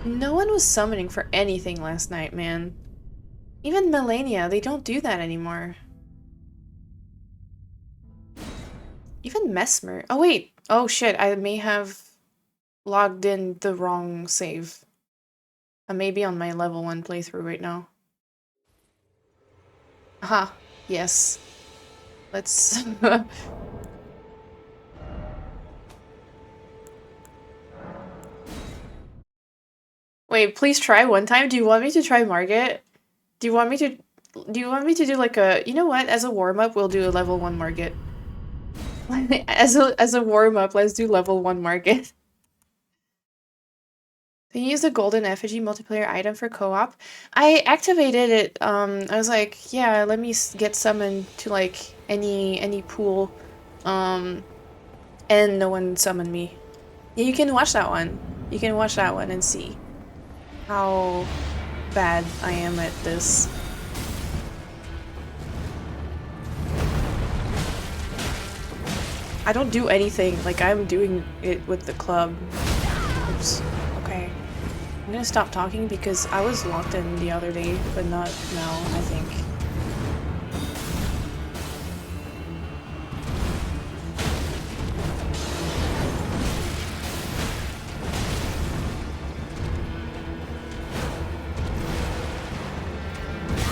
No one was summoning for anything last night, man. Even Melania, they don't do that anymore. Even Mesmer. Oh, wait. Oh, shit. I may have logged in the wrong save. I may be on my level 1 playthrough right now. Aha. Yes. Let's... Wait, please try one time. Do you want me to try Margit? Do you want me to... Do you want me to do like a... You know what? As a warm-up, we'll do a level 1 Margit. As a warm-up, let's do level 1 Margit. Can you use the golden effigy multiplayer item for co-op? I activated it. I was like, yeah, let me get summoned to like any pool. Um, and no one summoned me. Yeah, you can watch that one. You can watch that one and see how bad I am at this. I don't do anything. Like, I'm doing it with the club. Oops. Okay. I'm gonna stop talking because I was locked in the other day, but not now, I think.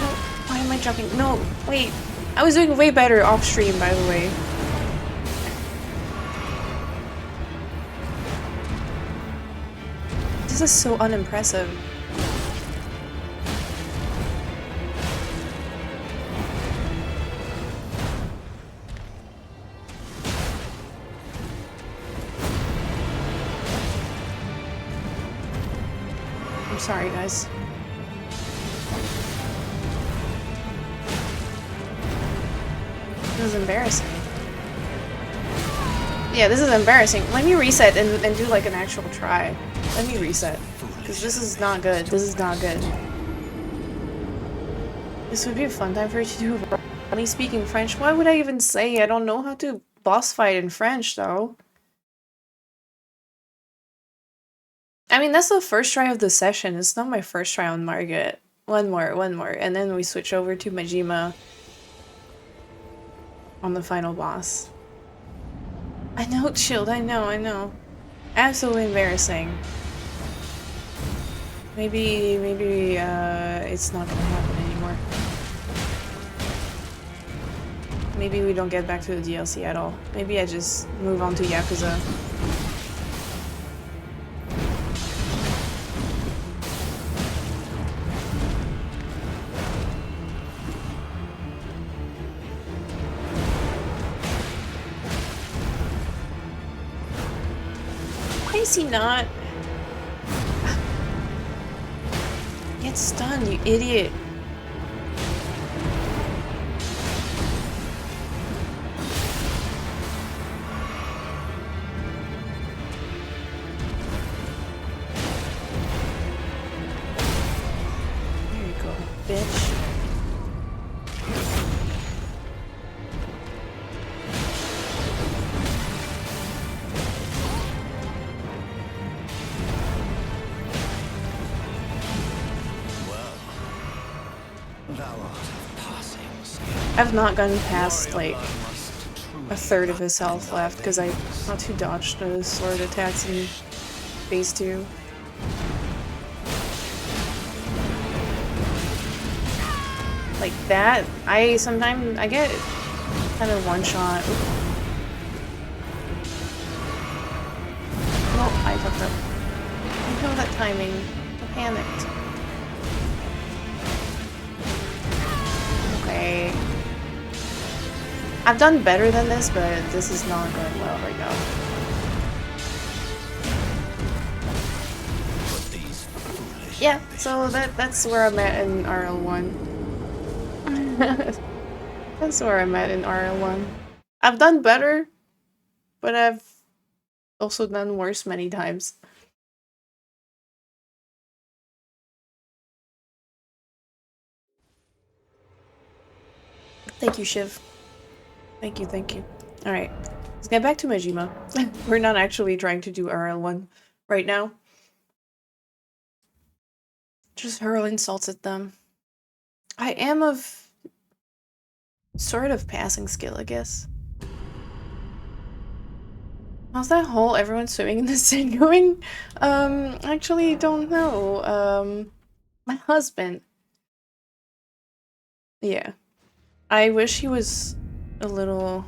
No, why am I jumping? No, wait. I was doing way better off stream, by the way. This is so unimpressive. I'm sorry, guys. This is embarrassing. Yeah, this is embarrassing. Let me reset and do like an actual try. Let me reset. Because this is not good. This is not good. This would be a fun time for you to do me speaking French. Why would I even say? I don't know how to boss fight in French, though. I mean, that's the first try of the session. It's not my first try on Margit. One more, and then we switch over to Majima on the final boss. I know, Chilled, I know. Absolutely embarrassing. Maybe, it's not gonna happen anymore. Maybe we don't get back to the DLC at all. Maybe I just move on to Yakuza. Why is he not? Get stunned, you idiot. There you go, bitch. I've not gone past, like, a third of his health left, because I want to dodge the sword attacks in phase 2. Like that, sometimes I get kind of one shot. Oh, I fucked up. I know that timing. I panicked. Okay. I've done better than this, but this is not going well right now. Yeah, so that's where I'm at in RL1. That's where I'm at in RL1. I've done better, but I've also done worse many times. Thank you, Shiv. Thank you. Alright, let's get back to Majima. We're not actually trying to do RL1 right now. Just hurl insults at them. I am of sort of passing skill, I guess. How's that whole everyone swimming in the sea going? Actually don't know. My husband. Yeah. I wish he was a little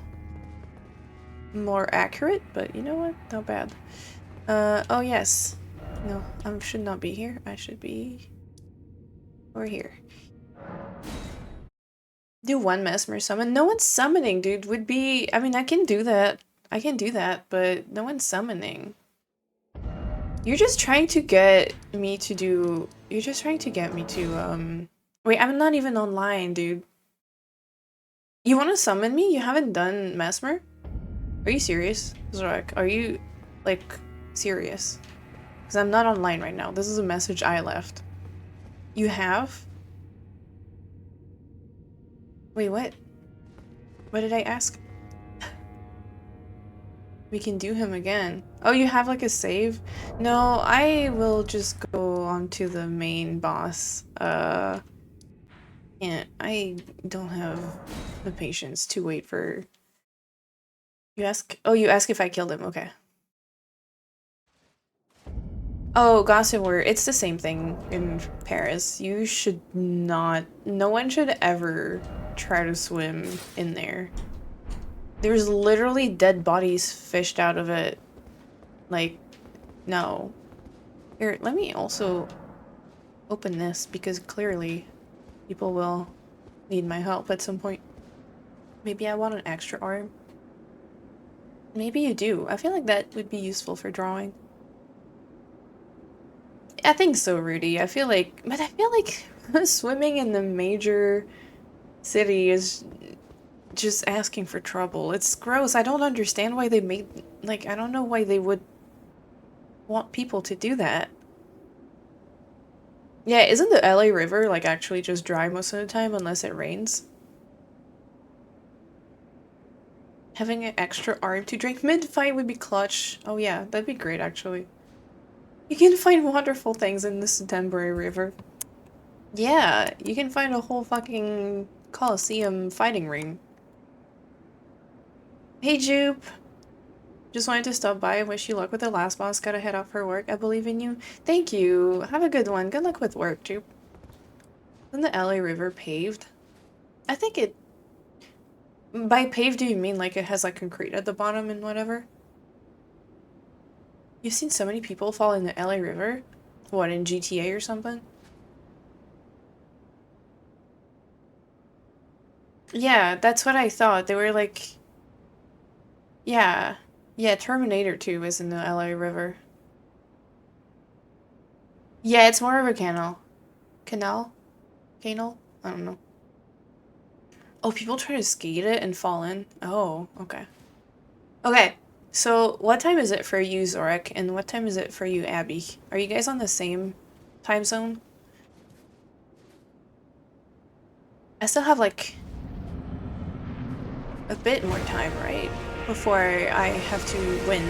more accurate, but you know what? Not bad. Oh yes. No, I should not be here. I should be over here. Do one mesmer summon. No one's summoning, dude. Would be. I mean, I can do that. I can do that, but no one's summoning. You're just trying to get me to do. You're just trying to get me to. Wait, I'm not even online, dude. You want to summon me? You haven't done mesmer? Are you serious, Zorak? Are you, like, serious? Because I'm not online right now. This is a message I left. You have? Wait, what? What did I ask? We can do him again. Oh, you have like a save? No, I will just go on to the main boss. Yeah, I don't have the patience to wait for... You ask? Oh, you ask if I killed him. Okay. Oh, Gossamer, it's the same thing in Paris. You should not... No one should ever try to swim in there. There's literally dead bodies fished out of it. Like, no. Here, let me also open this because clearly people will need my help at some point. Maybe I want an extra arm. Maybe you do. I feel like that would be useful for drawing. I think so, Rudy. I feel like swimming in the major city is just asking for trouble. It's gross. I don't understand why they made, like, I don't know why they would want people to do that. Yeah, isn't the LA River, like, actually just dry most of the time unless it rains? Having an extra arm to drink mid-fight would be clutch. Oh yeah, that'd be great, actually. You can find wonderful things in this temporary river. Yeah, you can find a whole fucking Coliseum fighting ring. Hey, Jupe. Just wanted to stop by and wish you luck with the last boss. Gotta head off for work. I believe in you. Thank you. Have a good one. Good luck with work, Jupe. Isn't the LA River paved? I think it... By paved, do you mean like it has like concrete at the bottom and whatever? You've seen so many people fall in the LA River? What, in GTA or something? Yeah, that's what I thought. They were like... Yeah. Yeah, Terminator 2 is in the LA River. Yeah, it's more of a canal. Canal? Canal? I don't know. Oh, people try to skate it and fall in? Oh, okay. Okay, so what time is it for you, Zorak, and what time is it for you, Abby? Are you guys on the same time zone? I still have, like, a bit more time, right? Before I have to win.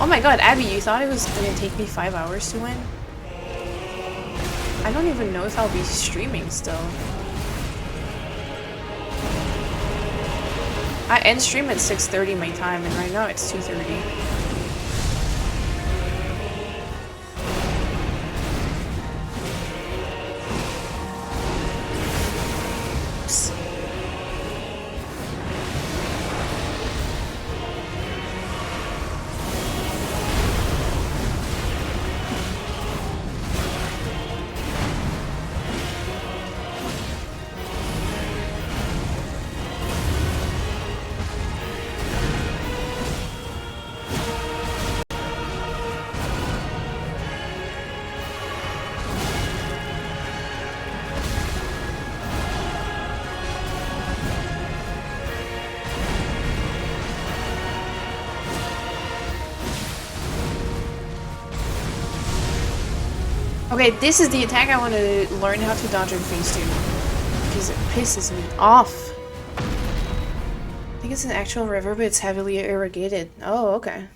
Oh my god, Abby, you thought it was gonna take me 5 hours to win? I don't even know if I'll be streaming still. I end stream at 6:30 my time, and right now it's 2:30. Oops. Okay, this is the attack I want to learn how to dodge and face to. Because it pisses me off. I think it's an actual river, but it's heavily irrigated. Oh, okay.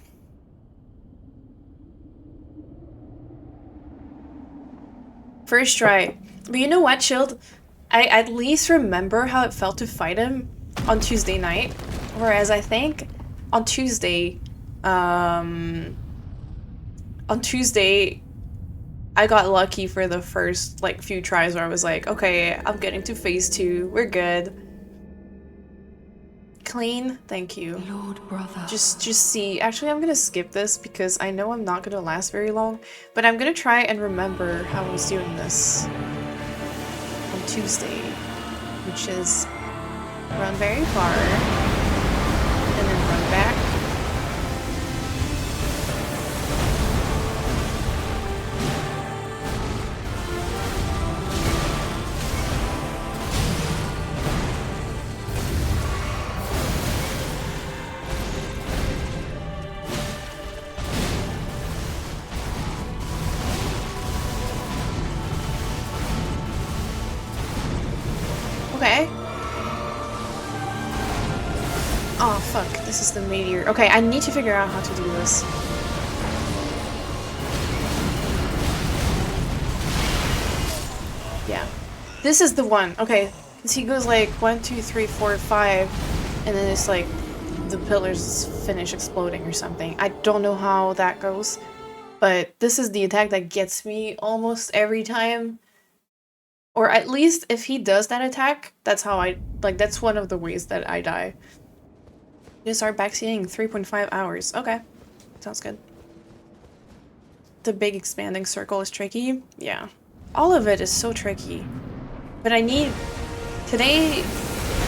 First try. But you know what, Shield? I at least remember how it felt to fight him on Tuesday night. Whereas I think on Tuesday, um, on Tuesday, I got lucky for the first, like, few tries where I was like, okay, I'm getting to phase 2, we're good. Clean, thank you. Lord brother. Just see, actually I'm gonna skip this because I know I'm not gonna last very long, but I'm gonna try and remember how I was doing this on Tuesday, which is run very far, and then run back. Okay. Oh, fuck. This is the meteor. Okay, I need to figure out how to do this. Yeah. This is the one. Okay. Because he goes like 1, 2, 3, 4, 5, and then it's like the pillars finish exploding or something. I don't know how that goes, but this is the attack that gets me almost every time. Or at least if he does that attack, that's how I, like, that's one of the ways that I die. You start backseating 3.5 hours. Okay. Sounds good. The big expanding circle is tricky. Yeah. All of it is so tricky. But I need... Today,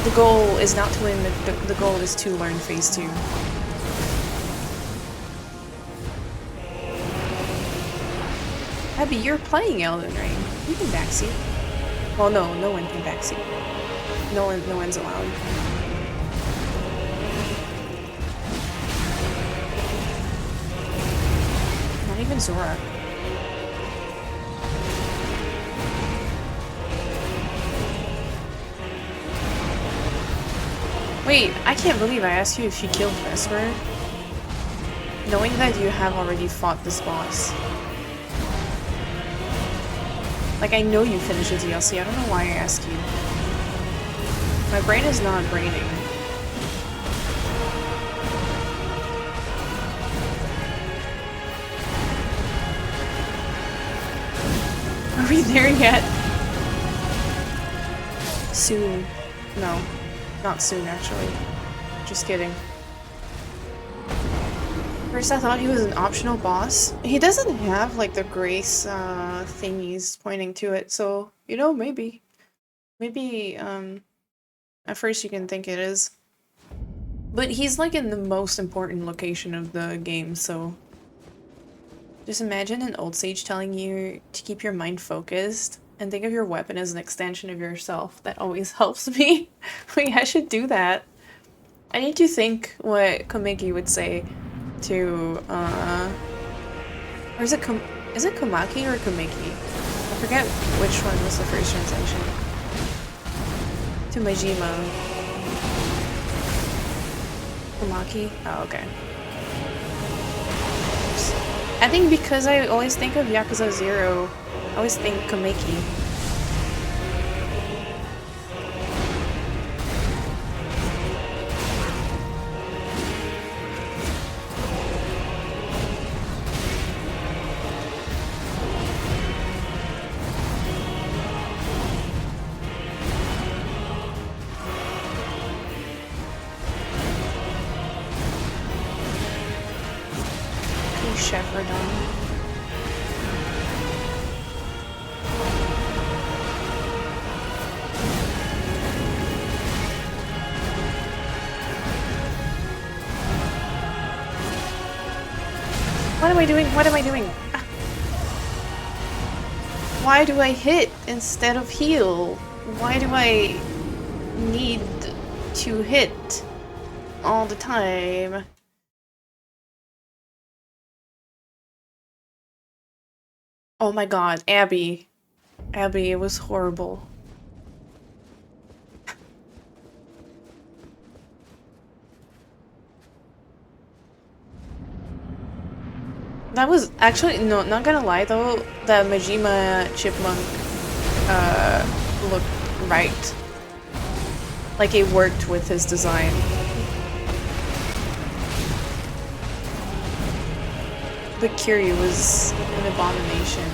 the goal is not to win, the goal is to learn phase 2. Abby, you're playing Elden Ring. You can backseat. Well, no, no one can backseat. No one's allowed. Not even Zora. Wait, I can't believe I asked you if you killed Vesper. Knowing that you have already fought this boss. Like, I know you finished the DLC, I don't know why I asked you. My brain is not braining. Are we there yet? Soon. No. Not soon, actually. Just kidding. First I thought he was an optional boss. He doesn't have, like, the grace, thingies pointing to it, so, you know, maybe. Maybe, at first you can think it is. But he's, like, in the most important location of the game, so... Just imagine an old sage telling you to keep your mind focused and think of your weapon as an extension of yourself. That always helps me. Wait, I should do that. I need to think what Komeki would say to, or is it Komaki or Komeki? I forget which one was the first translation. To Majima. Komaki? Oh, okay. I think because I always think of Yakuza 0, I always think Komeki. What am I doing? What am I doing? Ah. Why do I hit instead of heal? Why do I need to hit all the time? Oh my god, Abby. Abby, it was horrible. That was actually, no, not gonna lie though, the Majima chipmunk looked right. Like it worked with his design. But Kiryu was an abomination.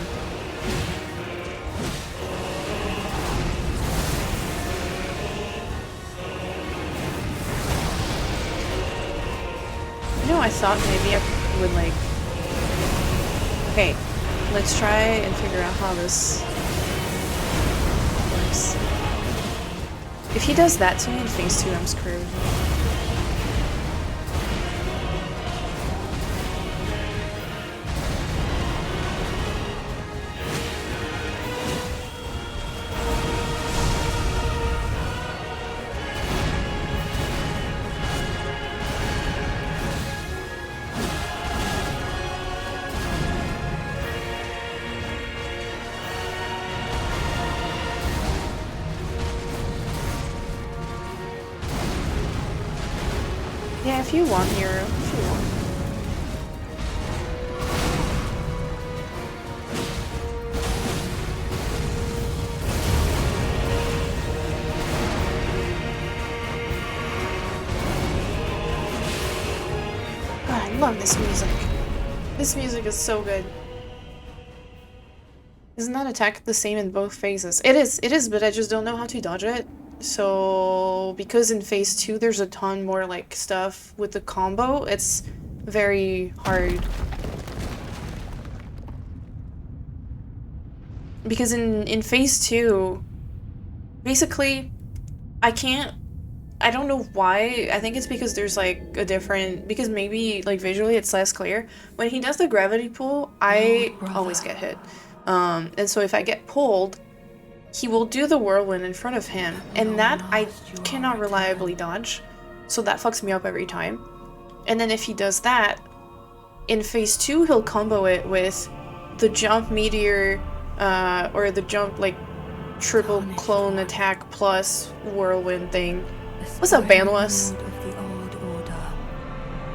You know, I thought maybe I would like... Okay, let's try and figure out how this works. If he does that to me in phase 2, I'm screwed. Yeah, if you want, Hero. If you want. God, I love this music. This music is so good. Isn't that attack the same in both phases? It is, but I just don't know how to dodge it. So, because in phase 2 there's a ton more like stuff with the combo, it's very hard. Because in phase 2, basically, I don't know why. I think it's because there's like a different, because maybe like visually it's less clear. When he does the gravity pull, I always get hit. And so if I get pulled, he will do the whirlwind in front of him, and that I cannot reliably dodge, so that fucks me up every time. And then if he does that, in phase 2 he'll combo it with the jump meteor, or the jump like triple clone attack plus whirlwind thing. What's up, Banwas?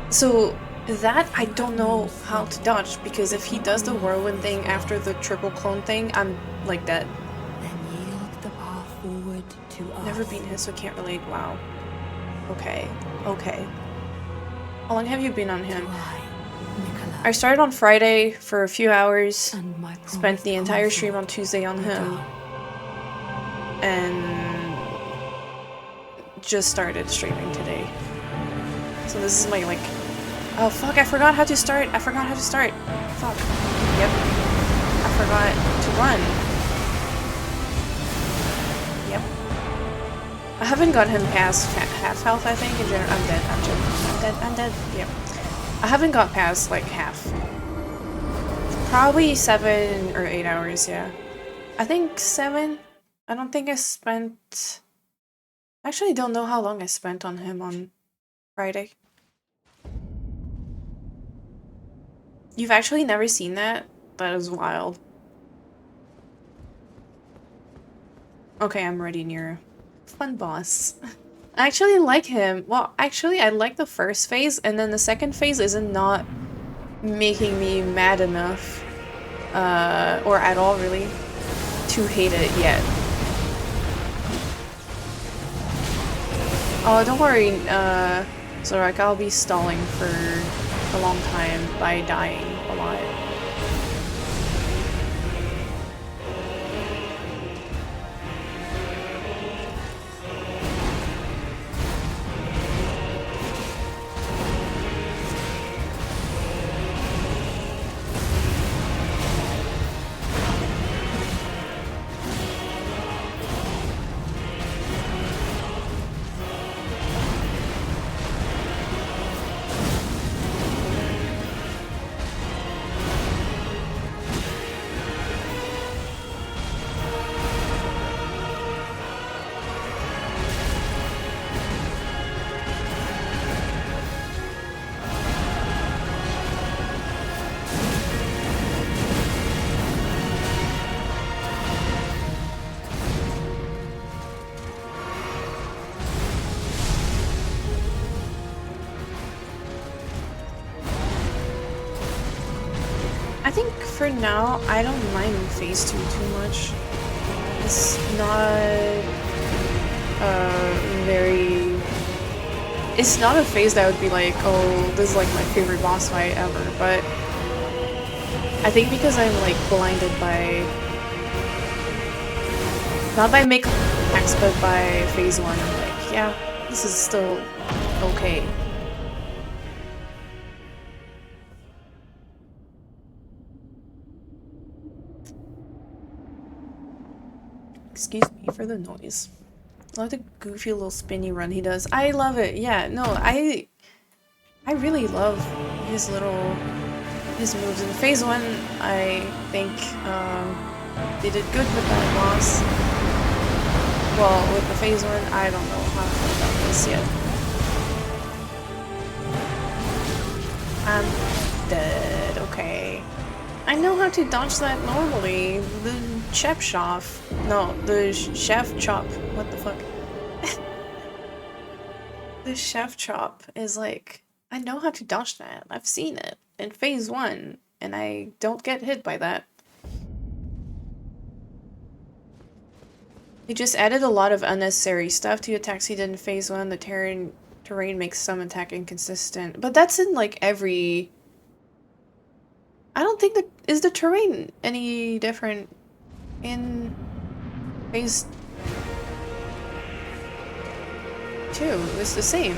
So that I don't know how to dodge, because if he does the whirlwind thing after the triple clone thing, I'm like dead. Never been hit, so can't relate. Wow. Okay. Okay. How long have you been on him? I started on Friday for a few hours, spent the entire stream on Tuesday on him, and just started streaming today. So this is my like... Oh fuck, I forgot how to start! I forgot how to start! Fuck. Yep. I forgot to run. I haven't got him past half health, I think, in general. I'm dead, I'm dead. Yep. I haven't got past, like, half. Probably 7 or 8 hours, yeah. I think 7. I don't think I spent... I actually don't know how long I spent on him on Friday. You've actually never seen that? That is wild. Okay, I'm ready, Nero. Fun boss. I actually like him. Well, actually, I like the first phase, and then the second phase isn't not making me mad enough, or at all really, to hate it yet. Oh, don't worry, Zorak, I'll be stalling for a long time by dying a lot. I think for now, I don't mind phase 2 too much. It's not very... It's not a phase that would be like, oh, this is like my favorite boss fight ever, but I think because I'm like blinded by... Not by make attacks, but by phase 1, I'm like, yeah, this is still okay. Excuse me for the noise. I love the goofy little spinny run he does. I love it. Yeah, no, I really love his moves. In phase 1, I think they did good with that boss. Well, with the phase 1, I don't know how to feel about this yet. I'm dead. Okay. I know how to dodge that normally. The chef chop. No, the chef chop. What the fuck? The chef chop is like, I know how to dodge that. I've seen it in phase 1, and I don't get hit by that. They just added a lot of unnecessary stuff to attacks he did in phase 1. The terrain makes some attack inconsistent. But that's in like every... I don't think that... Is the terrain any different in phase 2? It's the same.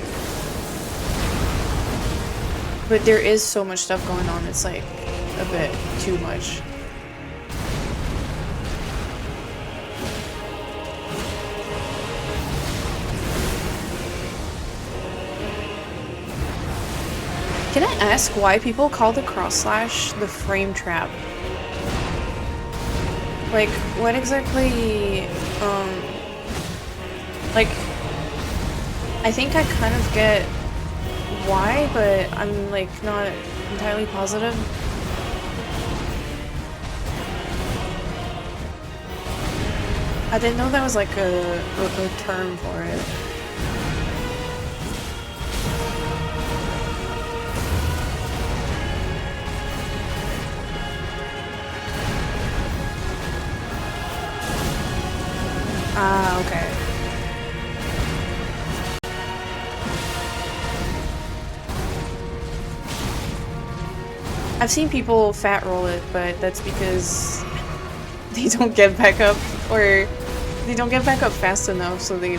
But there is so much stuff going on, it's like a bit too much. Can I ask why people call the cross slash the frame trap? Like, what exactly, like, I think I kind of get why, but I'm, like, not entirely positive. I didn't know that was, like, a term for it. Ah, okay. I've seen people fat roll it, but that's because they don't get back up, or they don't get back up fast enough, so they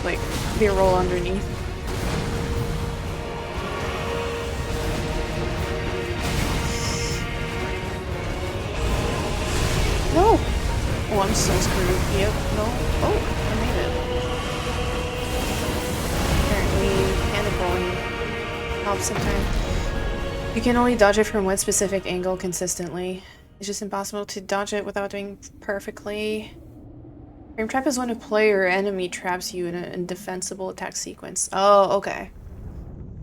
roll underneath. No! Oh, I'm so screwed. Yep, no. Oh, I made it. Apparently, panic rolling helps sometimes. You can only dodge it from one specific angle consistently. It's just impossible to dodge it without doing perfectly. Frame trap is when a player or enemy traps you in an indefensible attack sequence. Oh, okay.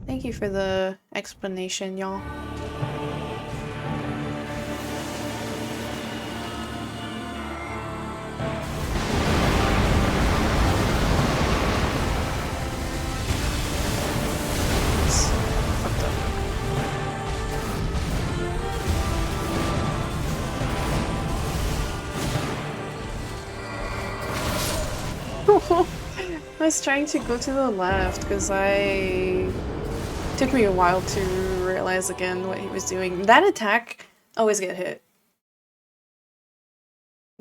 Thank you for the explanation, y'all. I was trying to go to the left because it took me a while to realize again what he was doing. That attack always get hit.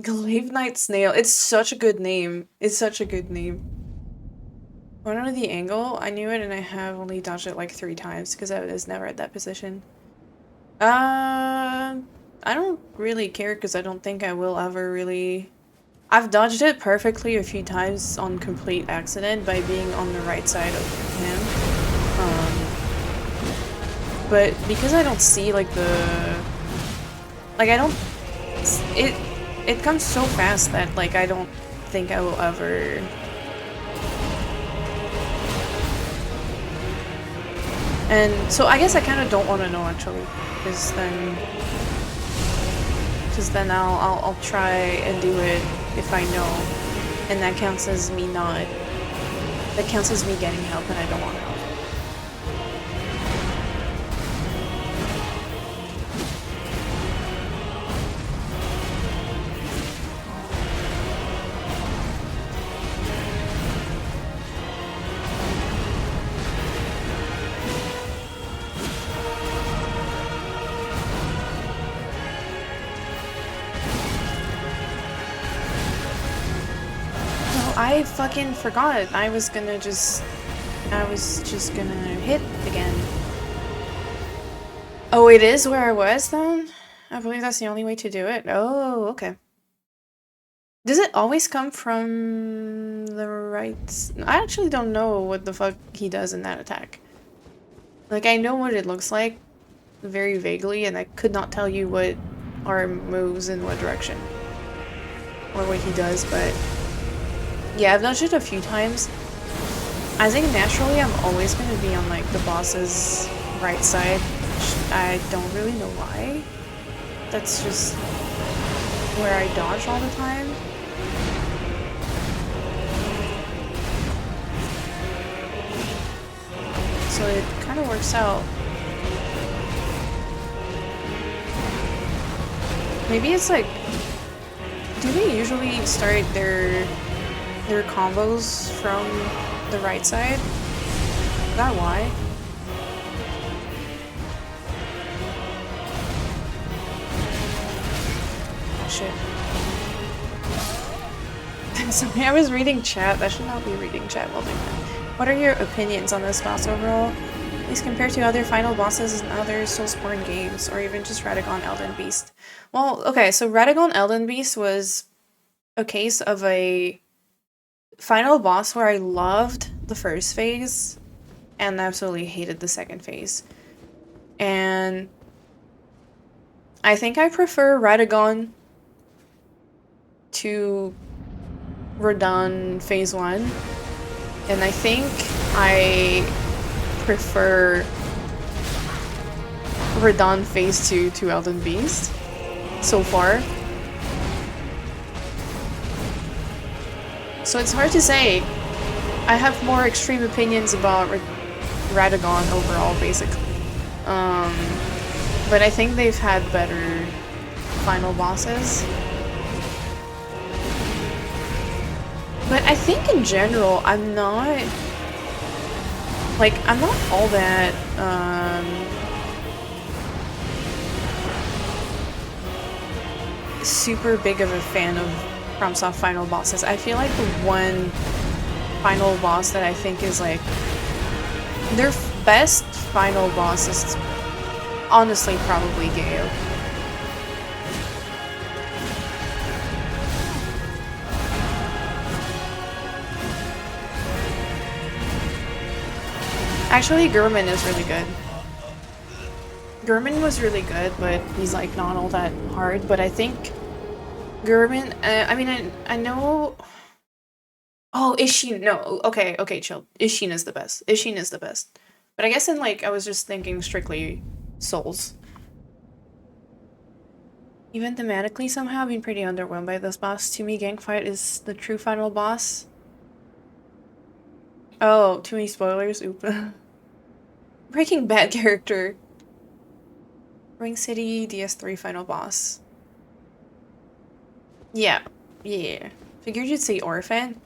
Glaive Knight Snail. It's such a good name. It's such a good name. I don't know the angle. I knew it and I have only dodged it like 3 times because I was never at that position. I don't really care because I don't think I will ever really... I've dodged it perfectly a few times on complete accident by being on the right side of him. But because I don't see like the... Like I don't... It comes so fast that like I don't think I will ever... And so I guess I kind of don't want to know actually, because then I'll try and do it if I know, and that counts as me getting help and I don't want help. I fucking forgot. I was just gonna hit again. Oh, it is where I was then? I believe that's the only way to do it. Oh, okay. Does it always come from the right? I actually don't know what the fuck he does in that attack. Like, I know what it looks like very vaguely, and I could not tell you what arm moves in what direction. Or what he does, but yeah, I've done it a few times. I think naturally I'm always going to be on like the boss's right side, which I don't really know why. That's just where I dodge all the time. So it kind of works out. Maybe it's like, do they usually start their combos from the right side? Is that why? Oh shit. I'm sorry, I was reading chat. I should not be reading chat while doing that. What are your opinions on this boss overall? At least compared to other final bosses in other Soulsborne games, or even just Radagon Elden Beast. Well, okay, so Radagon Elden Beast was a case of a final boss where I loved the first phase and absolutely hated the second phase. And I think I prefer Radagon to Radahn phase 1. And I think I prefer Radahn phase 2 to Elden Beast so far. So it's hard to say. I have more extreme opinions about Radagon overall, basically. But I think they've had better final bosses. But I think in general, I'm not all that, super big of a fan of FromSoft final bosses. I feel like the one final boss that I think is like their best final boss is honestly probably Gale. Actually, Gurman is really good. Gurman was really good, but he's like not all that hard. But I think Gurman, I mean, I know. Oh, Ishin, no, okay, chill. Ishin is the best. Ishin is the best. But I guess in like, I was just thinking strictly Souls. Even thematically, somehow, I've been pretty underwhelmed by this boss. To me, Gangfight is the true final boss. Oh, too many spoilers, oop. Breaking Bad character. Ring City DS3 final boss. Yeah. Figured you'd say Orphan.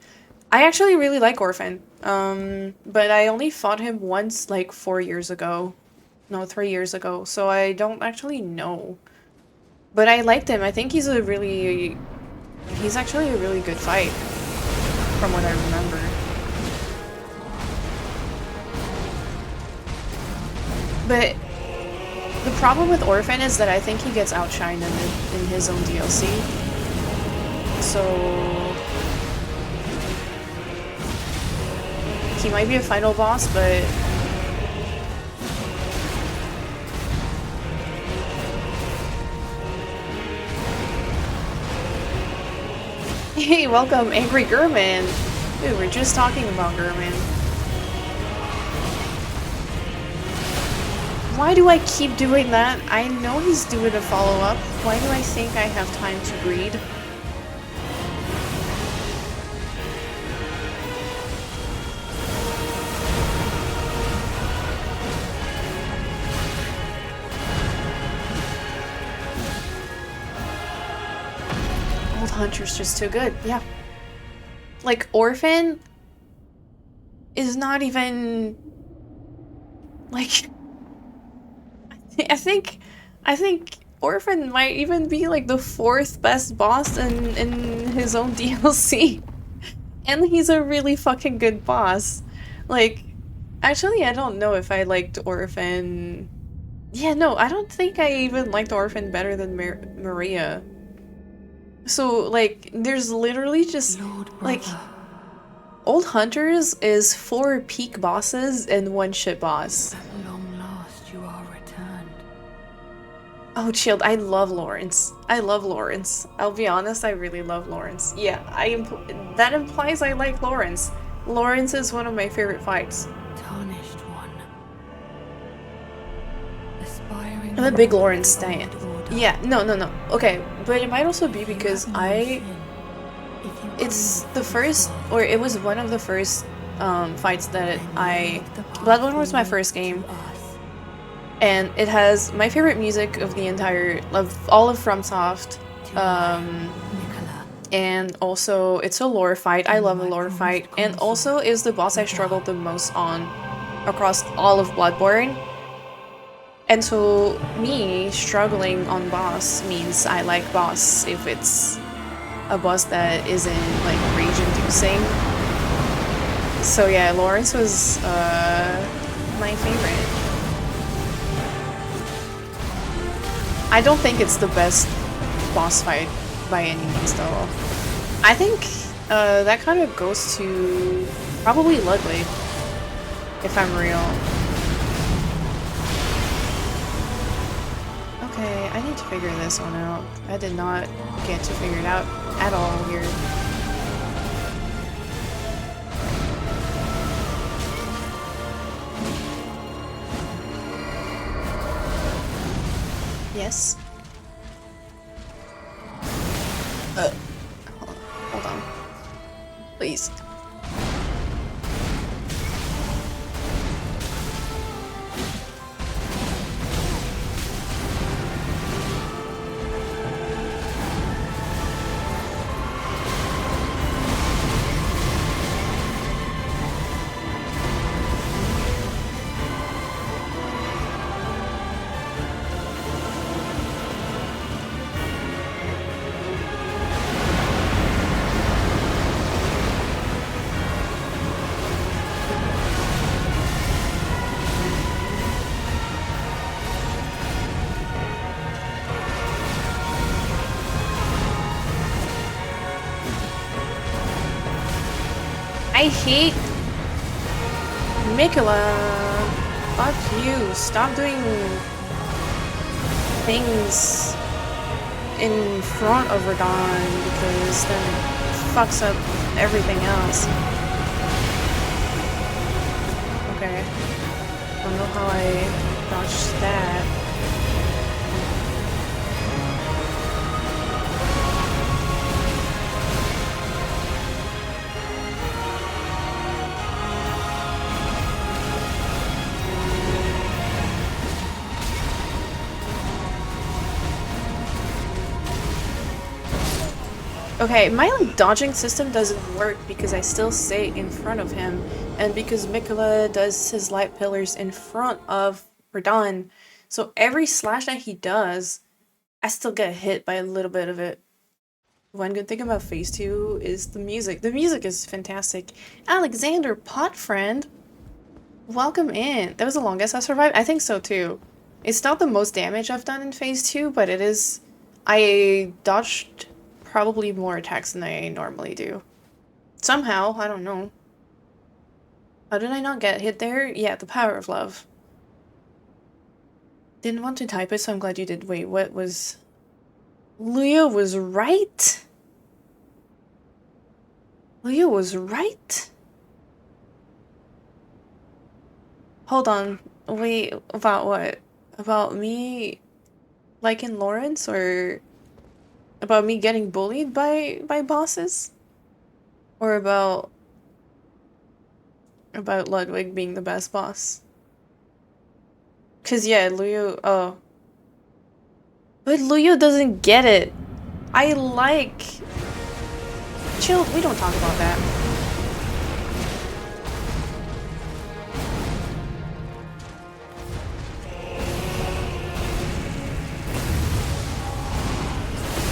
I actually really like Orphan. But I only fought him once like 4 years ago. No, 3 years ago. So I don't actually know. But I liked him. I think he's actually a really good fight. From what I remember. But the problem with Orphan is that I think he gets outshined in his own DLC. So he might be a final boss, but hey, welcome, Angry Gurman. Dude, we're just talking about Gurman. Why do I keep doing that? I know he's doing a follow-up. Why do I think I have time to read? Old Hunter's just too good, yeah. Like, Orphan is not even... like... I think Orphan might even be like the 4th best boss in his own DLC. And he's a really fucking good boss. Like, actually, I don't know if I liked Orphan. Yeah, no, I don't think I even liked Orphan better than Maria. So, like, there's literally just, Lord like, brother. Old Hunters is 4 peak bosses and 1 shit boss. At long last you are returned. Oh, Chilled, I love Lawrence. I love Lawrence. I'll be honest, I really love Lawrence. Yeah, that implies I like Lawrence. Lawrence is one of my favorite fights. Tarnished one. Aspiring I'm a big lord of Lawrence the stan. old order. Yeah, no. Okay, but it might also be If you because have no sin, if you it's crave the this first, world, or it was one of the first fights that then leave the path Bloodborne was my forward first game, to us. and it has my favorite music of the entire, of all of FromSoft. To I, Nicola, And also it's a lore fight. I in love a my lore fight, promised and consort, also is the boss I with struggled I. the most on across all of Bloodborne. And so me struggling on boss means I like boss if it's a boss that isn't like rage inducing. So yeah, Lawrence was my favorite. I don't think it's the best boss fight by any means though. I think that kind of goes to probably Ludwig, if I'm real. Okay, I need to figure this one out. I did not get to figure it out at all here. Yes. Hold on. Please. I hate Mikola. Fuck you. Stop doing things in front of Radon because then it fucks up everything else. Okay. I don't know how I dodged that. Okay, my like dodging system doesn't work because I still stay in front of him, and because Mikola does his light pillars in front of Radon, so every slash that he does, I still get hit by a little bit of it. One good thing about Phase 2 is the music. The music is fantastic. Alexander Potfriend, welcome in. That was the longest I survived? I think so too. It's not the most damage I've done in Phase 2, but it is... I dodged probably more attacks than I normally do. Somehow, I don't know. How did I not get hit there? Yeah, the power of love. Didn't want to type it, so I'm glad you did. Wait, what was... Luya was right? Luya was right? Hold on. Wait, about what? About me liking Lawrence, or about me getting bullied by bosses? Or about Ludwig being the best boss? Cause yeah, Luyo, oh. But Luyo doesn't get it. I like... Chill, we don't talk about that.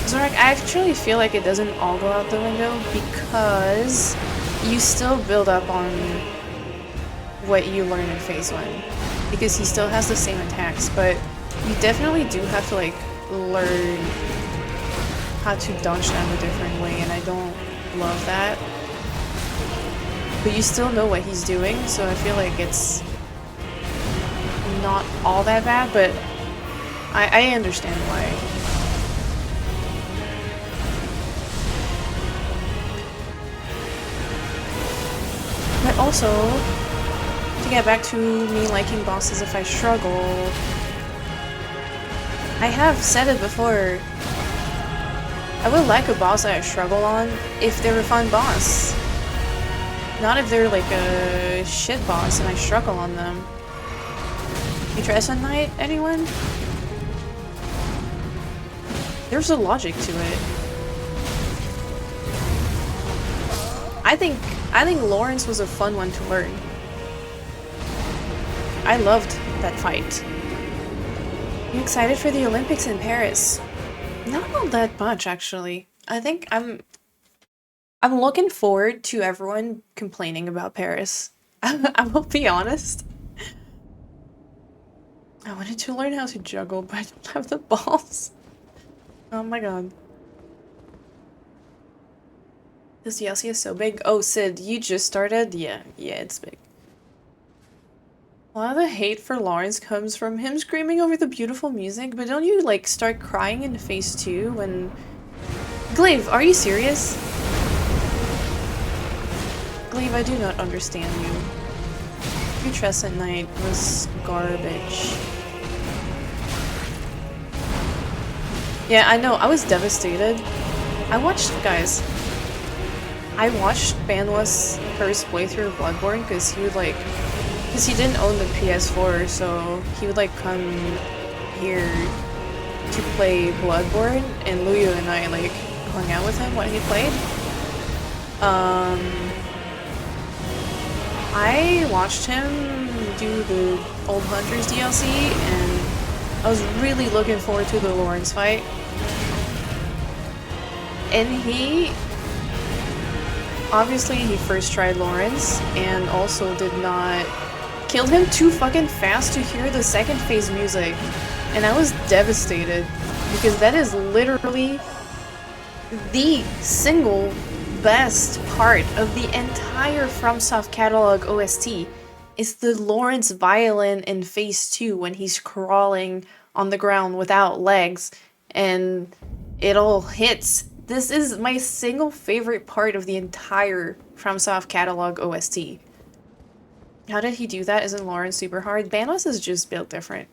Zorak, I actually feel like it doesn't all go out the window because you still build up on what you learn in phase 1. Because he still has the same attacks, but you definitely do have to like learn how to dodge them a different way, and I don't love that. But you still know what he's doing, so I feel like it's not all that bad, but I understand why. But also, to get back to me liking bosses if I struggle, I have said it before, I would like a boss that I struggle on if they're a fun boss. Not if they're like a shit boss and I struggle on them. Putrescent Knight, anyone? There's a logic to it. I think Lawrence was a fun one to learn. I loved that fight. You excited for the Olympics in Paris? Not all that much, actually. I think I'm looking forward to everyone complaining about Paris. I will be honest. I wanted to learn how to juggle, but I don't have the balls. Oh my god. This DLC is so big. Oh, Sid, you just started? Yeah, it's big. A lot of the hate for Lawrence comes from him screaming over the beautiful music, but don't you, like, start crying in phase 2 when... Glaive, are you serious? Glaive, I do not understand you. Putrescent Knight was garbage. Yeah, I know, I was devastated. I watched Banwa's first playthrough of Bloodborne because he would like... Because he didn't own the PS4, so he would like come here to play Bloodborne, and Luyo and I like hung out with him when he played. I watched him do the Old Hunters DLC, and I was really looking forward to the Lawrence fight. And obviously he first tried Lawrence, and also did not... Killed him too fucking fast to hear the second phase music. And I was devastated, because that is literally the single best part of the entire FromSoft catalog OST. Is the Lawrence violin in phase 2 when he's crawling on the ground without legs, and it all hits. This is my single favorite part of the entire FromSoft catalog OST. How did he do that? Isn't Lawrence super hard? Banwas is just built different.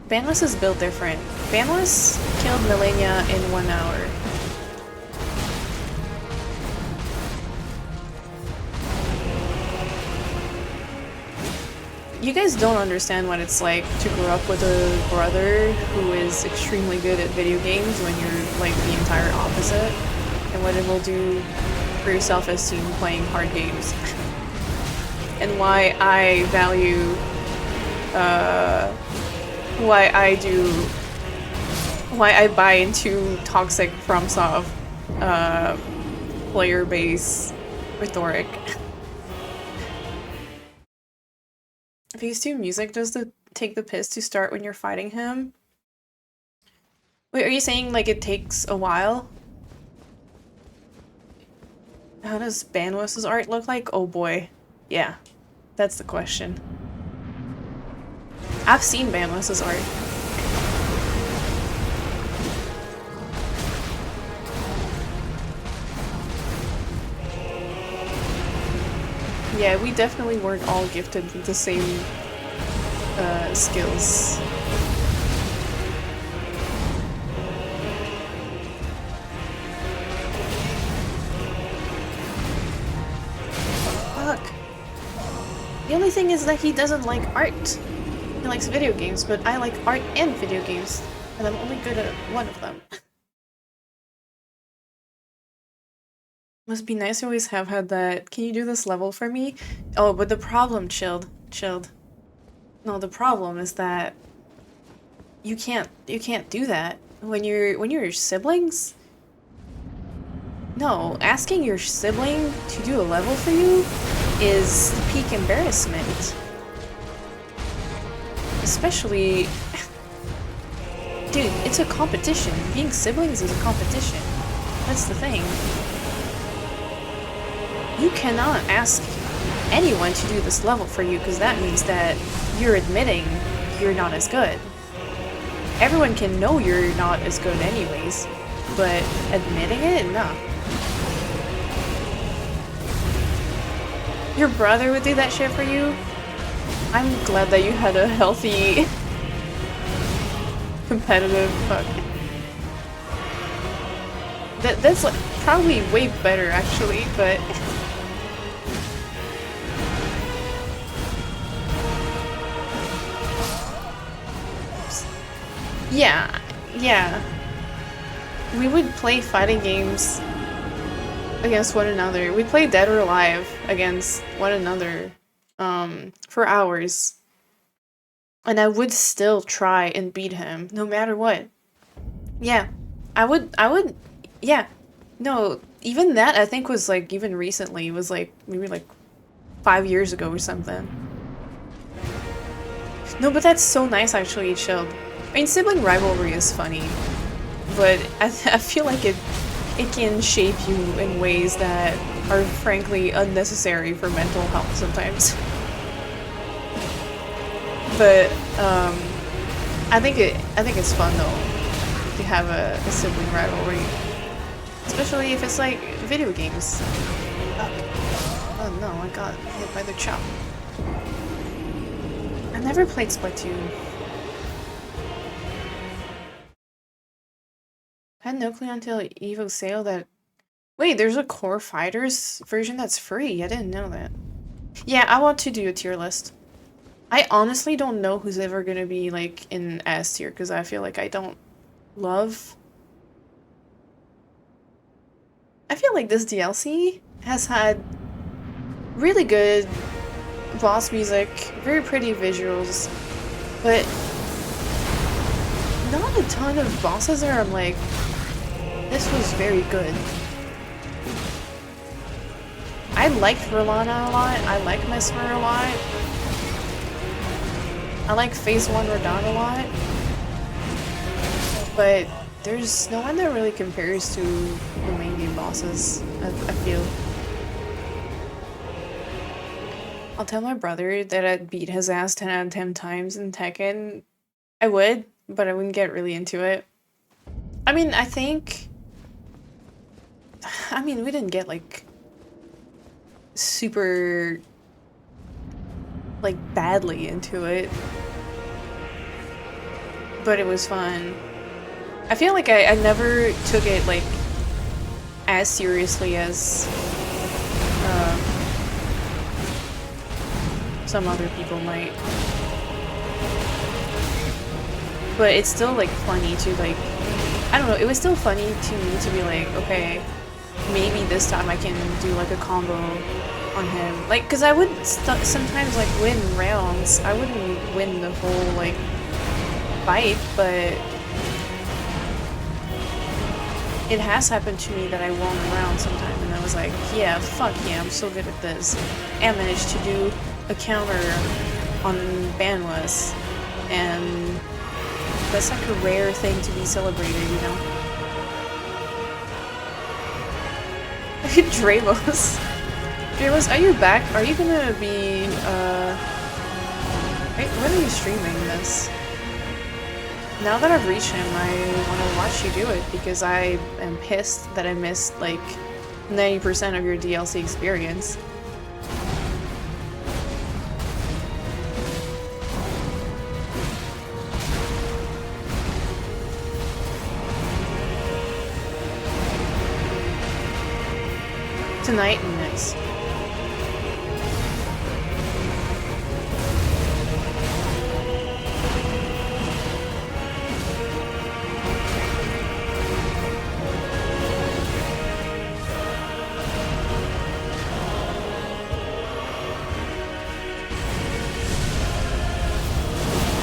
Banwas is built different. Banwas killed Millennia in 1 hour. You guys don't understand what it's like to grow up with a brother who is extremely good at video games when you're like the entire opposite, and what it will do for your self-esteem playing hard games. And why I value, why I buy into toxic FromSoft, player base rhetoric. Phase 2 music does take the piss to start when you're fighting him? Wait, are you saying like it takes a while? How does Banwas' art look like? Oh boy. Yeah, that's the question. I've seen Banwas' art. Yeah, we definitely weren't all gifted with the same skills. Fuck. The only thing is that he doesn't like art. He likes video games, but I like art and video games, and I'm only good at one of them. Must be nice to always have had that, can you do this level for me? Oh, but the problem, chilled. No, the problem is that you can't do that when you're siblings. No, asking your sibling to do a level for you is peak embarrassment. Especially... Dude, it's a competition. Being siblings is a competition. That's the thing. You cannot ask anyone to do this level for you, because that means that you're admitting you're not as good. Everyone can know you're not as good anyways, but admitting it? No. Your brother would do that shit for you? I'm glad that you had a healthy competitive fuck. That's like probably way better actually, but yeah. We would play fighting games against one another. We played Dead or Alive against one another for hours. And I would still try and beat him no matter what. Yeah. I would yeah. No, even that I think was like even recently, was like maybe like 5 years ago or something. No, but that's so nice actually, Chilled. I mean, sibling rivalry is funny, but I feel like it can shape you in ways that are frankly unnecessary for mental health sometimes. But I think it's fun though to have a sibling rivalry, especially if it's like video games. Oh no, I got hit by the chop. I never played Splatoon. I had no clue until Evo sale that... Wait, there's a Core Fighters version that's free. I didn't know that. Yeah, I want to do a tier list. I honestly don't know who's ever gonna be like in S tier, because I feel like I don't love... I feel like this DLC has had really good boss music, very pretty visuals, but not a ton of bosses where I'm like, this was very good. I liked Rolana a lot, I like Mesmer a lot, I like Phase 1 Radahn a lot, but there's no one that really compares to the main game bosses, I feel. I'll tell my brother that I'd beat his ass 10 out of 10 times in Tekken. I would, but I wouldn't get really into it. I mean, we didn't get like super like badly into it, but it was fun. I feel like I never took it like as seriously as some other people might, but it's still like funny to like, I don't know, it was still funny to me to be like, okay, maybe this time I can do like a combo on him, like, because I would sometimes like win rounds. I wouldn't win the whole like fight, but it has happened to me that I won a round sometime and I was like, yeah, fuck yeah, I'm so good at this. And managed to do a counter on Banless, and that's like a rare thing to be celebrated, you know? Dramos. Dramos, are you back? Are you gonna be, wait, when are you streaming this? Now that I've reached him, I want to watch you do it, because I am pissed that I missed, like, 90% of your DLC experience. Tonight? Nice.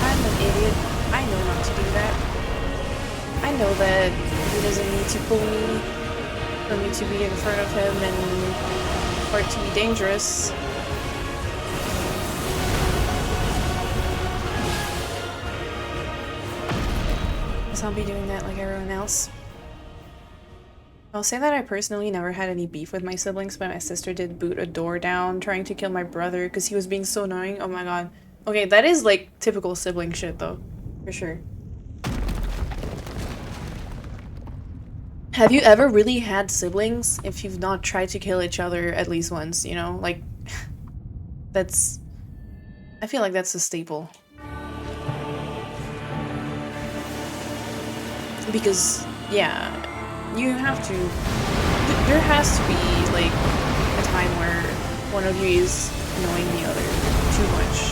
I'm an idiot. I know not to do that. I know that he doesn't need to pull me. for me to be in front of him and for it to be dangerous. I'll be doing that like everyone else. I'll say that I personally never had any beef with my siblings, but my sister did boot a door down trying to kill my brother because he was being so annoying. Oh my god. Okay, that is like typical sibling shit though. For sure. Have you ever really had siblings if you've not tried to kill each other at least once, you know? Like, that's... I feel like that's a staple. Because, yeah, you have to... There has to be, like, a time where one of you is annoying the other too much.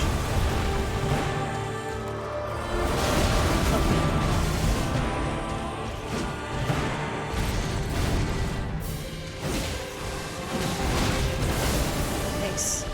Nice.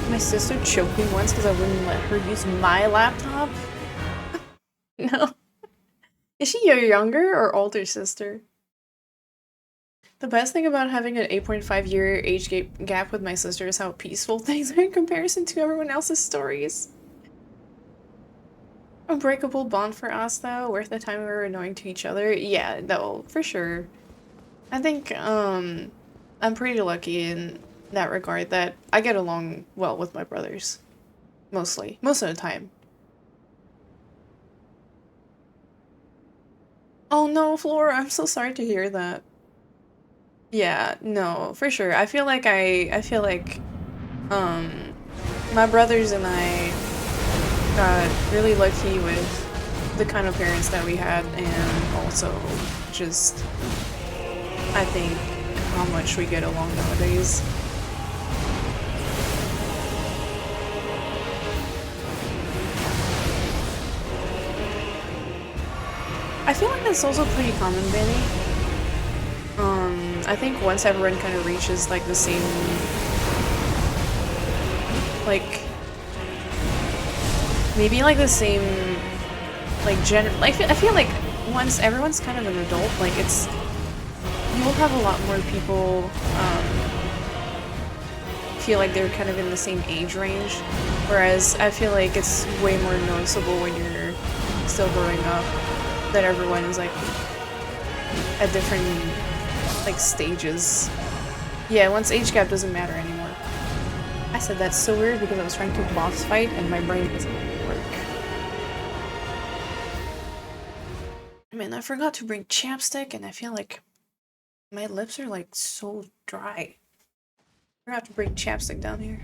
My sister choked me once because I wouldn't let her use my laptop. No. Is she your younger or older sister? The best thing about having an 8.5-year age gap with my sister is how peaceful things are in comparison to everyone else's stories. Unbreakable bond for us, though. Worth the time we were annoying to each other. Yeah, no, for sure. I think, I'm pretty lucky in that regard that I get along well with my brothers. Mostly. Most of the time. Oh no, Flora, I'm so sorry to hear that. Yeah, no, for sure. I feel like, my brothers and I got really lucky with the kind of parents that we had, and also just, I think, how much we get along nowadays. I feel like that's also pretty common, Benny. I think once everyone kind of reaches like the same, like, maybe like the same, like I feel like once everyone's kind of an adult, like you'll have a lot more people feel like they're kind of in the same age range, whereas I feel like it's way more noticeable when you're still growing up that everyone is like at different like stages. Yeah, once age gap doesn't matter anymore. I said that's so weird because I was trying to boss fight and my brain doesn't work. Man, I forgot to bring chapstick and I feel like my lips are like so dry. I have to bring chapstick down here.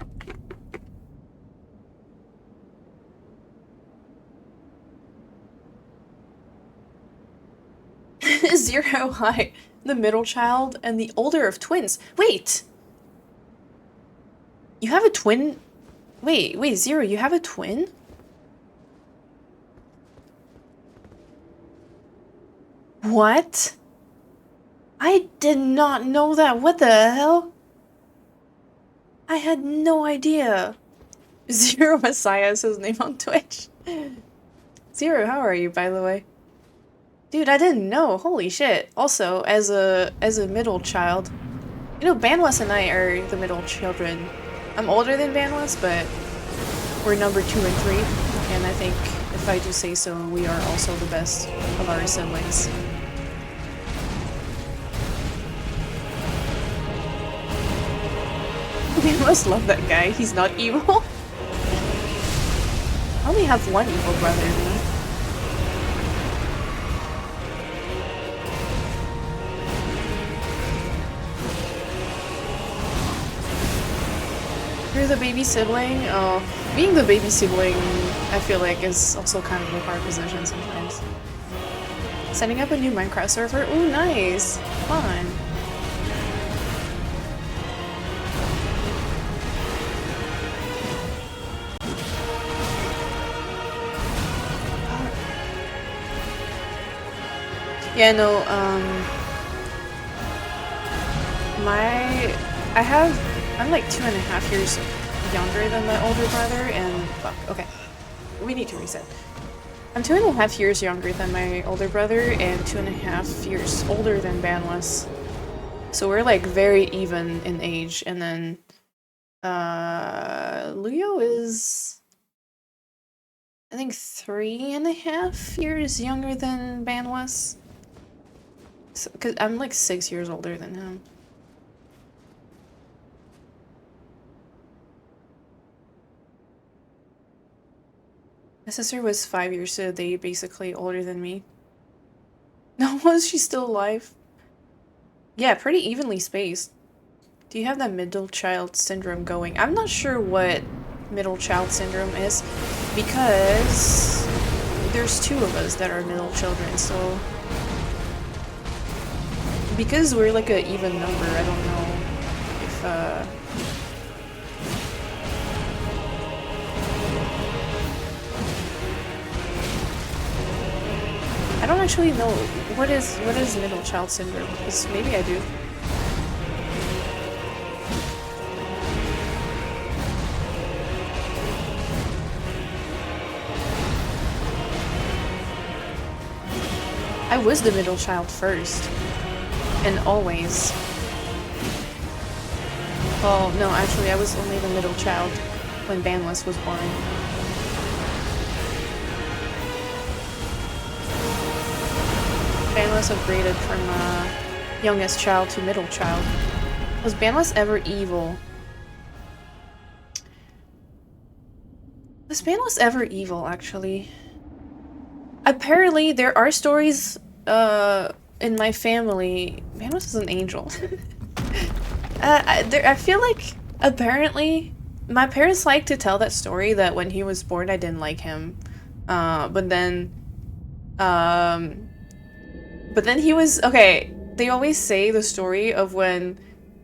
Zero High, the middle child and the older of twins. Wait! You have a twin? Wait, Zero, you have a twin? What? I did not know that. What the hell? I had no idea. Zero Messiah is his name on Twitch. Zero, how are you, by the way? Dude, I didn't know. Holy shit. Also, as a middle child, you know, Banwas and I are the middle children. I'm older than Banwas, but we're number 2 and 3, and I think, if I do say so, we are also the best of our siblings. We must love that guy. He's not evil. I only have one evil brother, man. You're the baby sibling? Oh, being the baby sibling, I feel like, is also kind of a hard position sometimes. Setting up a new Minecraft server? Ooh, nice! Fun. Yeah, no, I'm like 2.5 years younger than my older brother, and fuck, okay. We need to reset. I'm 2.5 years younger than my older brother, and 2.5 years older than Banless. So we're like very even in age, and then, Leo is, I think, 3.5 years younger than Banless. So, 'cause I'm like 6 years older than him. My sister was 5 years, so they basically older than me. No, was she still alive? Yeah, pretty evenly spaced. Do you have that middle child syndrome going? I'm not sure what middle child syndrome is, because there's two of us that are middle children, so... Because we're like an even number, I don't know if, I don't actually know what is middle child syndrome, because maybe I do. I was the middle child first. And always. Oh, no, actually, I was only the middle child when Banless was born. Banless upgraded from youngest child to middle child. Was Banless ever evil? Was Banless ever evil, actually? Apparently, there are stories, in my family. Banless is an angel. I feel like, apparently, my parents like to tell that story that when he was born, I didn't like him. But then he was, okay, they always say the story of when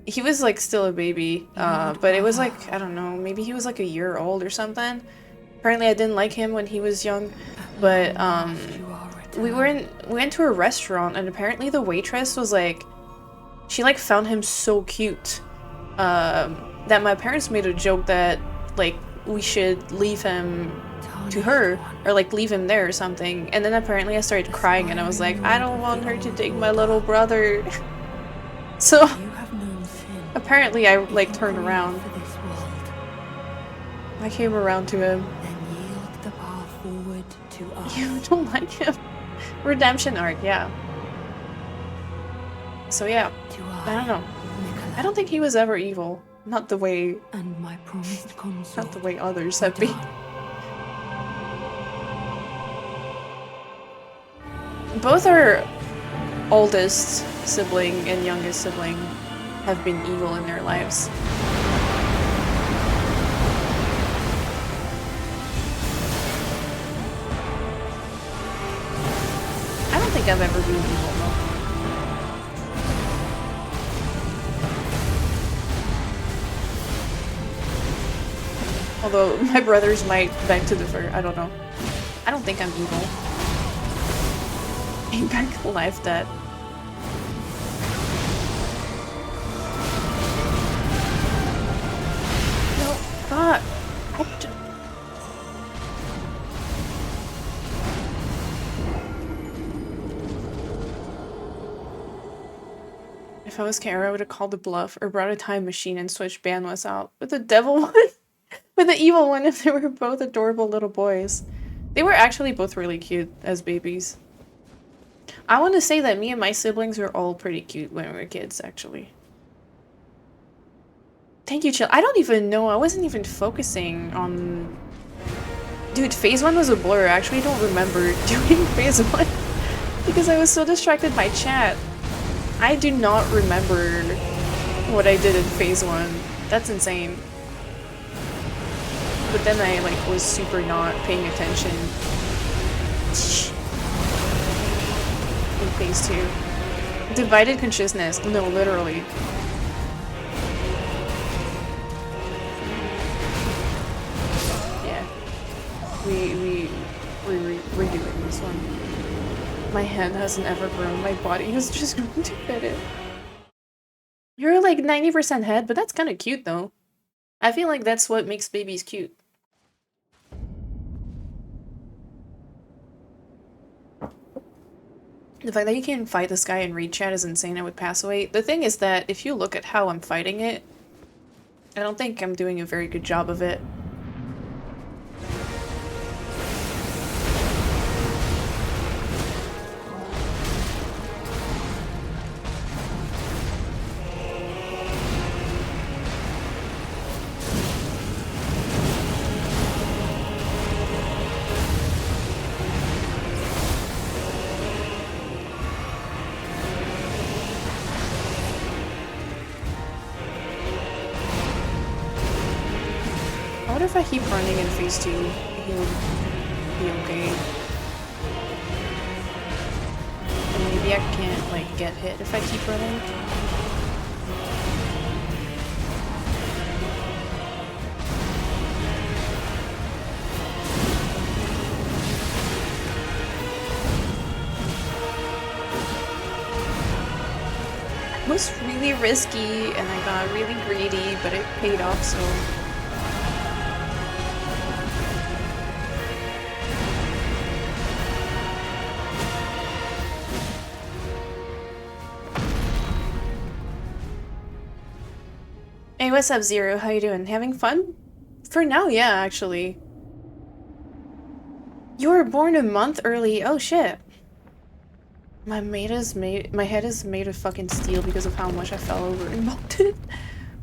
he was, like, still a baby, but it was, like, I don't know, maybe he was, like, a year old or something. Apparently I didn't like him when he was young, but, we went to a restaurant, and apparently the waitress was, like, she, like, found him so cute, that my parents made a joke that, like, we should leave him to her, or like leave him there or something, and then apparently I started crying and I was like, I don't want her to take my little brother. So apparently I like turned around. I came around to him. You don't like him? Redemption arc, yeah. So yeah, I don't know. I don't think he was ever evil. Not the way not the way others have been. Both our oldest sibling and youngest sibling have been evil in their lives. I don't think I've ever been evil, though. Although my brothers might beg to differ, I don't know. I don't think I'm evil. Came back alive dead. No, fuck. If I was Kara, I would have called a bluff or brought a time machine and switched Banless out with the devil one, with the evil one if they were both adorable little boys. They were actually both really cute as babies. I want to say that me and my siblings were all pretty cute when we were kids, actually. Thank you, Chill. I don't even know. I wasn't even focusing on Dude, phase 1 was a blur. I actually don't remember doing phase 1 because I was so distracted by chat. I do not remember what I did in phase 1. That's insane. But then I like was super not paying attention in phase 2. Divided consciousness. No, literally. We're doing this one. My hand hasn't ever grown. My body has just grown to fit it. You're like 90% head, but that's kind of cute though. I feel like that's what makes babies cute. The fact that you can fight this guy and read chat is insane. I would pass away. The thing is that if you look at how I'm fighting it, I don't think I'm doing a very good job of it. What if I keep running in phase 2? He'll be okay. And maybe I can't, like, get hit if I keep running. It was really risky, and I got really greedy, but it paid off, so... Hey, what's up, Zero? How you doing? Having fun? For now, yeah, actually. You were born a month early. Oh shit. My head is made of fucking steel because of how much I fell over and bumped it.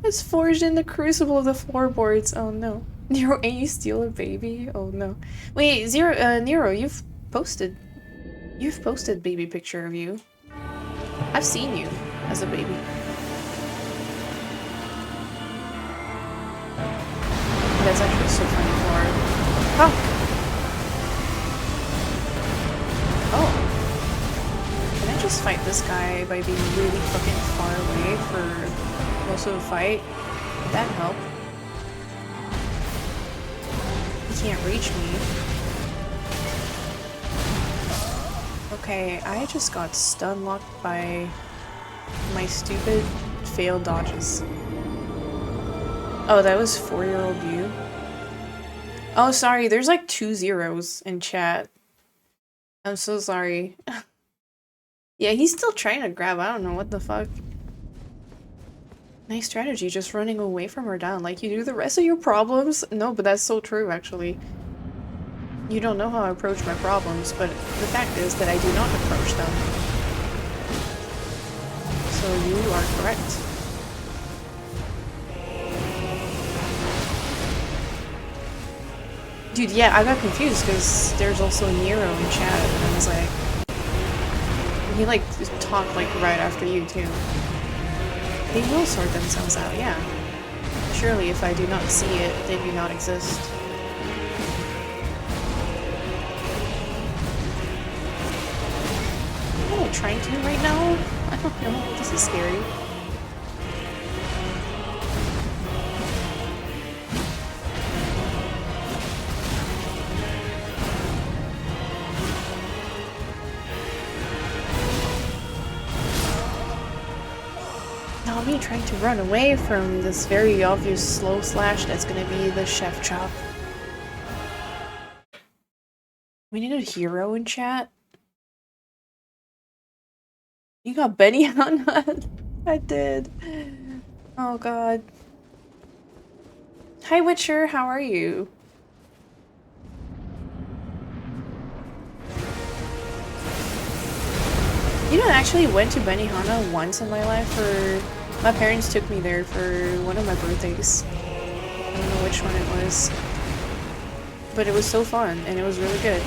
It's forged in the crucible of the floorboards. Oh no. Nero, ain't you steal a baby? Oh no. Wait, Nero, you've posted baby picture of you. I've seen you as a baby. That's actually so funny for... Oh! Oh. Can I just fight this guy by being really fucking far away for most of the fight? Would that help? He can't reach me. Okay, I just got stun locked by my stupid failed dodges. Oh, that was 4-year-old you? Oh, sorry, there's like 2 zeros in chat. I'm so sorry. Yeah, he's still trying to grab, I don't know, what the fuck. Nice strategy, just running away from her down like you do the rest of your problems. No, but that's so true, actually. You don't know how I approach my problems, but the fact is that I do not approach them. So you are correct. Dude, yeah, I got confused because there's also Nero in chat, and I was like... He, like, talked, like, right after you, too. They will sort themselves out, yeah. Surely, if I do not see it, they do not exist. What am I trying to right now? I don't know, this is scary. Me trying to run away from this very obvious slow slash that's gonna be the chef chop. We need a hero in chat. You got Benny on that? I did. Oh god. Hi Witcher, how are you? You know, I actually went to Benihana once in my life for... My parents took me there for one of my birthdays. I don't know which one it was. but it was so fun and it was really good.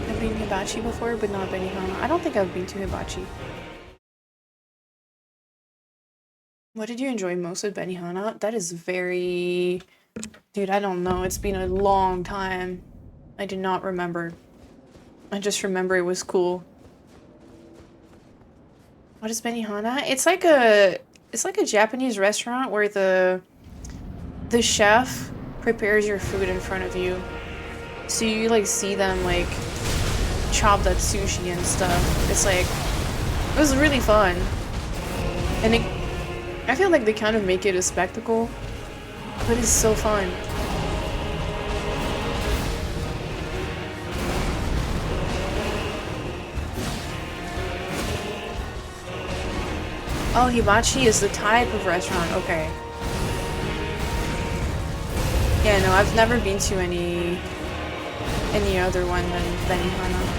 I've been Hibachi before, but not Benihana. I don't think I've been to Hibachi. What did you enjoy most at Benihana? That is very... Dude, I don't know. It's been a long time. I do not remember. I just remember it was cool. What is Benihana? It's like a Japanese restaurant where the chef prepares your food in front of you. So you like see them like chop that sushi and stuff. It's like, it was really fun. And I feel like they kind of make it a spectacle, but it's so fun. Oh, hibachi is the type of restaurant. Okay. Yeah, no, I've never been to any other one than Benihana.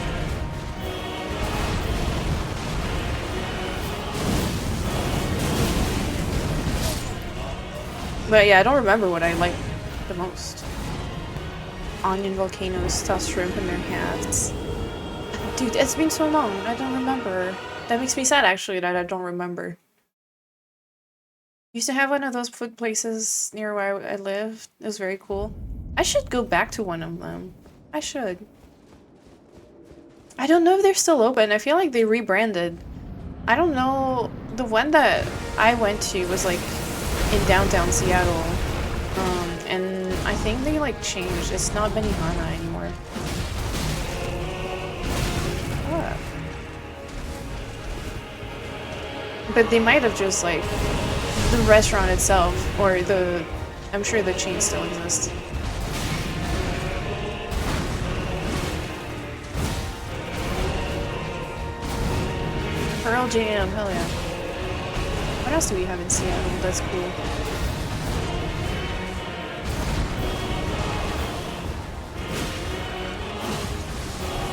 But yeah, I don't remember what I liked the most. Onion volcanoes, tossed shrimp in their hats. Dude, it's been so long. I don't remember. That makes me sad, actually, that I don't remember. Used to have one of those food places near where I live. It was very cool. I should go back to one of them. I should. I don't know if they're still open. I feel like they rebranded. I don't know. The one that I went to was like in downtown Seattle. And I think they like changed. It's not Benihana anymore. Ah. But they might have just like the restaurant itself, or I'm sure the chain still exists. Pearl Jam, hell yeah. What else do we have in Seattle? That's cool.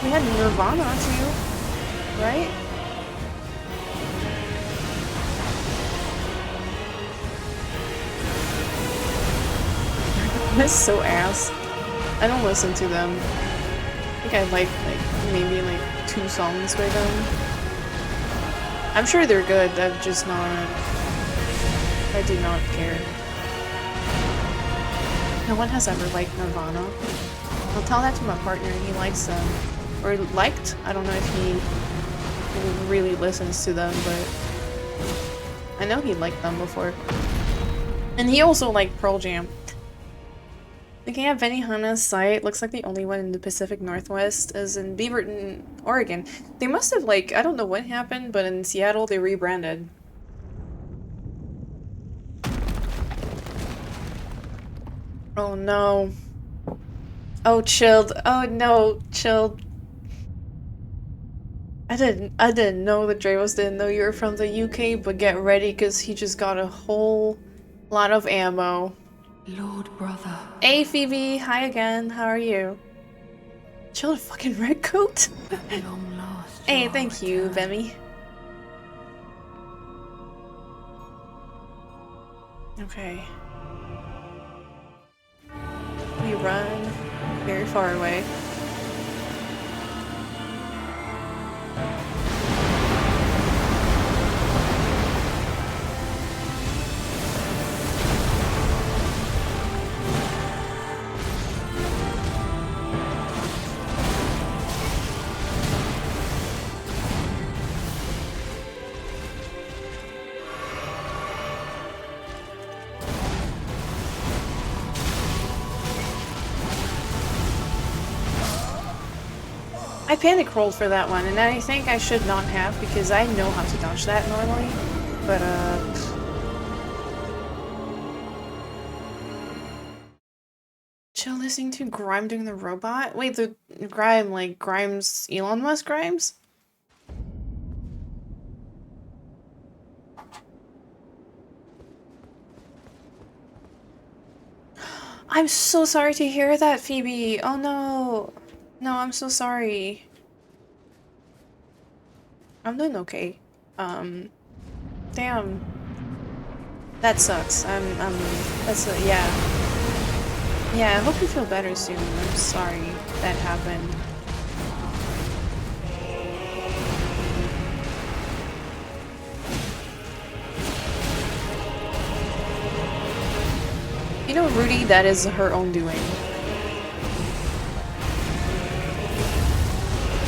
We had Nirvana too, right? That's so ass. I don't listen to them. I think I like maybe like 2 songs by them. I'm sure they're good, I'm just not... I do not care. No one has ever liked Nirvana. I'll tell that to my partner and he likes them. Or liked? I don't know if he really listens to them, but... I know he liked them before. And he also liked Pearl Jam. Looking at Benihana's site, looks like the only one in the Pacific Northwest is in Beaverton, Oregon. They must have, like, I don't know what happened, but in Seattle they rebranded. Oh no. Oh, chilled. Oh no, chilled. I didn't know that Dravos didn't know you were from the UK, but get ready because he just got a whole lot of ammo. Lord brother. Hey Phoebe, hi again. How are you? Chilled fucking red coat. Long last. Hey, thank you, Bemmy. Okay. We run very far away. I panic rolled for that one, and I think I should not have because I know how to dodge that normally, but chill listening to Grime doing the robot? Wait, the Grime, like Grimes, Elon Musk Grimes? I'm so sorry to hear that, Phoebe. Oh no. No, I'm so sorry. I'm doing okay. Damn. That sucks. Yeah. Yeah, I hope you feel better soon. I'm sorry that happened. You know, Rudy, that is her own doing.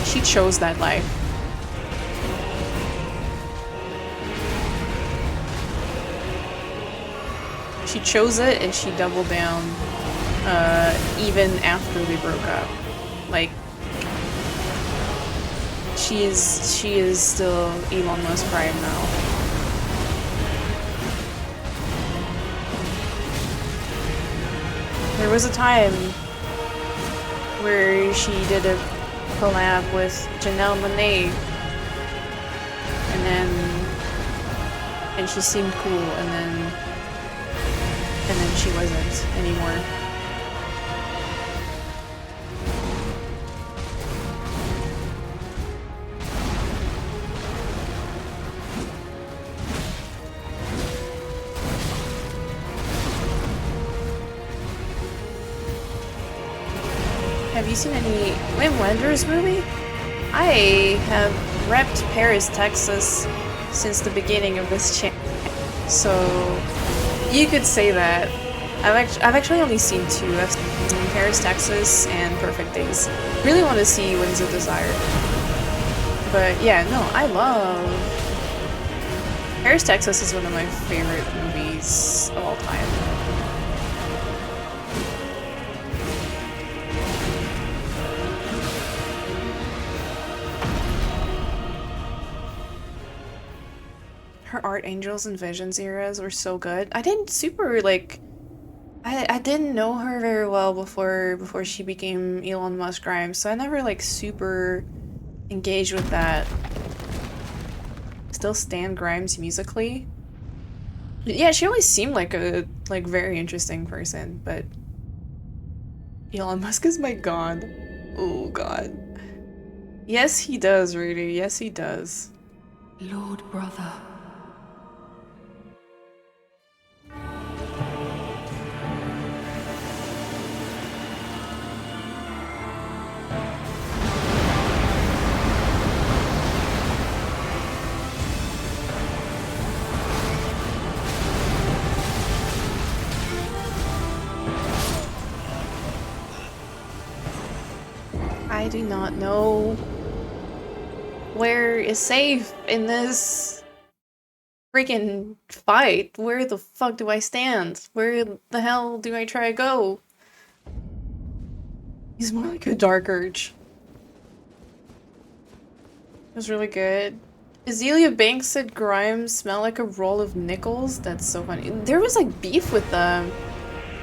She chose that life. She chose it and she doubled down, even after they broke up. Like, she is still Elon Musk Prime now. There was a time where she did a collab with Janelle Monáe, and she seemed cool, and then she wasn't anymore. Have you seen any Wim Wenders movie? I have repped Paris, Texas since the beginning of this channel, so you could say that. I've actually only seen two. I've seen Paris, Texas, and Perfect Days. Really want to see Wings of Desire. But yeah, no, I love Paris, Texas is one of my favorite movies of all time. Her Art Angels and Visions eras were so good. I didn't super like I didn't know her very well before she became Elon Musk Grimes, so I never like super engaged with that. Still stan Grimes musically. Yeah, she always seemed like a very interesting person, but Elon Musk is my god. Oh god. Yes, he does, Rudy. Yes, he does. Lord brother. I do not know where is safe in this freaking fight. Where the fuck do I stand? Where the hell do I try to go? He's more like a Dark Urge. It was really good. Azealia Banks said Grimes smell like a roll of nickels. That's so funny. There was like beef with them.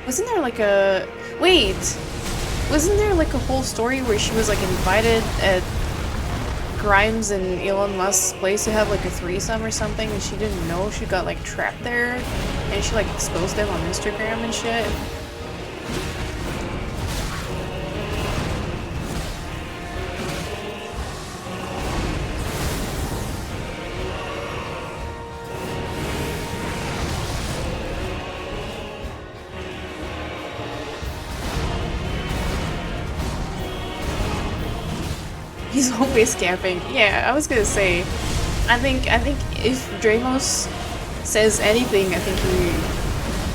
Wasn't there like a... Wait! Wasn't there like a whole story where she was like invited at Grimes and Elon Musk's place to have like a threesome or something, and she didn't know she got like trapped there, and she like exposed them on Instagram and shit? He's always camping. Yeah, I was gonna say, I think if Dramos says anything, I think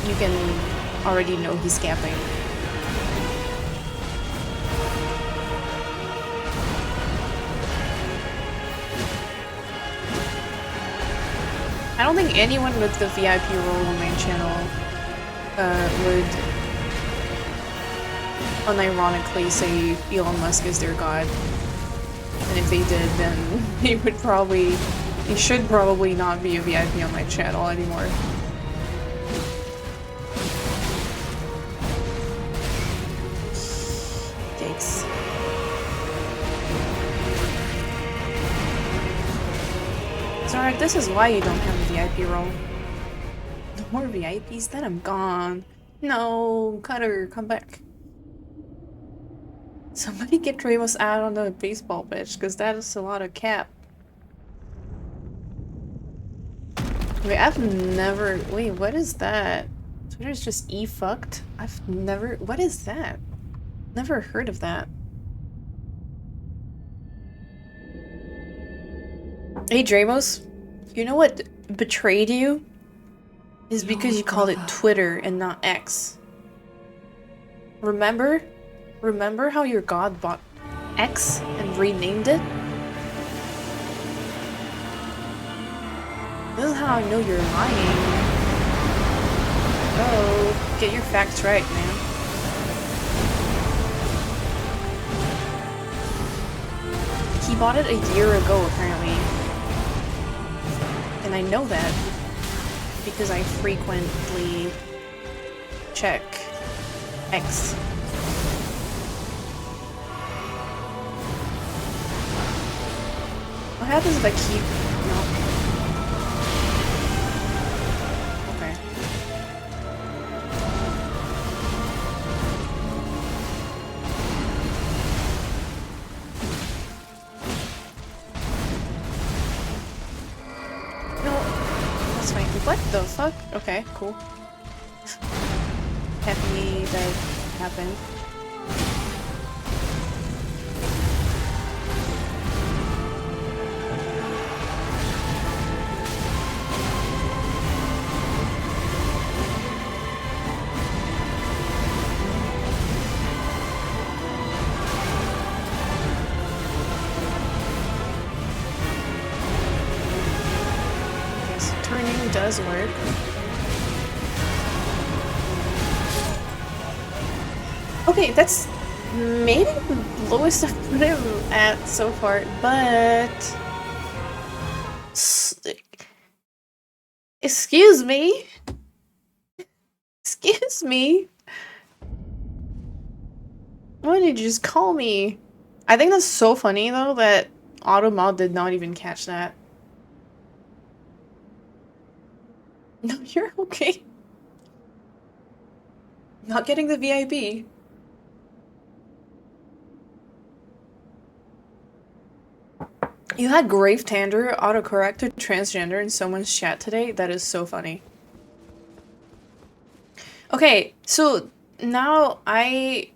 you can already know he's camping. I don't think anyone with the VIP role on my channel would unironically say Elon Musk is their god. And if they did, then he should probably not be a VIP on my channel anymore. Yikes. Zarek, this is why you don't have a VIP role. No more VIPs? Then I'm gone. No, Cutter, come back. Somebody get Dramos out on the baseball pitch, because that is a lot of cap. Wait, I've never... Wait, what is that? Twitter's just e-fucked? I've never... What is that? Never heard of that. Hey, Dramos. You know what betrayed you? Is because you called it Twitter and not X. Remember? Remember how your god bought X and renamed it? This is how I know you're lying. Oh, get your facts right, man. He bought it a year ago, apparently. And I know that because I frequently check X. What happens if I keep... No. Okay. No. That's fine. What the fuck? Okay, cool. Happy that happened. Yes, turning does work. Okay, that's maybe the lowest I've put him at so far, but... Excuse me? Excuse me? What did you just call me? I think that's so funny, though, that Automod did not even catch that. No, you're okay. Not getting the VIP. You had Grave Tander autocorrect to transgender in someone's chat today? That is so funny. Okay, so now I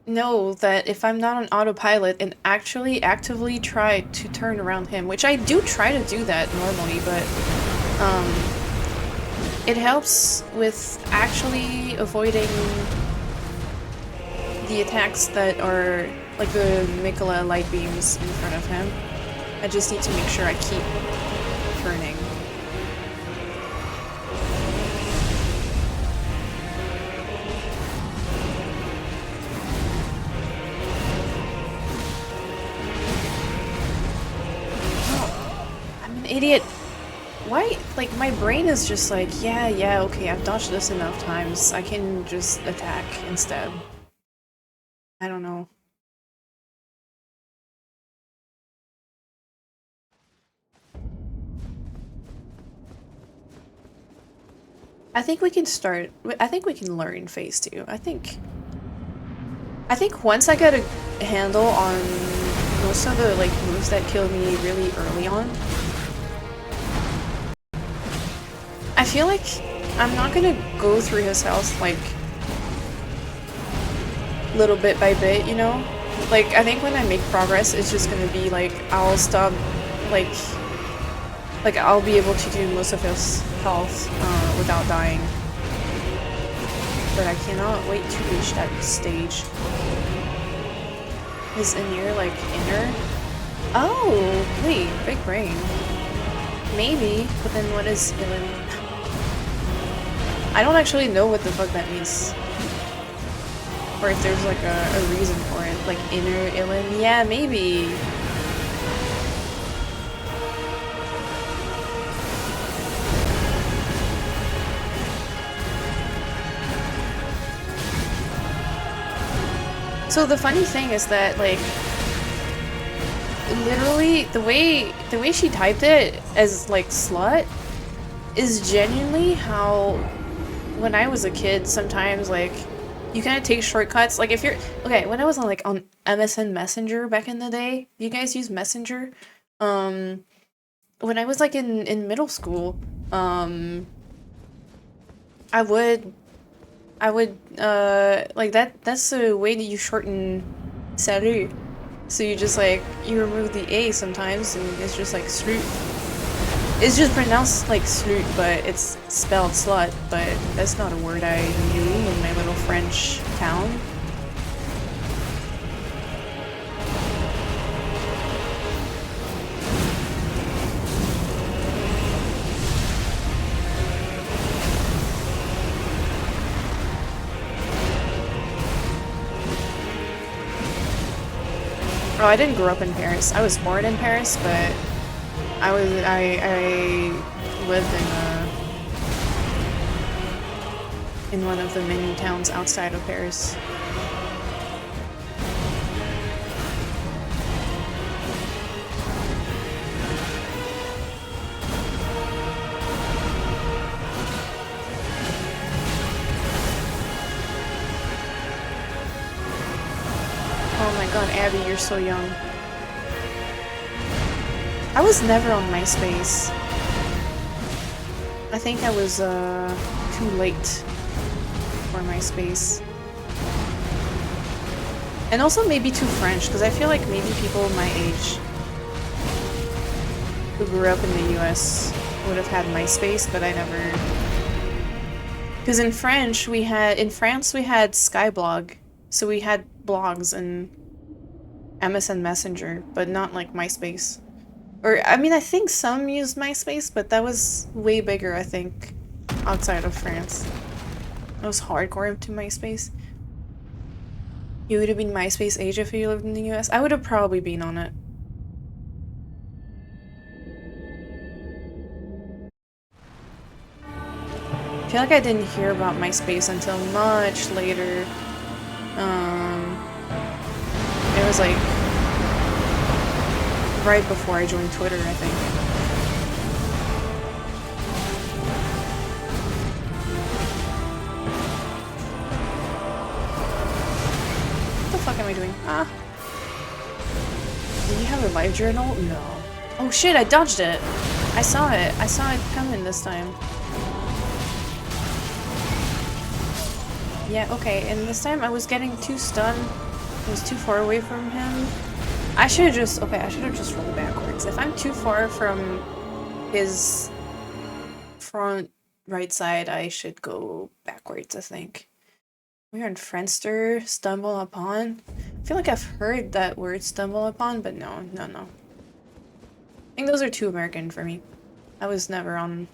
know that if I'm not on autopilot and actually actively try to turn around him, which I do try to do that normally, but it helps with actually avoiding the attacks that are like the Mikola light beams in front of him. I just need to make sure I keep turning. I'm an idiot. Why? Like, my brain is just like, yeah, okay, I've dodged this enough times. I can just attack instead. I don't know. I think we can start. I think we can learn phase 2. I think once I get a handle on most of the like moves that kill me really early on, I feel like I'm not gonna go through his house like little bit by bit, you know? Like, I think when I make progress, it's just gonna be like I'll stop, like I'll be able to do most of his health without dying. But I cannot wait to reach that stage. Is Anir like inner? Oh, wait, big brain. Maybe, but then what is Ilan? I don't actually know what the fuck that means. Or if there's like a reason for it. Like inner Ilan? Yeah, maybe. So the funny thing is that, like, literally the way she typed it as like slut is genuinely how when I was a kid sometimes like you kind of take shortcuts. Like if you're okay, when I was on MSN Messenger back in the day, you guys use Messenger? When I was like in middle school, Um, I would, like that's the way that you shorten salut. So you just like, you remove the A sometimes and it's just like slut. It's just pronounced like slut, but it's spelled slut, but that's not a word I knew in my little French town. Oh, I didn't grow up in Paris. I was born in Paris, but I lived in one of the many towns outside of Paris. Oh my god, Abby, you're so young. I was never on MySpace. I think I was too late for MySpace. And also maybe too French, because I feel like maybe people my age who grew up in the US would have had MySpace, but I never. Because in France we had Skyblog, so we had blogs and MSN Messenger, but not like MySpace. Or, I mean, I think some used MySpace, but that was way bigger, I think, outside of France. I was hardcore into MySpace. You would have been MySpace age if you lived in the US? I would have probably been on it. I feel like I didn't hear about MySpace until much later. It was like right before I joined Twitter, I think. What the fuck am I doing? Ah. Do you have a live journal? No. Oh shit, I dodged it! I saw it. I saw it coming this time. Yeah, okay, and this time I was getting too stunned. I was too far away from him. I should have just rolled backwards. If I'm too far from his front right side, I should go backwards, I think. We're on Friendster, stumble upon. I feel like I've heard that word stumble upon, but no. I think those are too American for me. I was never on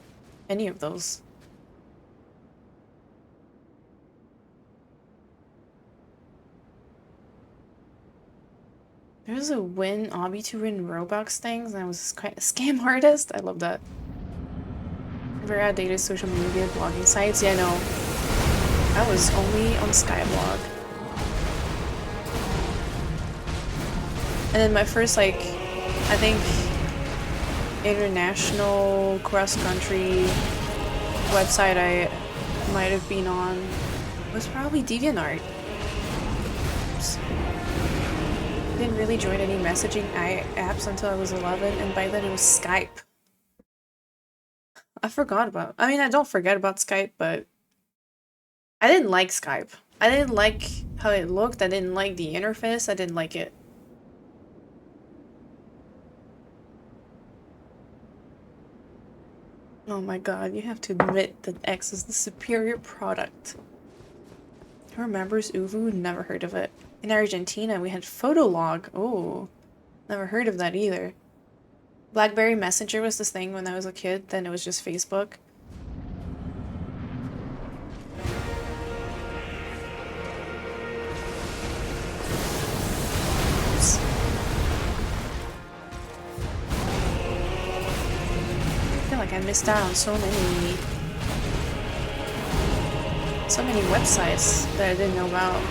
any of those. There was a obby to win Robux things, and I was quite a scam artist. I love that. Never had dated social media blogging sites. Yeah, no. I was only on Skyblog. And then my first, like, I think, international cross-country website I might have been on was probably DeviantArt. Oops. Didn't really join any messaging apps until I was 11, and by then it was Skype. I mean, I don't forget about Skype, but I didn't like Skype. I didn't like how it looked, I didn't like the interface, I didn't like it. Oh my god, you have to admit that X is the superior product. Who remembers Uvu? Never heard of it. In Argentina, we had Fotolog. Oh, never heard of that either. BlackBerry Messenger was this thing when I was a kid, then it was just Facebook. Oops. I feel like I missed out on so many websites that I didn't know about.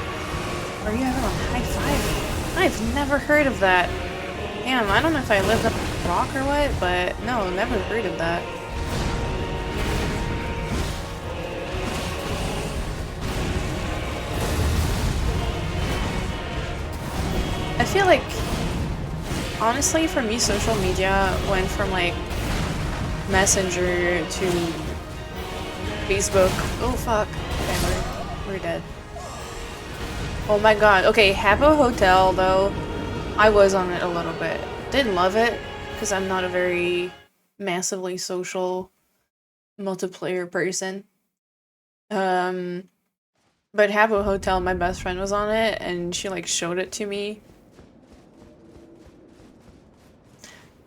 Are you ever on High Five? I've never heard of that. Damn, I don't know if I lived up a rock or what, but no, never heard of that. I feel like, honestly, for me, social media went from like Messenger to Facebook. Oh fuck. Okay, we're dead. Oh my god. Okay, Habbo Hotel though. I was on it a little bit. Didn't love it because I'm not a very massively social multiplayer person. But Habbo Hotel, my best friend was on it and she like showed it to me.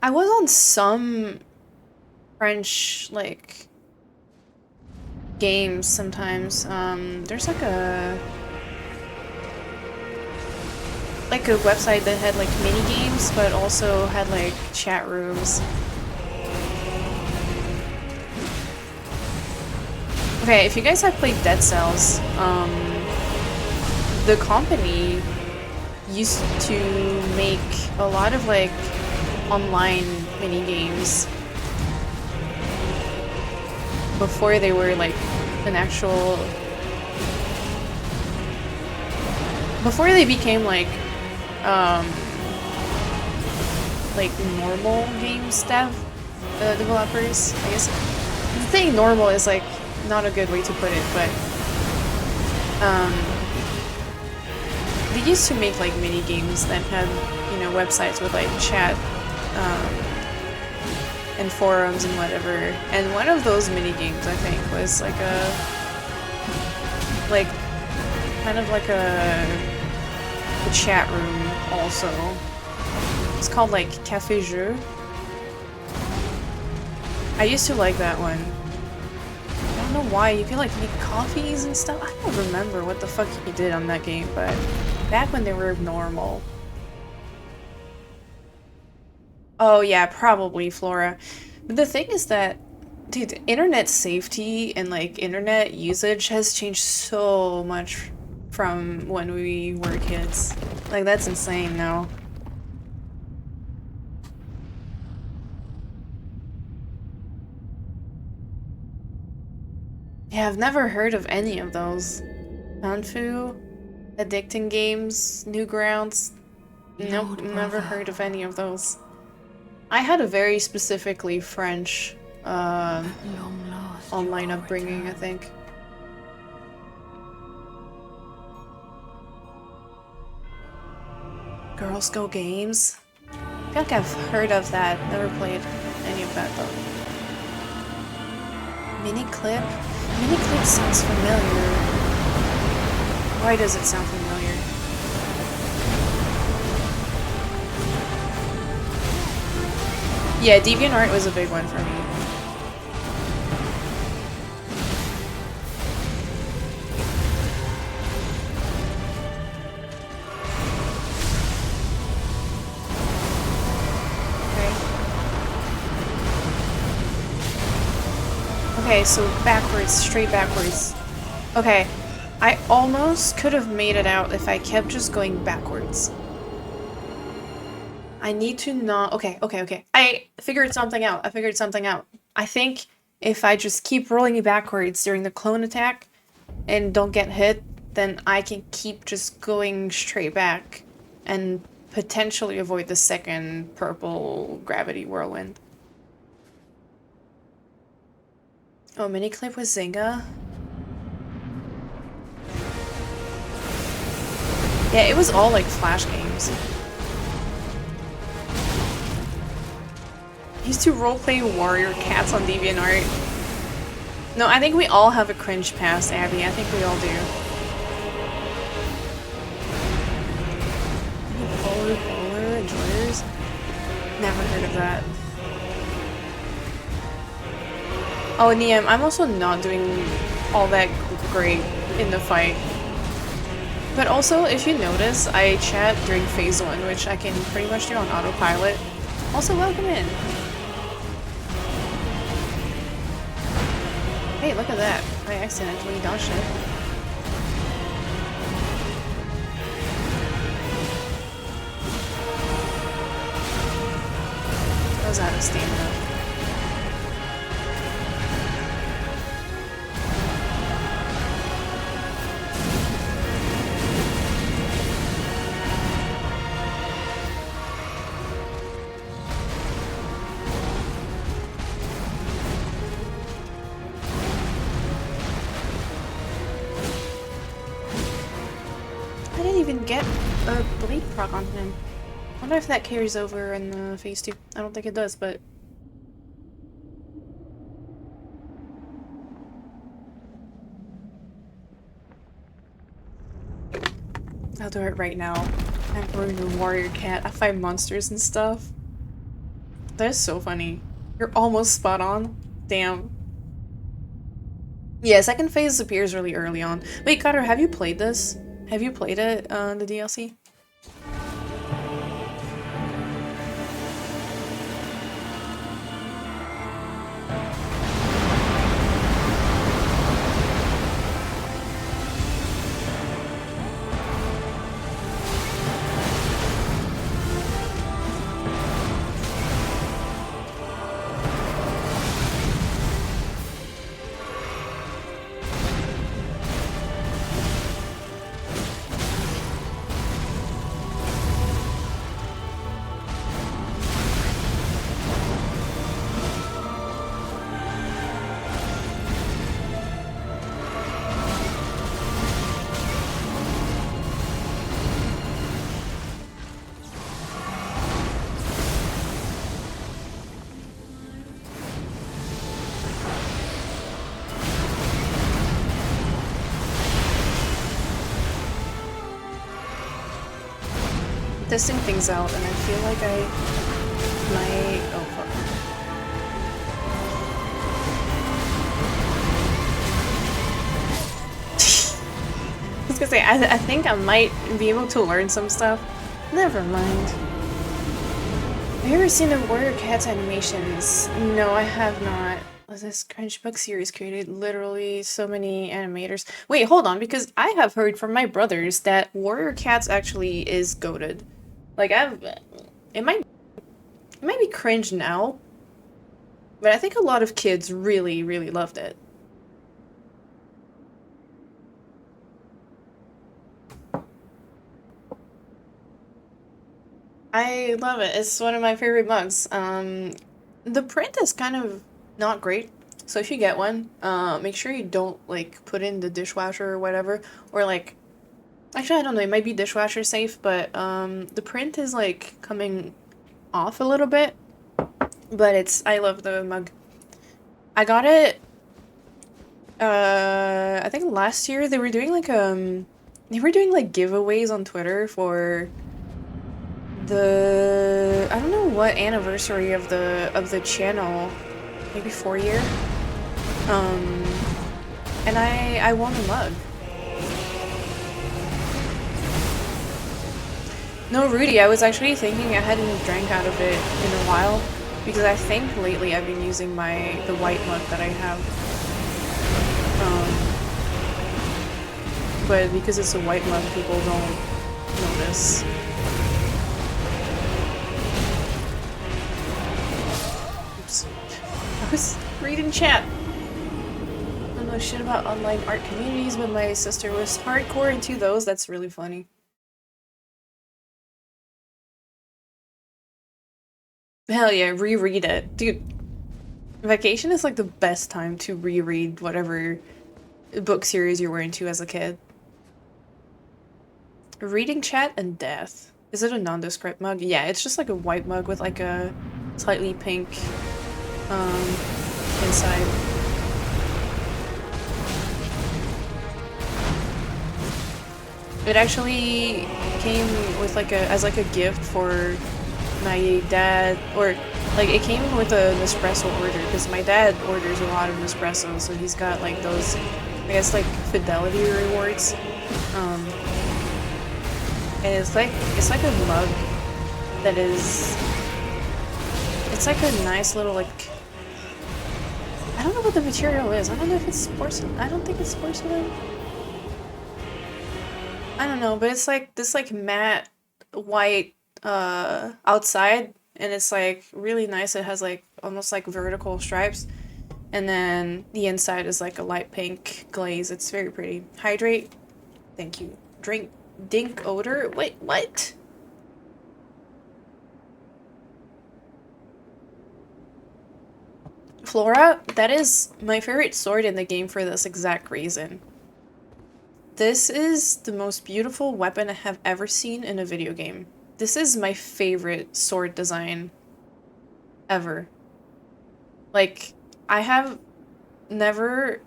I was on some French like games sometimes. There's like a website that had like mini games but also had like chat rooms. Okay, if you guys have played Dead Cells, the company used to make a lot of like online mini games before they were like an actual, before they became like normal game staff developers. I guess saying normal is like not a good way to put it, but they used to make like mini games that had, you know, websites with like chat and forums and whatever. And one of those mini games I think was like a kind of like a chat room also. It's called like Café Jeu. I used to like that one. I don't know why, you could like make coffees and stuff. I don't remember what the fuck you did on that game, but back when they were normal. Oh yeah, probably Flora. But the thing is that, dude, internet safety and like internet usage has changed so much from when we were kids. Like that's insane now. Yeah, I've never heard of any of those. Hanfu, Addicting Games, Newgrounds. Nope, never heard of any of those. I had a very specifically French online upbringing, I think. Girls Go Games? I feel like I've heard of that. Never played any of that though. Miniclip? Miniclip sounds familiar. Why does it sound familiar? Yeah, DeviantArt was a big one for me. Okay, so backwards, straight backwards. Okay, I almost could have made it out if I kept just going backwards. I need to not... Okay. I figured something out. I think if I just keep rolling backwards during the clone attack and don't get hit, then I can keep just going straight back and potentially avoid the second purple gravity whirlwind. Oh, miniclip with Zynga? Yeah, it was all like Flash games. I used to roleplay warrior cats on DeviantArt. No, I think we all have a cringe past, Abby. I think we all do. Polar enjoyers? Never heard of that. Oh, Niam, I'm also not doing all that great in the fight. But also, if you notice, I chat during phase 1, which I can pretty much do on autopilot. Also, welcome in. Hey, look at that. I accidentally dodged it. I was out of stamina. even get a bleed proc on him. I wonder if that carries over in the phase 2. I don't think it does, but... I'll do it right now. I'm brewing a warrior cat. I fight monsters and stuff. That is so funny. You're almost spot on. Damn. Yeah, second phase appears really early on. Wait, Cutter, have you played this? Have you played it, the DLC? Testing things out, and I feel like I might... Oh, fuck. I was gonna say, I think I might be able to learn some stuff. Never mind. Have you ever seen the Warrior Cats animations? No, I have not. This cringe book series created literally so many animators. Wait, hold on, because I have heard from my brothers that Warrior Cats actually is goated. Like, it might be cringe now, but I think a lot of kids really, really loved it. I love it. It's one of my favorite mugs. The print is kind of not great, so if you get one, make sure you don't, like, put in the dishwasher or whatever, or, like, actually, I don't know, it might be dishwasher safe, but, the print is, like, coming off a little bit, but I love the mug. I got it, I think last year they were doing, like, giveaways on Twitter for I don't know what anniversary of the channel, maybe 4-year, and I won a mug. No, Rudy, I was actually thinking I hadn't drank out of it in a while, because I think lately I've been using the white mug that I have. But because it's a white mug, people don't notice. Oops. I was reading chat. I don't know shit about online art communities, but my sister was hardcore into those. That's really funny. Hell yeah, reread it. Dude, vacation is like the best time to reread whatever book series you were into as a kid. Reading chat and death. Is it a nondescript mug? Yeah, it's just like a white mug with like a slightly pink inside. It actually came with like as a gift for my dad, or like it came with an Nespresso order because my dad orders a lot of Nespresso, so he's got like those, I guess, like fidelity rewards. And it's like a mug that is, it's like a nice little, like, I don't know what the material is. I don't know if it's porcelain. I don't think it's porcelain. I don't know, but it's like this like matte white outside, and it's like really nice. It has like almost like vertical stripes, and then the inside is like a light pink glaze. It's very pretty. Hydrate. Thank you. Drink. Dink odor? Wait, what? Flora? That is my favorite sword in the game for this exact reason. This is the most beautiful weapon I have ever seen in a video game. This is my favorite sword design ever. Like, I have never,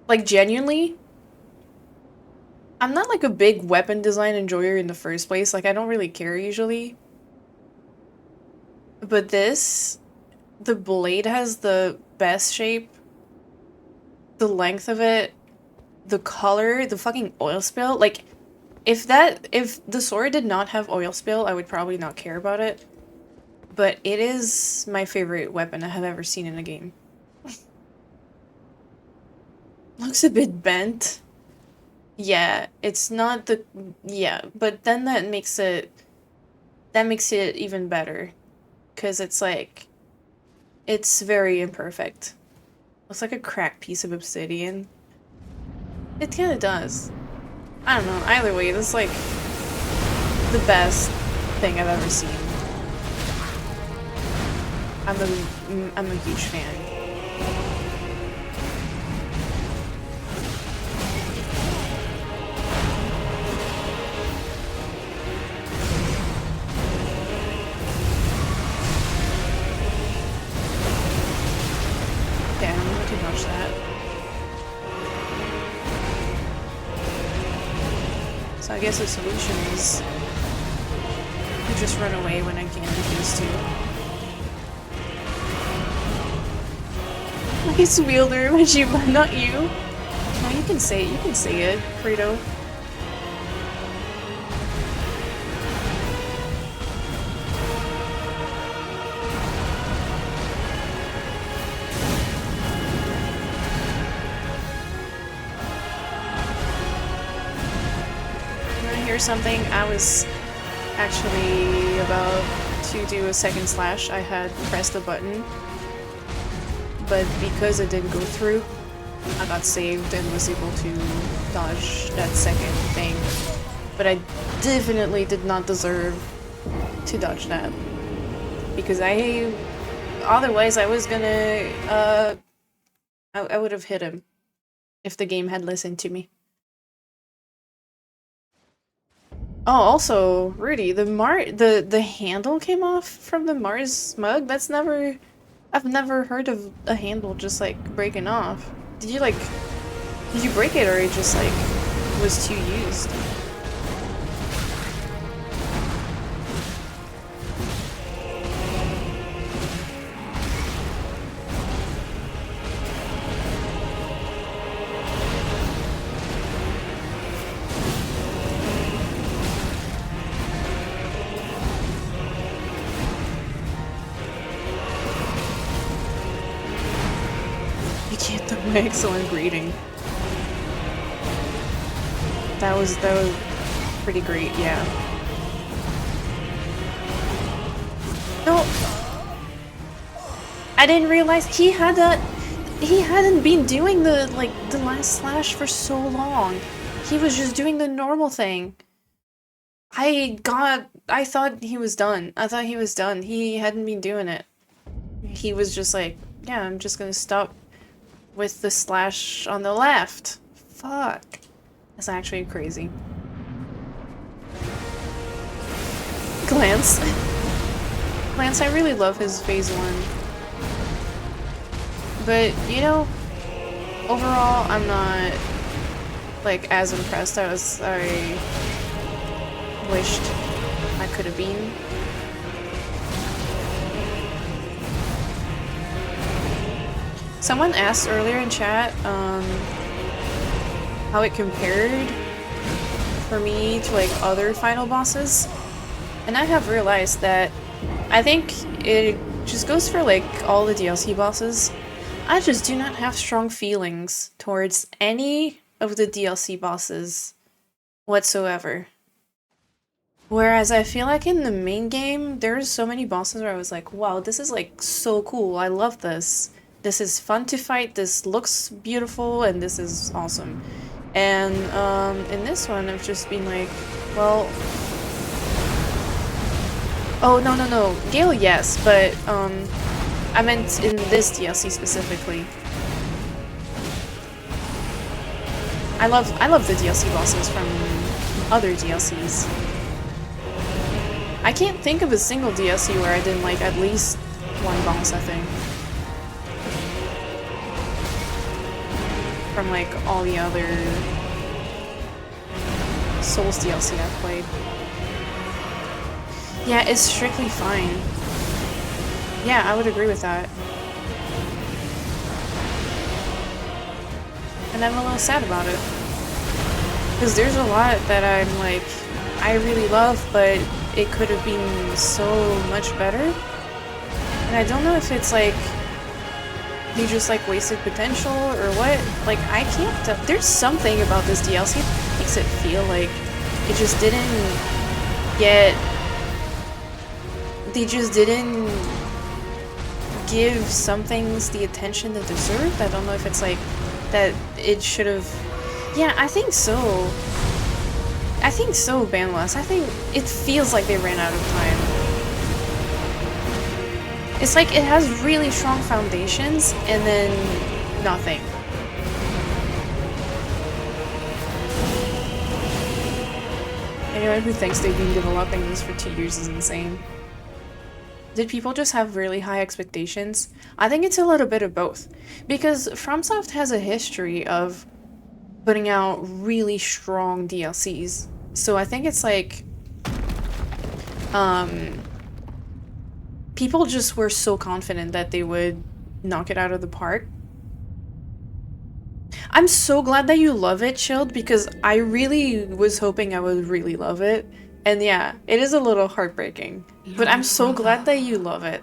like, genuinely, I'm not like a big weapon design enjoyer in the first place. Like, I don't really care usually. But this, the blade has the best shape, the length of it, the color, the fucking oil spill. Like, if the sword did not have oil spill, I would probably not care about it. But it is my favorite weapon I have ever seen in a game. Looks a bit bent. Yeah, it's not the... Yeah, but then that makes it even better. Because it's like... It's very imperfect. Looks like a cracked piece of obsidian. It kinda does. I don't know, either way, this is like... the best thing I've ever seen. I'm a huge fan. Okay, I'm going to dodge that. So I guess the solution is to just run away when I can refuse to. Nice wielder, Majima, not you. No, you can say it, Frito. Here's something. I was actually about to do a second slash. I had pressed the button, but because it didn't go through, I got saved and was able to dodge that second thing. But I definitely did not deserve to dodge that, because otherwise I was gonna, I would have hit him if the game had listened to me. Oh, also, Rudy, the handle came off from the Mars mug? I've never heard of a handle just like breaking off. Did you break it, or it just like was too used? Excellent greeting. That was pretty great, yeah. No, I didn't realize he hadn't been doing the last slash for so long. He was just doing the normal thing. I thought he was done. He hadn't been doing it. He was just like, yeah, I'm just gonna stop with the slash on the left. Fuck. That's actually crazy. Glance. Glance, I really love his phase 1. But, you know, overall, I'm not, like, as impressed as I wished I could have been. Someone asked earlier in chat how it compared for me to like other final bosses, and I have realized that I think it just goes for like all the DLC bosses. I just do not have strong feelings towards any of the DLC bosses whatsoever. Whereas I feel like in the main game, there's so many bosses where I was like, wow, this is like so cool, I love this. This is fun to fight, this looks beautiful, and this is awesome. And in this one, I've just been like, well... Oh, no. Gale, yes, but I meant in this DLC specifically. I love the DLC bosses from other DLCs. I can't think of a single DLC where I didn't like at least one boss, I think. From like all the other Souls DLC I've played. Yeah, it's strictly fine. Yeah, I would agree with that. And I'm a little sad about it. Because there's a lot that I'm like, I really love, but it could have been so much better. And I don't know if it's like, they just like wasted potential or what. Like, I can't tell. There's something about this DLC that makes it feel like it just didn't get, they just didn't give some things the attention they deserved. I don't know if it's like that it should have. Yeah, I think so. I think so, Banless. I think it feels like they ran out of time. It's like it has really strong foundations and then nothing. Anyone who thinks they've been developing this for 2 years is insane. Did people just have really high expectations? I think it's a little bit of both. Because FromSoft has a history of putting out really strong DLCs. So I think it's like, people just were so confident that they would knock it out of the park. I'm so glad that you love it, Chilled, because I really was hoping I would really love it. And yeah, it is a little heartbreaking. But I'm so glad that you love it.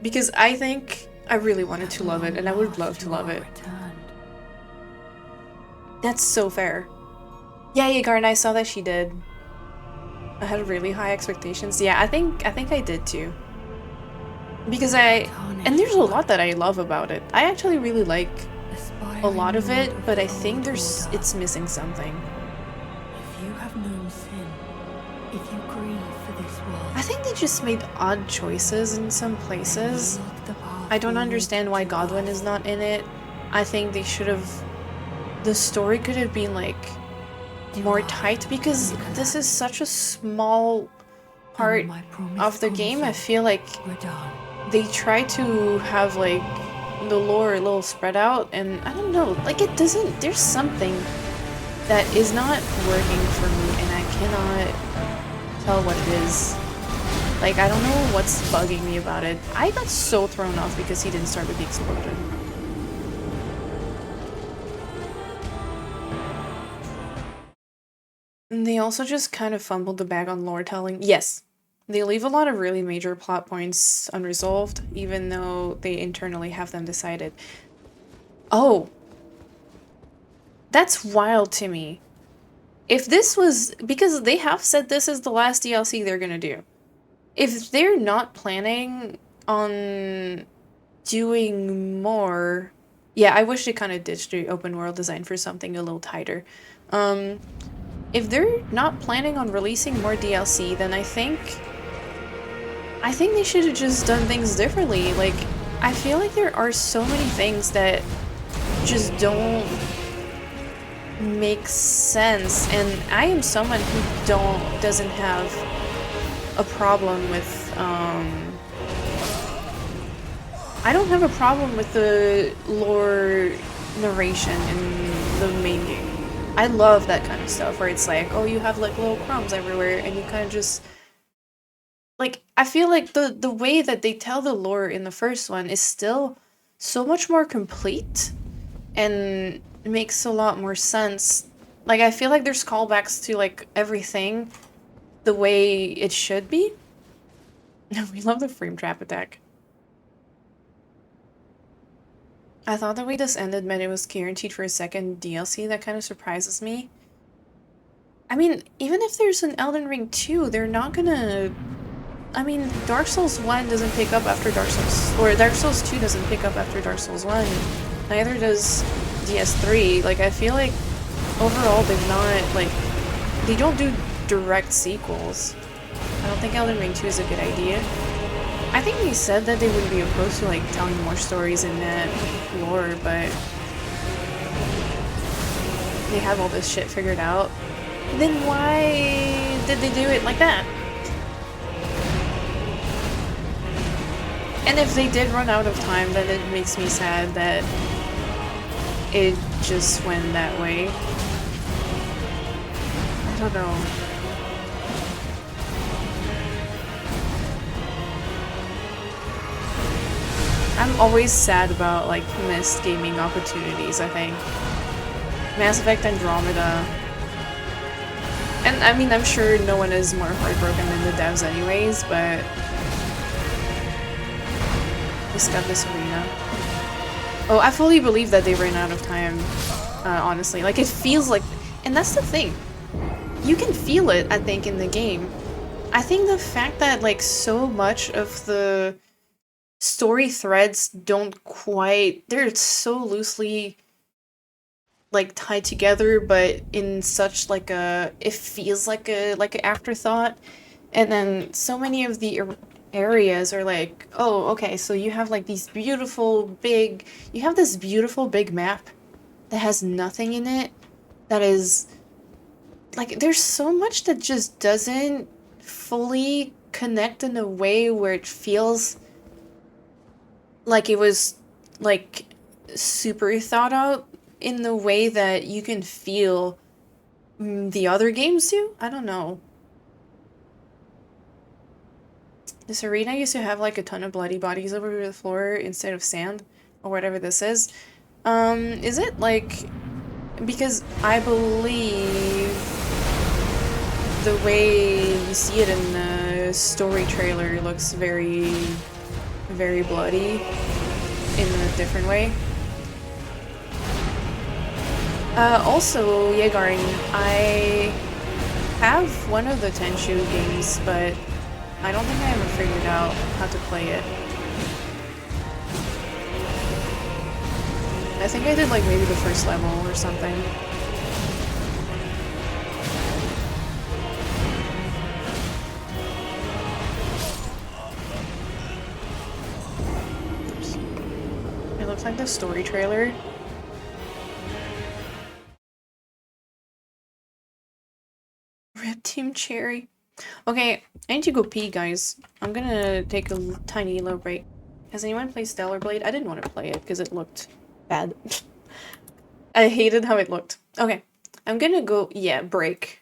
Because I think I really wanted to love it, and I would love to love it. That's so fair. Yeah, Yagarn, I saw that she did. I had really high expectations. Yeah, I think I did too. Because and there's a lot that I love about it. I actually really like a lot of it, but I think it's missing something. If you have known sin, if you grieve for this world, I think they just made odd choices in some places. I don't understand why Godwin is not in it. I think they should have. The story could have been like more tight because this is such a small part of the game. I feel like they try to have like the lore a little spread out, and I don't know, like it doesn't, there's something that is not working for me and I cannot tell what it is. Like, I don't know what's bugging me about it. I got so thrown off because he didn't start with the explosion. And they also just kind of fumbled the bag on lore telling. Yes, they leave a lot of really major plot points unresolved, even though they internally have them decided. Oh. That's wild to me. If this was... Because they have said this is the last DLC they're gonna do. If they're not planning on doing more... Yeah, I wish they kind of ditched the open world design for something a little tighter. If they're not planning on releasing more DLC, then I think they should have just done things differently. Like, I feel like there are so many things that just don't make sense, and I am someone who doesn't have a problem with I don't have a problem with the lore narration in the main game. I love that kind of stuff where it's like, oh, you have like little crumbs everywhere and you kind of just like, I feel like the way that they tell the lore in the first one is still so much more complete and it makes a lot more sense. Like, I feel like there's callbacks to like everything the way it should be. We love the frame trap attack. I thought the way this ended meant it was guaranteed for a second DLC. That kind of surprises me. I mean, even if there's an Elden Ring 2, they're not gonna... I mean, Dark Souls 1 doesn't pick up after Dark Souls... Or Dark Souls 2 doesn't pick up after Dark Souls 1. Neither does DS3. Like, I feel like overall they've not, like... They don't do direct sequels. I don't think Elden Ring 2 is a good idea. I think they said that they wouldn't be opposed to like telling more stories in that lore, but they have all this shit figured out, then why did they do it like that? And if they did run out of time, then it makes me sad that it just went that way. I don't know. I'm always sad about, like, missed gaming opportunities, I think. Mass Effect Andromeda. And, I mean, I'm sure no one is more heartbroken than the devs anyways, but... just got this arena. Oh, I fully believe that they ran out of time, honestly. Like, it feels like... and that's the thing. You can feel it, I think, in the game. I think the fact that, like, so much of the story threads don't quite... they're so loosely, like, tied together, but in such, like, a... it feels like a afterthought. And then so many of the areas are like, oh, okay, so you have, like, these beautiful big... you have this beautiful big map that has nothing in it, that is... like, there's so much that just doesn't fully connect in a way where it feels like it was, like, super thought out in the way that you can feel the other games do? I don't know. This arena used to have, like, a ton of bloody bodies over the floor instead of sand, or whatever this is. Is it, like... because I believe the way you see it in the story trailer looks very, very bloody in a different way. Also, Yegarin, I have one of the Tenchu games, but I don't think I ever figured out how to play it. I think I did, like, maybe the first level or something. It looks like the story trailer. Rip Team Cherry. Okay, I need to go pee, guys. I'm gonna take a tiny little break. Has anyone played Stellar Blade? I didn't want to play it because it looked bad. I hated how it looked. Okay, I'm gonna go... yeah, break.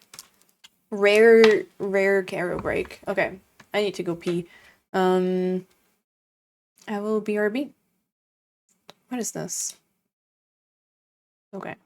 Rare Caro break. Okay, I need to go pee. I will BRB. What is this? Okay.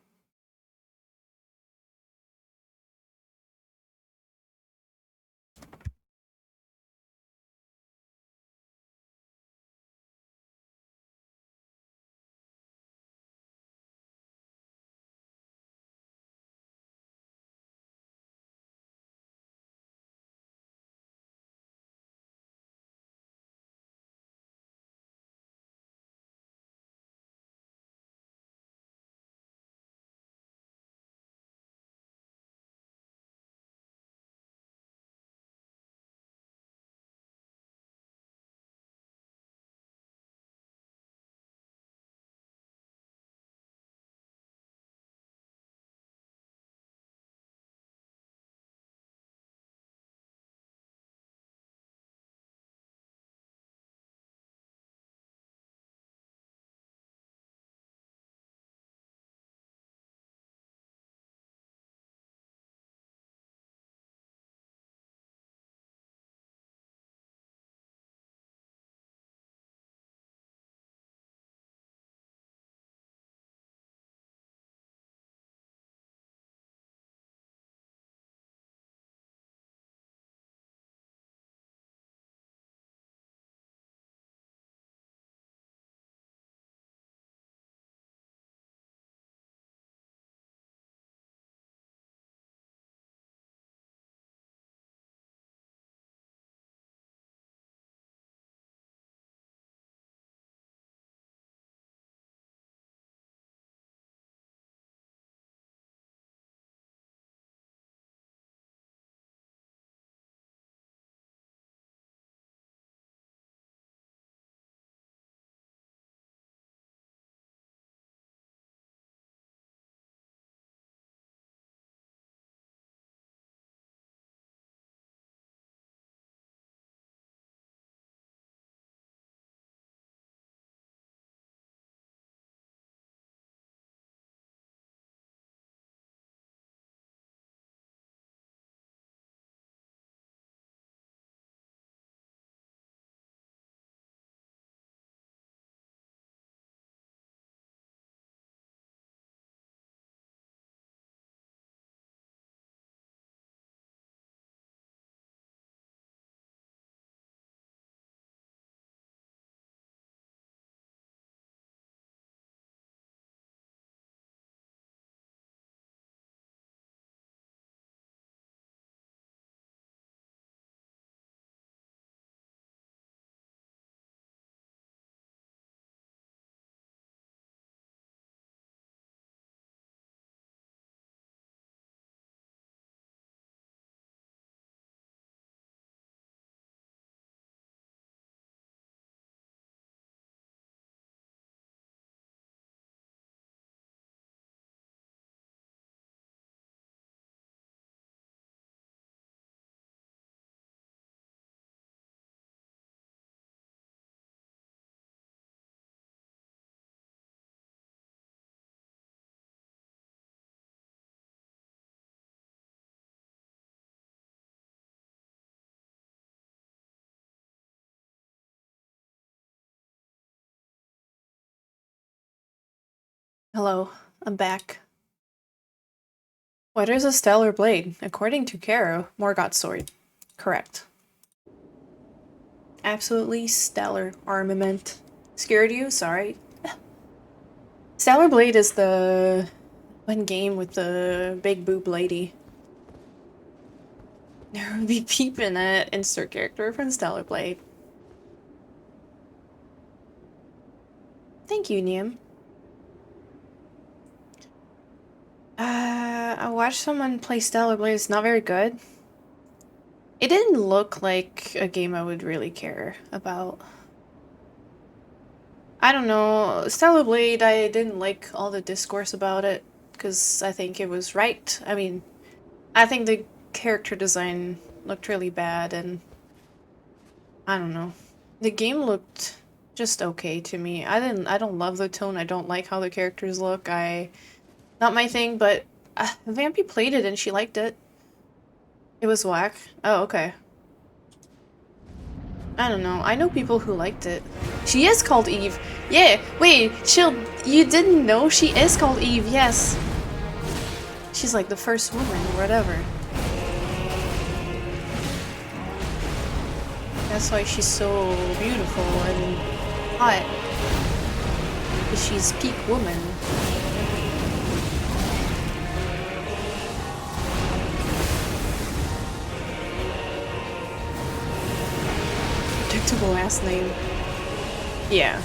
Hello, I'm back. What is a stellar blade? According to Caro, Morgoth's sword. Correct. Absolutely stellar armament. Scared you? Sorry. Stellar Blade is the one game with the big boob lady. There would be peeping at insert character from Stellar Blade. Thank you, Niam. I watched someone play Stellar Blade. It's not very good. It didn't look like a game I would really care about. I don't know. Stellar Blade, I didn't like all the discourse about it because I think it was right. I mean, I think the character design looked really bad and I don't know. The game looked just okay to me. I don't love the tone. I don't like how the characters look. Not my thing, but Vampy played it and she liked it. It was whack. Oh, okay. I don't know. I know people who liked it. She is called Eve. Yeah, wait, chill. You didn't know she is called Eve, yes. She's like the first woman or whatever. That's why she's so beautiful and hot. Because she's peak woman. Predictable ass name. Yeah.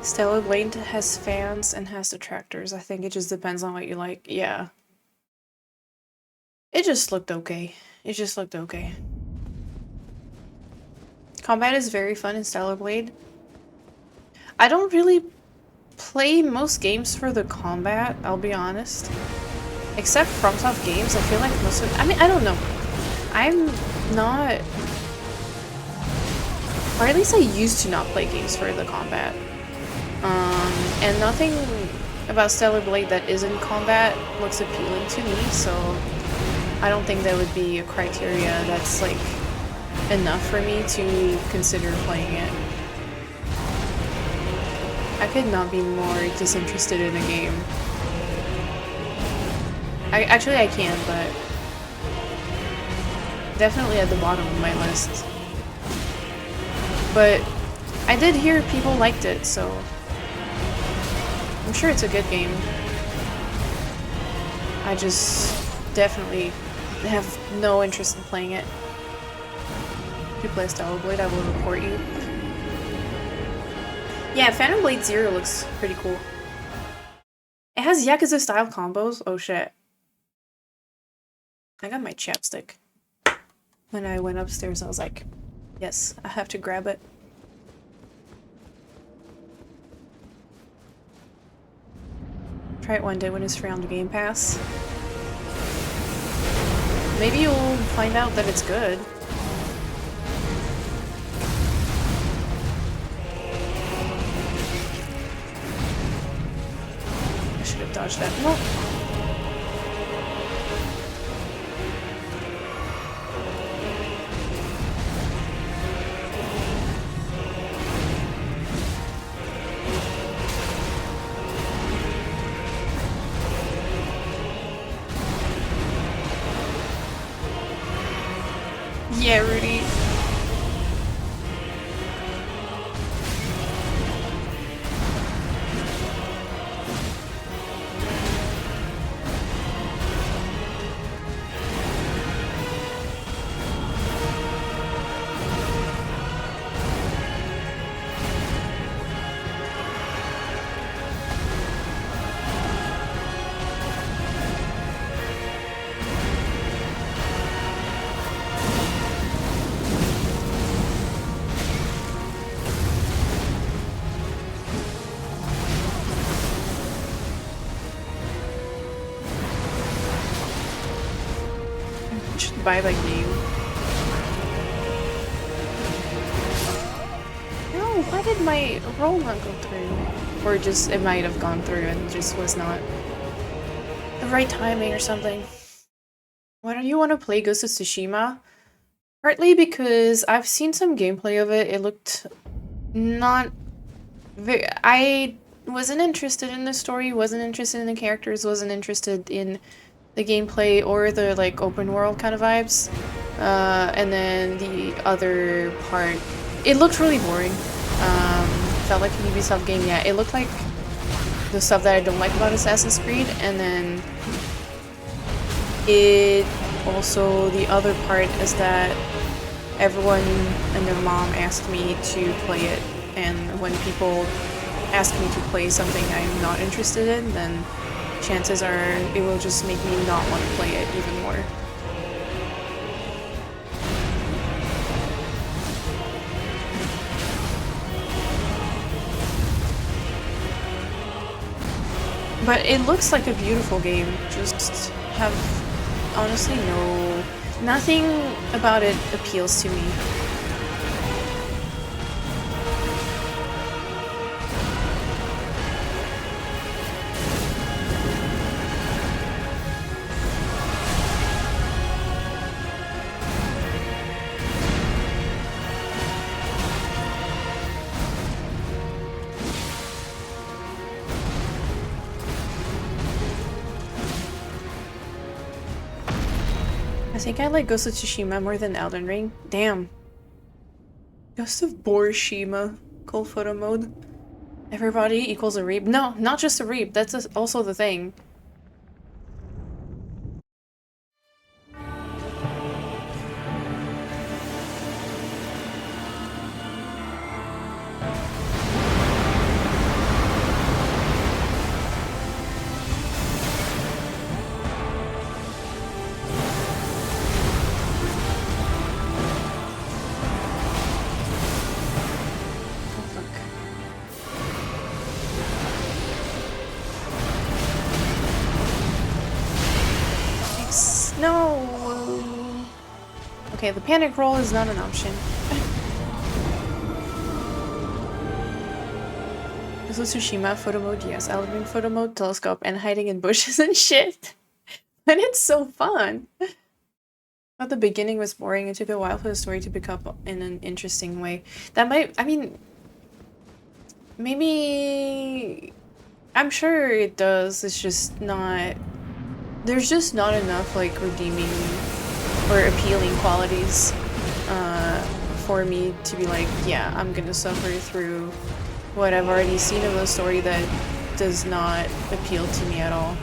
Stellar Blade has fans and has detractors. I think it just depends on what you like. Yeah. It just looked okay. It just looked okay. Combat is very fun in Stellar Blade. I don't really play most games for the combat, I'll be honest. Except FromSoft games, I feel like most of— I mean, I don't know. I'm not— or at least I used to not play games for the combat. And nothing about Stellar Blade that isn't combat looks appealing to me, so I don't think that would be a criteria that's, like, enough for me to consider playing it. I could not be more disinterested in a game. Actually, I can, but definitely at the bottom of my list. But I did hear people liked it, so I'm sure it's a good game. I just definitely have no interest in playing it. If you play Stellar Blade, I will report you. Yeah, Phantom Blade Zero looks pretty cool. It has Yakuza style combos. Oh shit. I got my chapstick. When I went upstairs, I was like, yes, I have to grab it. Try it one day when it's free on the Game Pass. Maybe you'll find out that it's good. I should have dodged that. Nope. Yeah, Rudy. buy that game. No, why did my roll not go through? Or just, it might have gone through and just was not the right timing or something. Why don't you want to play Ghost of Tsushima? Partly because I've seen some gameplay of it. It looked not very... I wasn't interested in the story, wasn't interested in the characters, wasn't interested in the gameplay or the like open world kind of vibes. And then the other part, it looked really boring. Felt like a Ubisoft game. Yeah, it looked like the stuff that I don't like about Assassin's Creed, and then it also, the other part is that everyone and their mom asked me to play it, and when people ask me to play something I'm not interested in, then chances are it will just make me not want to play it even more. But it looks like a beautiful game, just have honestly nothing about it appeals to me. I think I like Ghost of Tsushima more than Elden Ring. Damn. Ghost of Borshima. Cool photo mode. Everybody equals a reap. No, not just a reap. That's also the thing. No! Okay, the panic roll is not an option. This was Tsushima photo mode, yes. Elden Ring photo mode, telescope, and hiding in bushes and shit. And it's so fun! I thought the beginning was boring. It took a while for the story to pick up in an interesting way. That might, I mean, maybe, I'm sure it does. It's just not, there's just not enough like redeeming or appealing qualities for me to be like, yeah, I'm gonna suffer through what I've already seen of the story that does not appeal to me at all.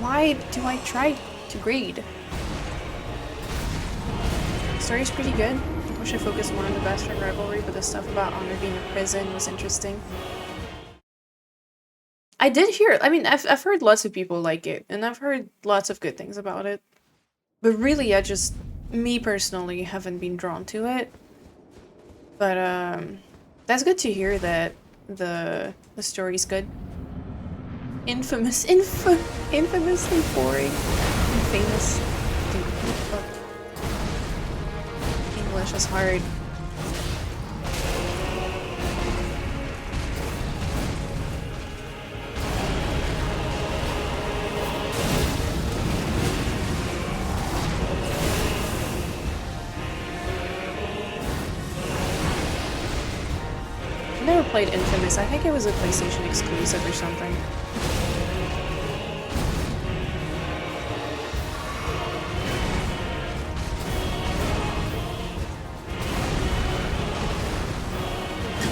Why do I try to grade? The story's pretty good. I wish I focused more on the best friend rivalry, but the stuff about Honor being in prison was interesting. I did hear, I mean, I've heard lots of people like it, and I've heard lots of good things about it. But really, I just, me personally, haven't been drawn to it. But, that's good to hear that the story's good. Infamously boring. Famous. Dude, fuck. English is hard. I never played Infamous. I think it was a PlayStation exclusive or something.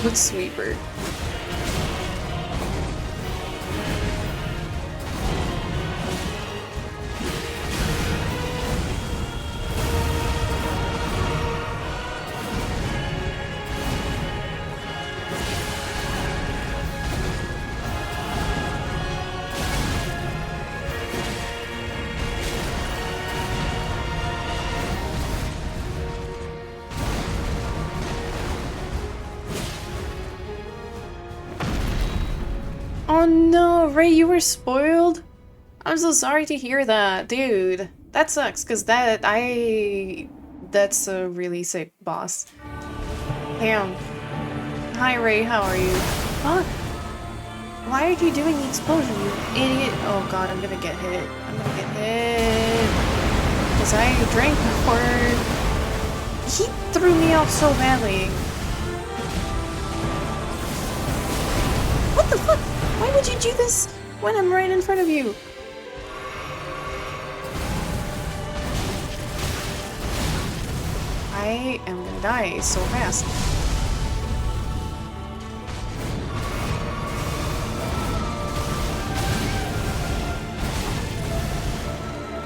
With Sweeper. Oh no, Ray, you were spoiled? I'm so sorry to hear that, dude. That sucks, cause that's a really sick boss. Damn. Hi Ray, how are you? Fuck. Why are you doing the explosion, you idiot? Oh god, I'm gonna get hit. I'm gonna get hit. Cause I drank before. He threw me off so badly. What the fuck? Why would you do this when I'm right in front of you? I am gonna die so fast.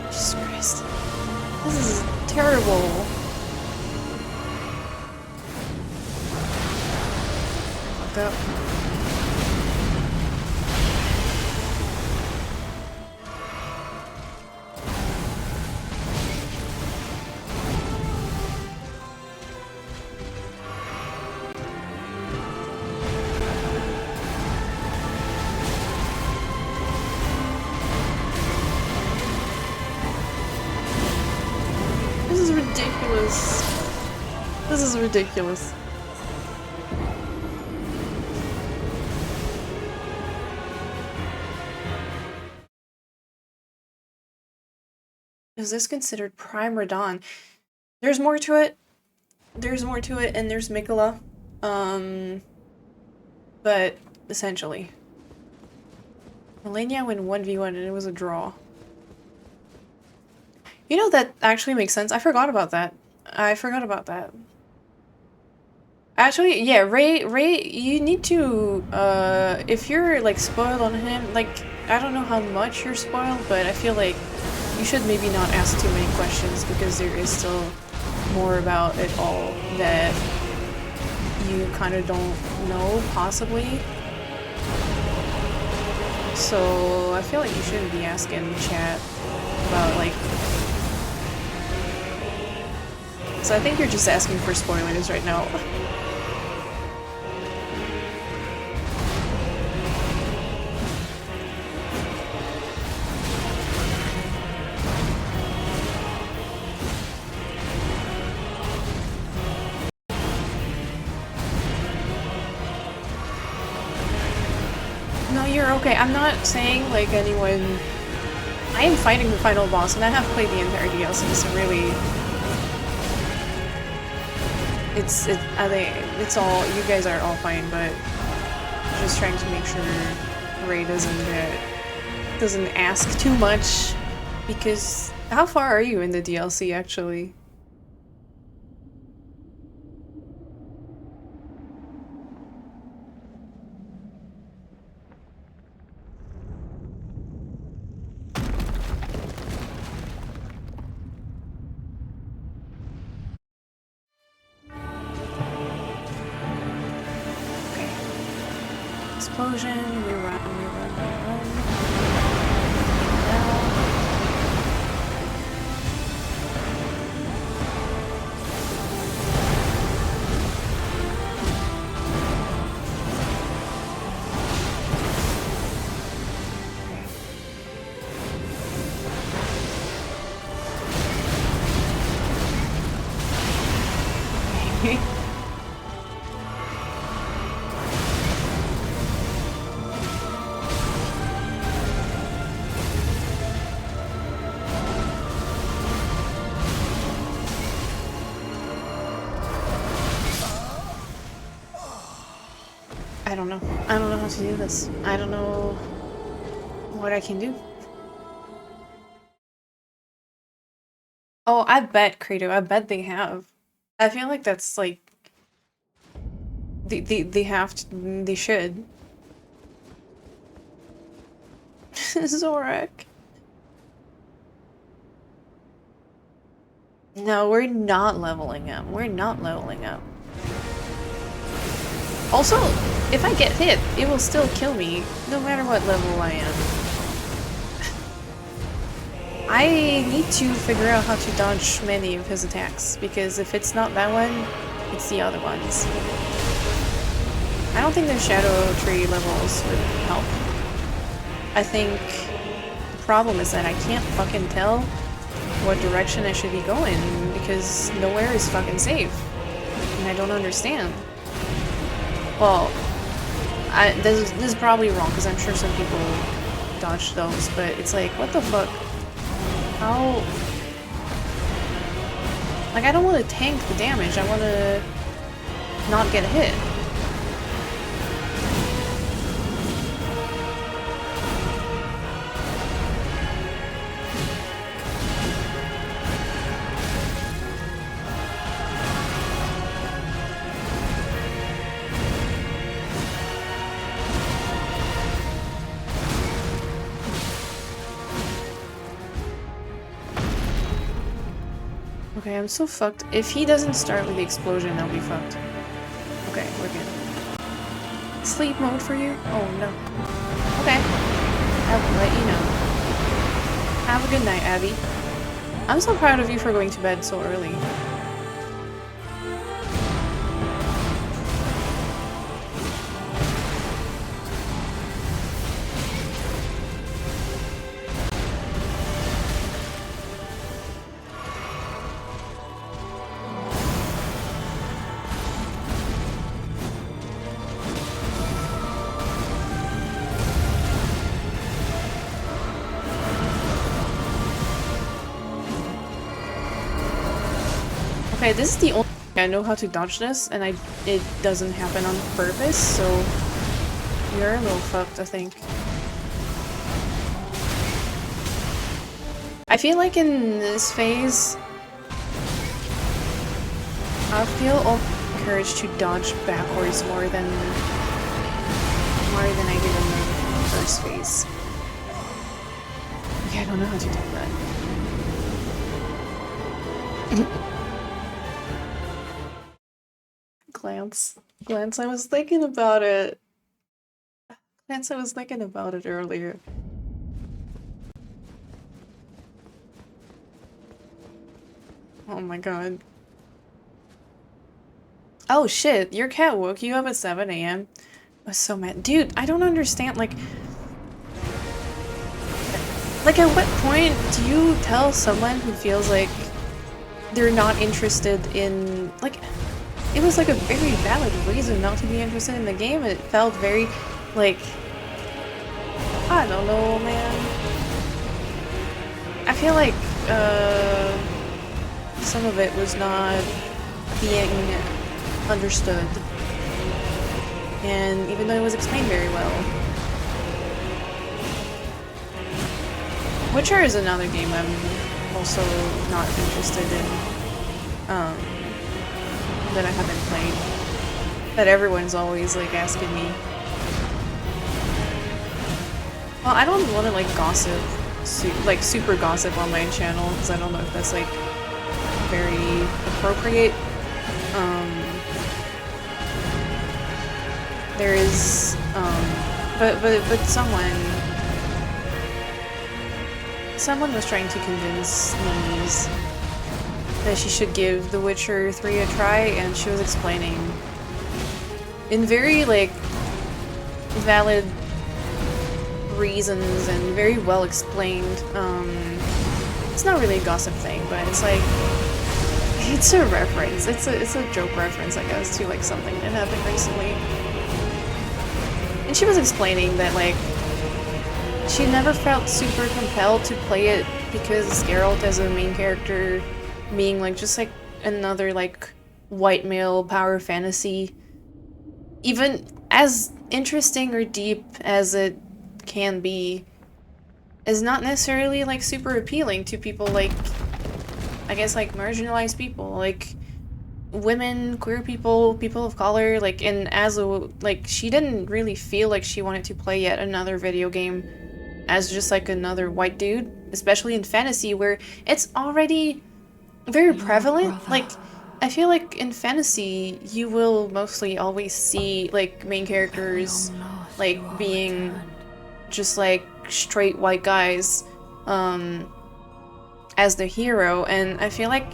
Jesus Christ. This is terrible. Fuck up. This is ridiculous. This is ridiculous. Is this considered Prime Radon? There's more to it. There's more to it, and there's Mikola. But essentially. Melania went 1v1 and it was a draw. You know, that actually makes sense. I forgot about that. I forgot about that. Actually, yeah, Ray, you need to, if you're, like, spoiled on him, like, I don't know how much you're spoiled, but I feel like you should maybe not ask too many questions because there is still more about it all that you kind of don't know, possibly. So I feel like you shouldn't be asking chat about, like... So I think you're just asking for spoilers right now. No, you're okay. I'm not saying, like, anyone... I am fighting the final boss, and I have played the entire DLC, so really... I think it's all... You guys are all fine, but... Just trying to make sure Ray doesn't ask too much, because... How far are you in the DLC, actually? Explosion, we run. I don't know. I don't know how to do this. I don't know what I can do. Oh, I bet, Credo. I bet they have. I feel like that's like... They have to... They should. Zorak. No, we're not leveling up. We're not leveling up. Also, if I get hit, it will still kill me, no matter what level I am. I need to figure out how to dodge many of his attacks, because if it's not that one, it's the other ones. I don't think the Shadow Tree levels would help. I think the problem is that I can't fucking tell what direction I should be going because nowhere is fucking safe. And I don't understand. Well, this is probably wrong because I'm sure some people dodge those, but it's like, what the fuck? How? Like, I don't want to tank the damage. I want to not get hit. Okay, I'm so fucked. If he doesn't start with the explosion, I'll be fucked. Okay, we're good. Sleep mode for you? Oh no. Okay. I will let you know. Have a good night, Abby. I'm so proud of you for going to bed so early. Okay, this is the only thing I know how to dodge this, and it doesn't happen on purpose, so you're a little fucked, I think. I feel like in this phase, I feel encouraged to dodge backwards more than I did in the first phase. Okay, I don't know how to do that. Glance, I was thinking about it. Glance, I was thinking about it earlier. Oh my god. Oh shit, your cat woke you up at 7 a.m. I was so mad. Dude, I don't understand, like, at what point do you tell someone who feels like they're not interested in, like, it was like a very valid reason not to be interested in the game. It felt very, like, I don't know, man. I feel like, some of it was not being understood. And even though it was explained very well. Witcher is another game I'm also not interested in. That I haven't played. That everyone's always, like, asking me. Well, I don't want to, like, gossip, super gossip on my channel, because I don't know if that's, like, very appropriate. There is, but someone was trying to convince me that she should give The Witcher 3 a try, and she was explaining in very, like, valid reasons and very well explained. It's not really a gossip thing, but it's like, it's a reference. It's a joke reference, I guess, to, like, something that happened recently. And she was explaining that, like, she never felt super compelled to play it because Geralt as a main character being, like, just, like, another, like, white male power fantasy, even as interesting or deep as it can be, is not necessarily, like, super appealing to people, like, I guess, like, marginalized people, like, women, queer people, people of color, like, and as a, like, she didn't really feel like she wanted to play yet another video game as just, like, another white dude, especially in fantasy, where it's already very prevalent. Like, I feel like in fantasy, you will mostly always see, like, main characters, like, being just, like, straight white guys, as the hero, and I feel like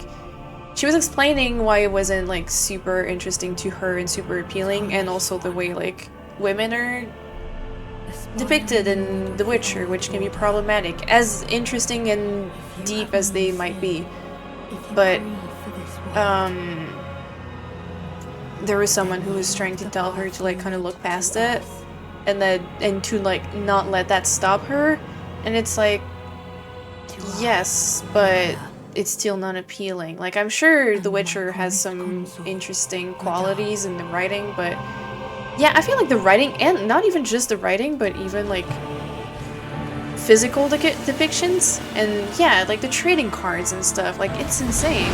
she was explaining why it wasn't, like, super interesting to her and super appealing, and also the way, like, women are depicted in The Witcher, which can be problematic, as interesting and deep as they might be. But, there was someone who was trying to tell her to, like, kind of look past it, and to, like, not let that stop her, and it's like, yes, but it's still not appealing. Like, I'm sure The Witcher has some interesting qualities in the writing, but yeah, I feel like the writing, and not even just the writing, but even, like, physical depictions, and yeah, like the trading cards and stuff, like, it's insane.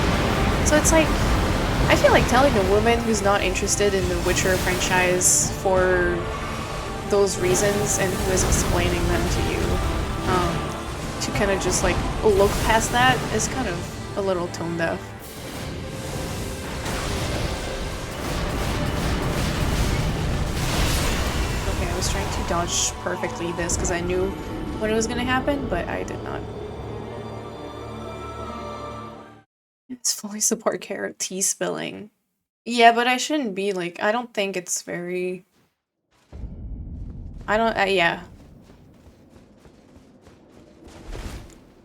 So it's like, I feel like telling a woman who's not interested in the Witcher franchise for those reasons and who is explaining them to you, to kind of just like look past that is kind of a little tone deaf. Okay, I was trying to dodge perfectly this because I knew when it was gonna happen, but I did not. It's fully support carrot tea spilling. Yeah, but I shouldn't be like, I don't think it's very... I don't, yeah.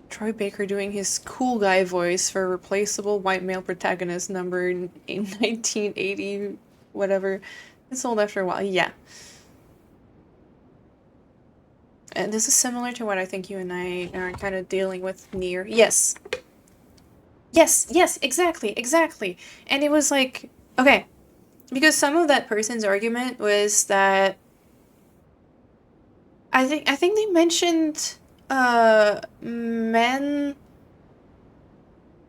Troy Baker doing his cool guy voice for a replaceable white male protagonist number in 1980, whatever. It's old after a while, yeah. And this is similar to what I think you and I are kind of dealing with Nier. Yes. Yes, exactly, exactly. And it was like, okay, because some of that person's argument was that I think they mentioned men,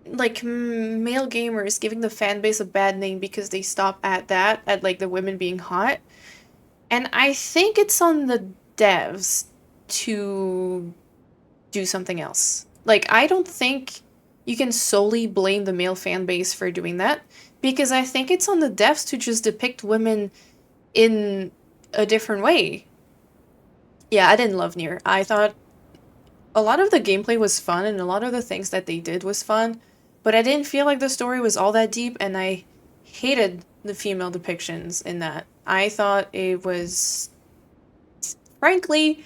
like male gamers giving the fan base a bad name because they stop at that, at like the women being hot. And I think it's on the devs to do something else. Like, I don't think you can solely blame the male fan base for doing that, because I think it's on the devs to just depict women in a different way. Yeah, I didn't love Nier. I thought a lot of the gameplay was fun and a lot of the things that they did was fun, but I didn't feel like the story was all that deep, and I hated the female depictions in that. I thought it was, frankly,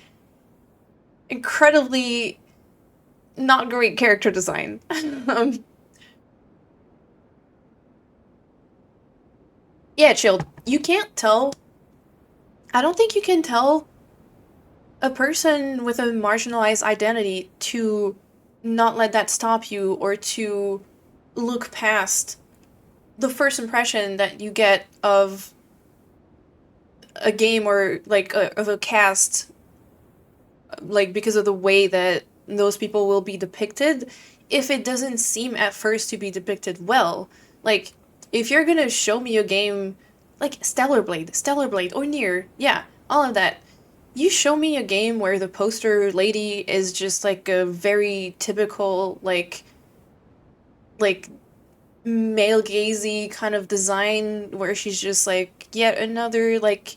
incredibly not great character design. Yeah, chilled. You can't tell. I don't think you can tell a person with a marginalized identity to not let that stop you, or to look past the first impression that you get of a game, or like of a cast, like because of the way that those people will be depicted, if it doesn't seem at first to be depicted well. Like, if you're gonna show me a game like Stellar Blade, or Nier, yeah, all of that, you show me a game where the poster lady is just like a very typical, like male gazy kind of design, where she's just like yet another like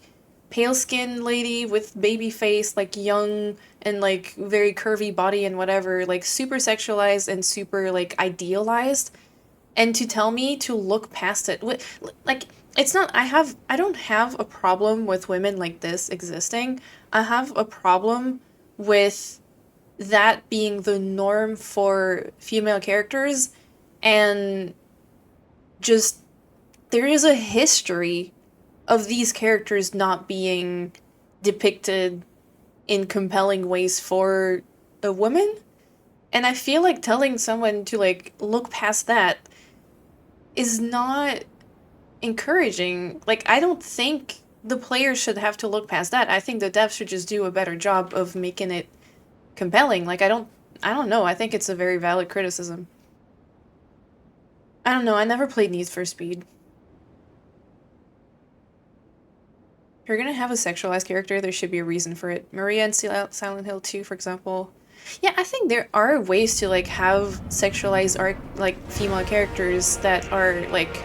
pale skinned lady with baby face, like young and like very curvy body and whatever, like super sexualized and super like idealized, and to tell me to look past it. Like, it's not, I don't have a problem with women like this existing. I have a problem with that being the norm for female characters, and just, there is a history of these characters not being depicted in compelling ways for a woman. And I feel like telling someone to like look past that is not encouraging. Like, I don't think the players should have to look past that. I think the devs should just do a better job of making it compelling. Like, I don't know. I think it's a very valid criticism. I don't know. I never played Need for Speed. If you're gonna have a sexualized character, there should be a reason for it. Maria in Silent Hill 2, for example. Yeah, I think there are ways to like have sexualized art, like female characters that are like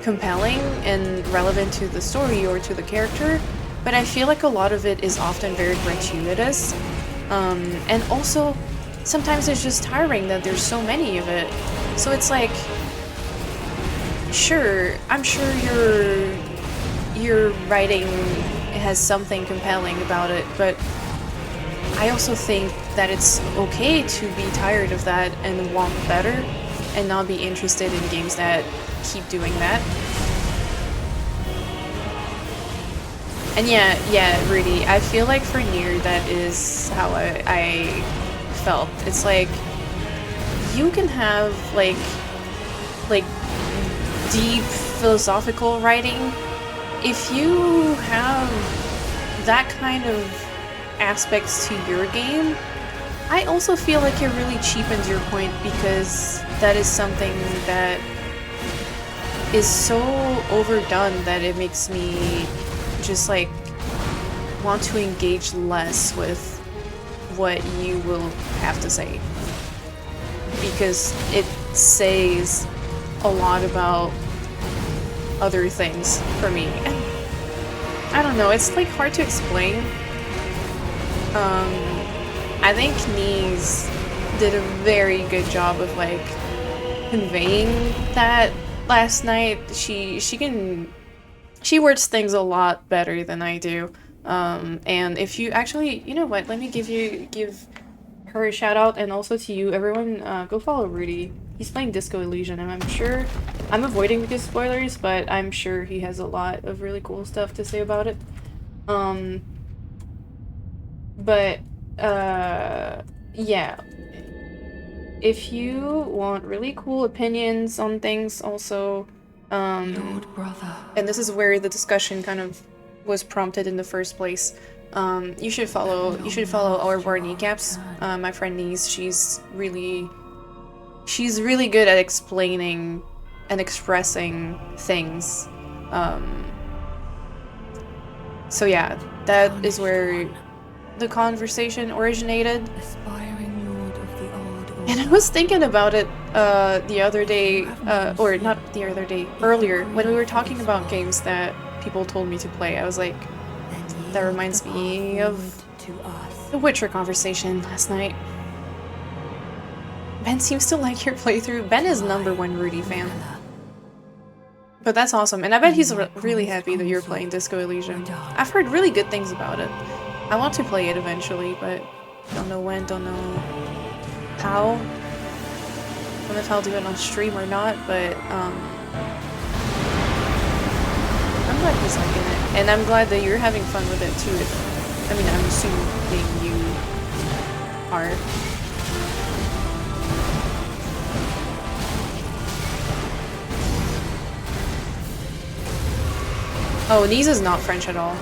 compelling and relevant to the story or to the character, but I feel like a lot of it is often very gratuitous. And also, sometimes it's just tiring that there's so many of it. So it's like, sure, I'm sure you're writing it has something compelling about it, but I also think that it's okay to be tired of that and want better and not be interested in games that keep doing that. And yeah, Rudy, I feel like for Nier that is how I felt. It's like you can have like deep philosophical writing. If you have that kind of aspects to your game, I also feel like it really cheapens your point, because that is something that is so overdone that it makes me just like want to engage less with what you will have to say, because it says a lot about other things for me. And I don't know, it's like hard to explain. I think Knees did a very good job of like conveying that last night. She words things a lot better than I do. And if you actually, you know what, let me give her a shout out, and also to you, everyone, go follow Rudy. He's playing Disco Elysian, and I'm sure, I'm avoiding the spoilers, but I'm sure he has a lot of really cool stuff to say about it. But, yeah. If you want really cool opinions on things also, Lord brother. and this is where the discussion kind of was prompted in the first place, you should follow our War Kneecaps. My friend Niece, she's really good at explaining and expressing things. So yeah, that is where the conversation originated. Aspiring lord of the old order. And I was thinking about it the other day, or not the other day, earlier, when we were talking about games that people told me to play. I was like, that reminds me of the Witcher conversation last night. Ben seems to like your playthrough. Ben is #1 Rudy fan. But that's awesome, and I bet he's really happy that you're playing Disco Elysium. I've heard really good things about it. I want to play it eventually, but don't know when, don't know how. Don't know if I'll do it on stream or not, but I'm glad he's liking it. And I'm glad that you're having fun with it too. I mean, I'm assuming you are. Oh, Nice is not French at all.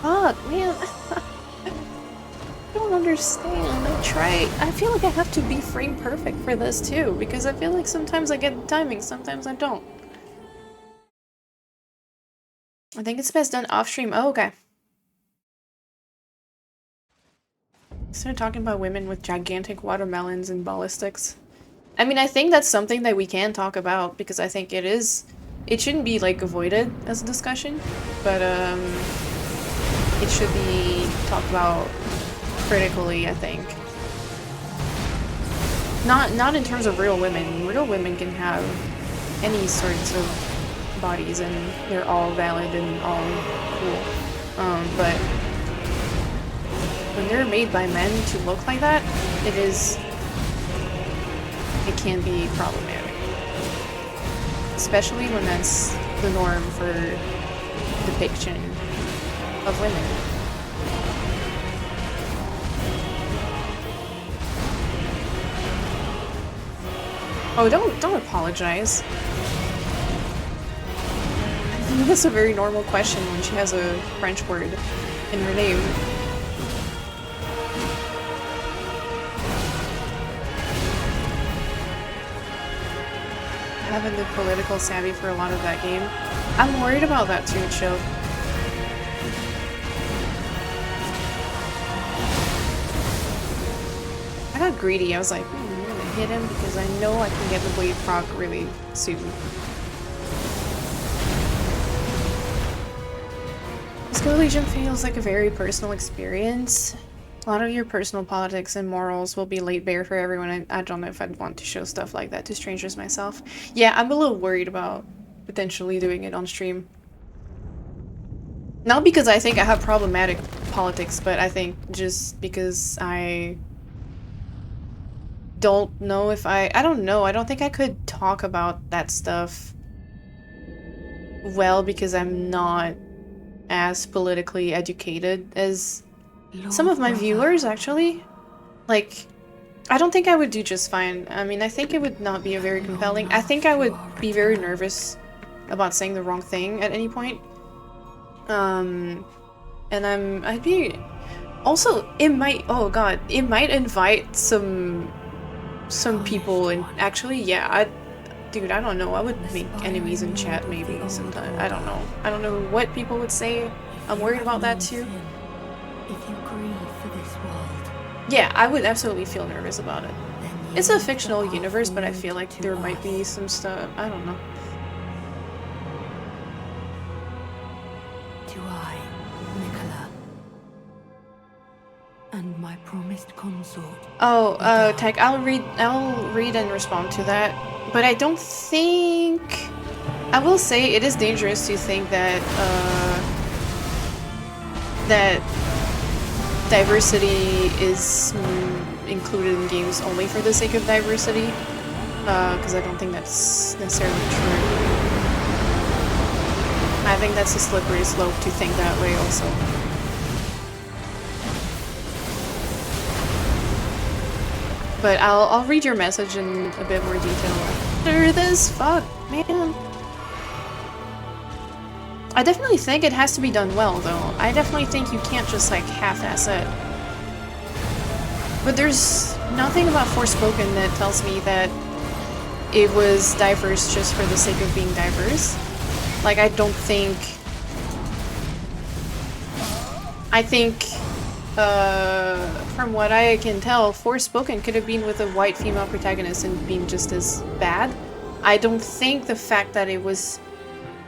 Fuck, man. I don't understand. I feel like I have to be frame perfect for this too, because I feel like sometimes I get the timing, sometimes I don't. I think it's best done off stream. Oh, okay. Started talking about women with gigantic watermelons and ballistics. I mean, I think that's something that we can talk about, because I think it shouldn't be like avoided as a discussion, but it should be talked about critically, I think. Not in terms of real women. Real women can have any sorts of bodies, and they're all valid and all cool. But when they're made by men to look like that, it can be problematic. Especially when that's the norm for depiction of women. Oh, don't apologize. I think that's a very normal question when she has a French word in her name. I haven't been political savvy for a lot of that game. I'm worried about that too, Chill. I got greedy. I was like, I'm gonna hit him because I know I can get the blade proc really soon. School Legion feels like a very personal experience. A lot of your personal politics and morals will be laid bare for everyone. I don't know if I'd want to show stuff like that to strangers myself. Yeah, I'm a little worried about potentially doing it on stream. Not because I think I have problematic politics, but I think just because I don't know if I don't know. I don't think I could talk about that stuff well because I'm not as politically educated as some of my viewers, actually. Like, I don't think I would do just fine. I mean, I think it would not be a very compelling. I think I would be very nervous about saying the wrong thing at any point. And I'd be... Also, it might... Oh god, it might invite some people and actually, yeah, dude, I don't know. I would make enemies in chat maybe sometime. I don't know. I don't know what people would say. I'm worried about that too. If you grieve for this world, yeah, I would absolutely feel nervous about it. It's a fictional universe, but I feel like there might be some stuff. I don't know. To I, Nicola, and my promised consort. Oh, Tech, I'll read and respond to that. But I don't think... I will say it is dangerous to think that, that diversity is included in games only for the sake of diversity. Because I don't think that's necessarily true. I think that's a slippery slope to think that way also. But I'll read your message in a bit more detail after this. Fuck, man. I definitely think it has to be done well, though. I definitely think you can't just, like, half-ass it. But there's nothing about Forspoken that tells me that it was diverse just for the sake of being diverse. Like, I don't think... I think... from what I can tell, Forspoken could have been with a white female protagonist and been just as bad. I don't think the fact that it was...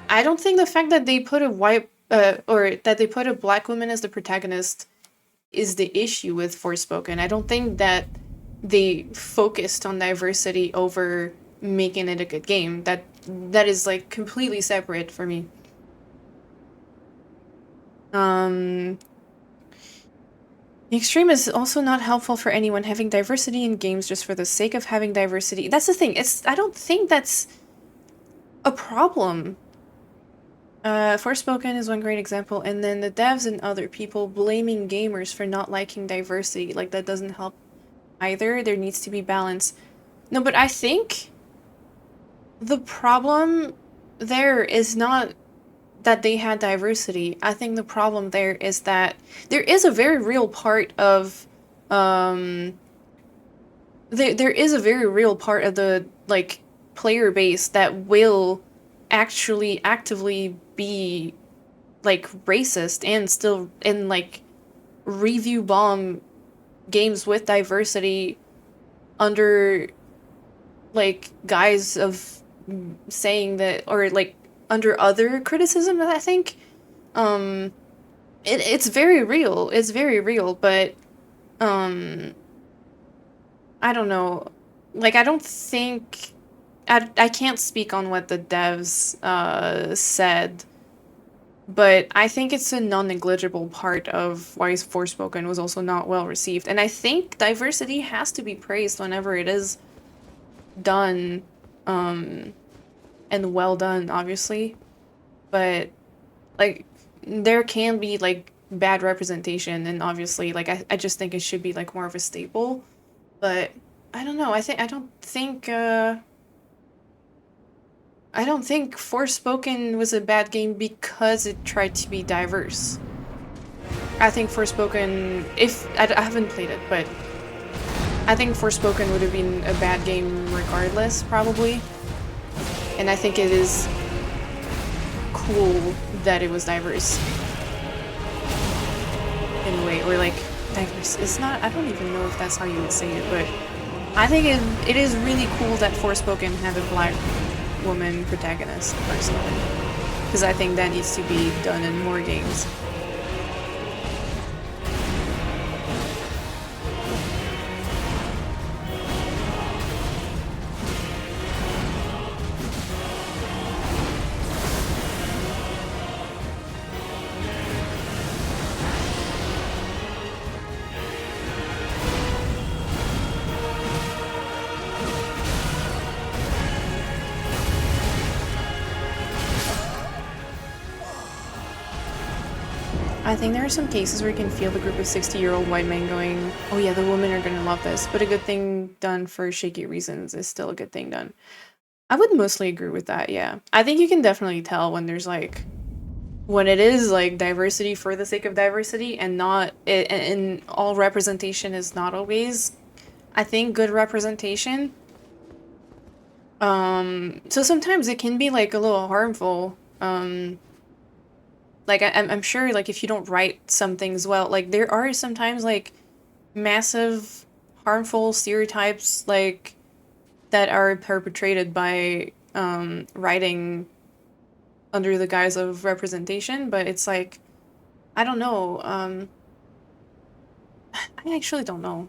I don't think the fact that they put a white... or that they put a black woman as the protagonist is the issue with Forspoken. I don't think that they focused on diversity over making it a good game. That is, like, completely separate for me. The extreme is also not helpful for anyone. Having diversity in games just for the sake of having diversity. That's the thing. I don't think that's a problem. Forspoken is one great example, and then the devs and other people blaming gamers for not liking diversity. Like, that doesn't help either. There needs to be balance. No, but I think the problem there is not that they had diversity. I think the problem there is that there is a very real part of there is a very real part of the, like, player base that will actually actively be, like, racist and still like review bomb games with diversity under, like, guise of saying that, or, like, under other criticism, I think. It's very real. It's very real, but I don't know. Like, I don't think... I can't speak on what the devs said, but I think it's a non-negligible part of why Forspoken was also not well received. And I think diversity has to be praised whenever it is done, and well done, obviously. But, like, there can be, like, bad representation, and obviously, like, I just think it should be, like, more of a staple. But I don't know. I don't think Forspoken was a bad game because it tried to be diverse. I think Forspoken, I haven't played it, but I think Forspoken would have been a bad game regardless, probably. And I think it is cool that it was diverse. In a way, or, like, diverse. It's not, I don't even know if that's how you would say it, but I think it is really cool that Forspoken had a black woman protagonist, personally. Because I think that needs to be done in more games. I think there are some cases where you can feel the group of 60-year-old white men going, oh yeah, the women are gonna love this, but a good thing done for shaky reasons is still a good thing done. I would mostly agree with that, yeah. I think you can definitely tell when there's like, when it is like diversity for the sake of diversity and not, and all representation is not always, I think, good representation. So sometimes it can be like a little harmful. Like I'm sure like if you don't write some things well, like there are sometimes like massive harmful stereotypes like that are perpetrated by writing under the guise of representation, but it's like I don't know. I actually don't know.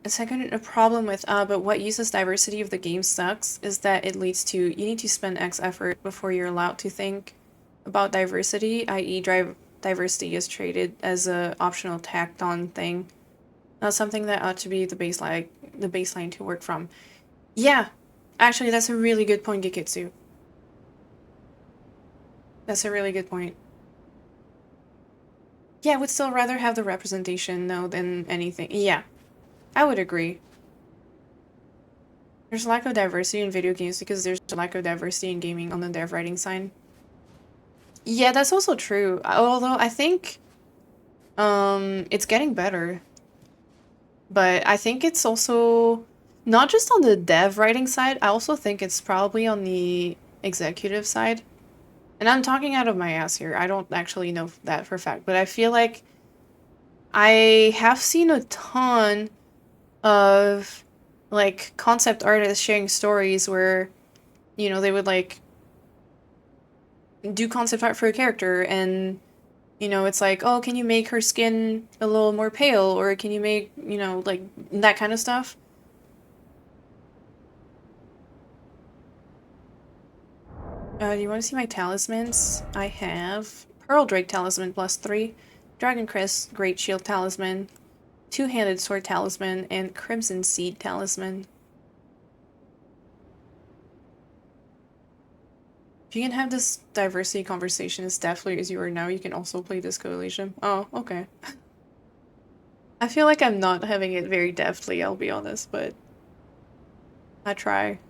A second a problem with but what uses diversity of the game sucks is that it leads to you need to spend X effort before you're allowed to think about diversity, i.e. diversity is treated as a optional tacked on thing. Not something that ought to be the baseline to work from. Yeah. Actually that's a really good point, Gikitsu. That's a really good point. Yeah, I would still rather have the representation though than anything. Yeah. I would agree. There's a lack of diversity in video games because there's a lack of diversity in gaming on the dev writing side. Yeah, that's also true. Although I think it's getting better. But I think it's also not just on the dev writing side, I also think it's probably on the executive side. And I'm talking out of my ass here. I don't actually know that for a fact, but I feel like I have seen a ton of like concept artists sharing stories where, you know, they would like do concept art for a character and you know, it's like, oh, can you make her skin a little more pale or can you make, you know, like that kind of stuff. Do you want to see my talismans? I have Pearl Drake Talisman +3, Dragon Crest Great Shield Talisman, Two-Handed Sword Talisman, and Crimson Seed Talisman. If you can have this diversity conversation as deftly as you are now, you can also play this coalition. Oh, okay. I feel like I'm not having it very deftly, I'll be honest, but I try.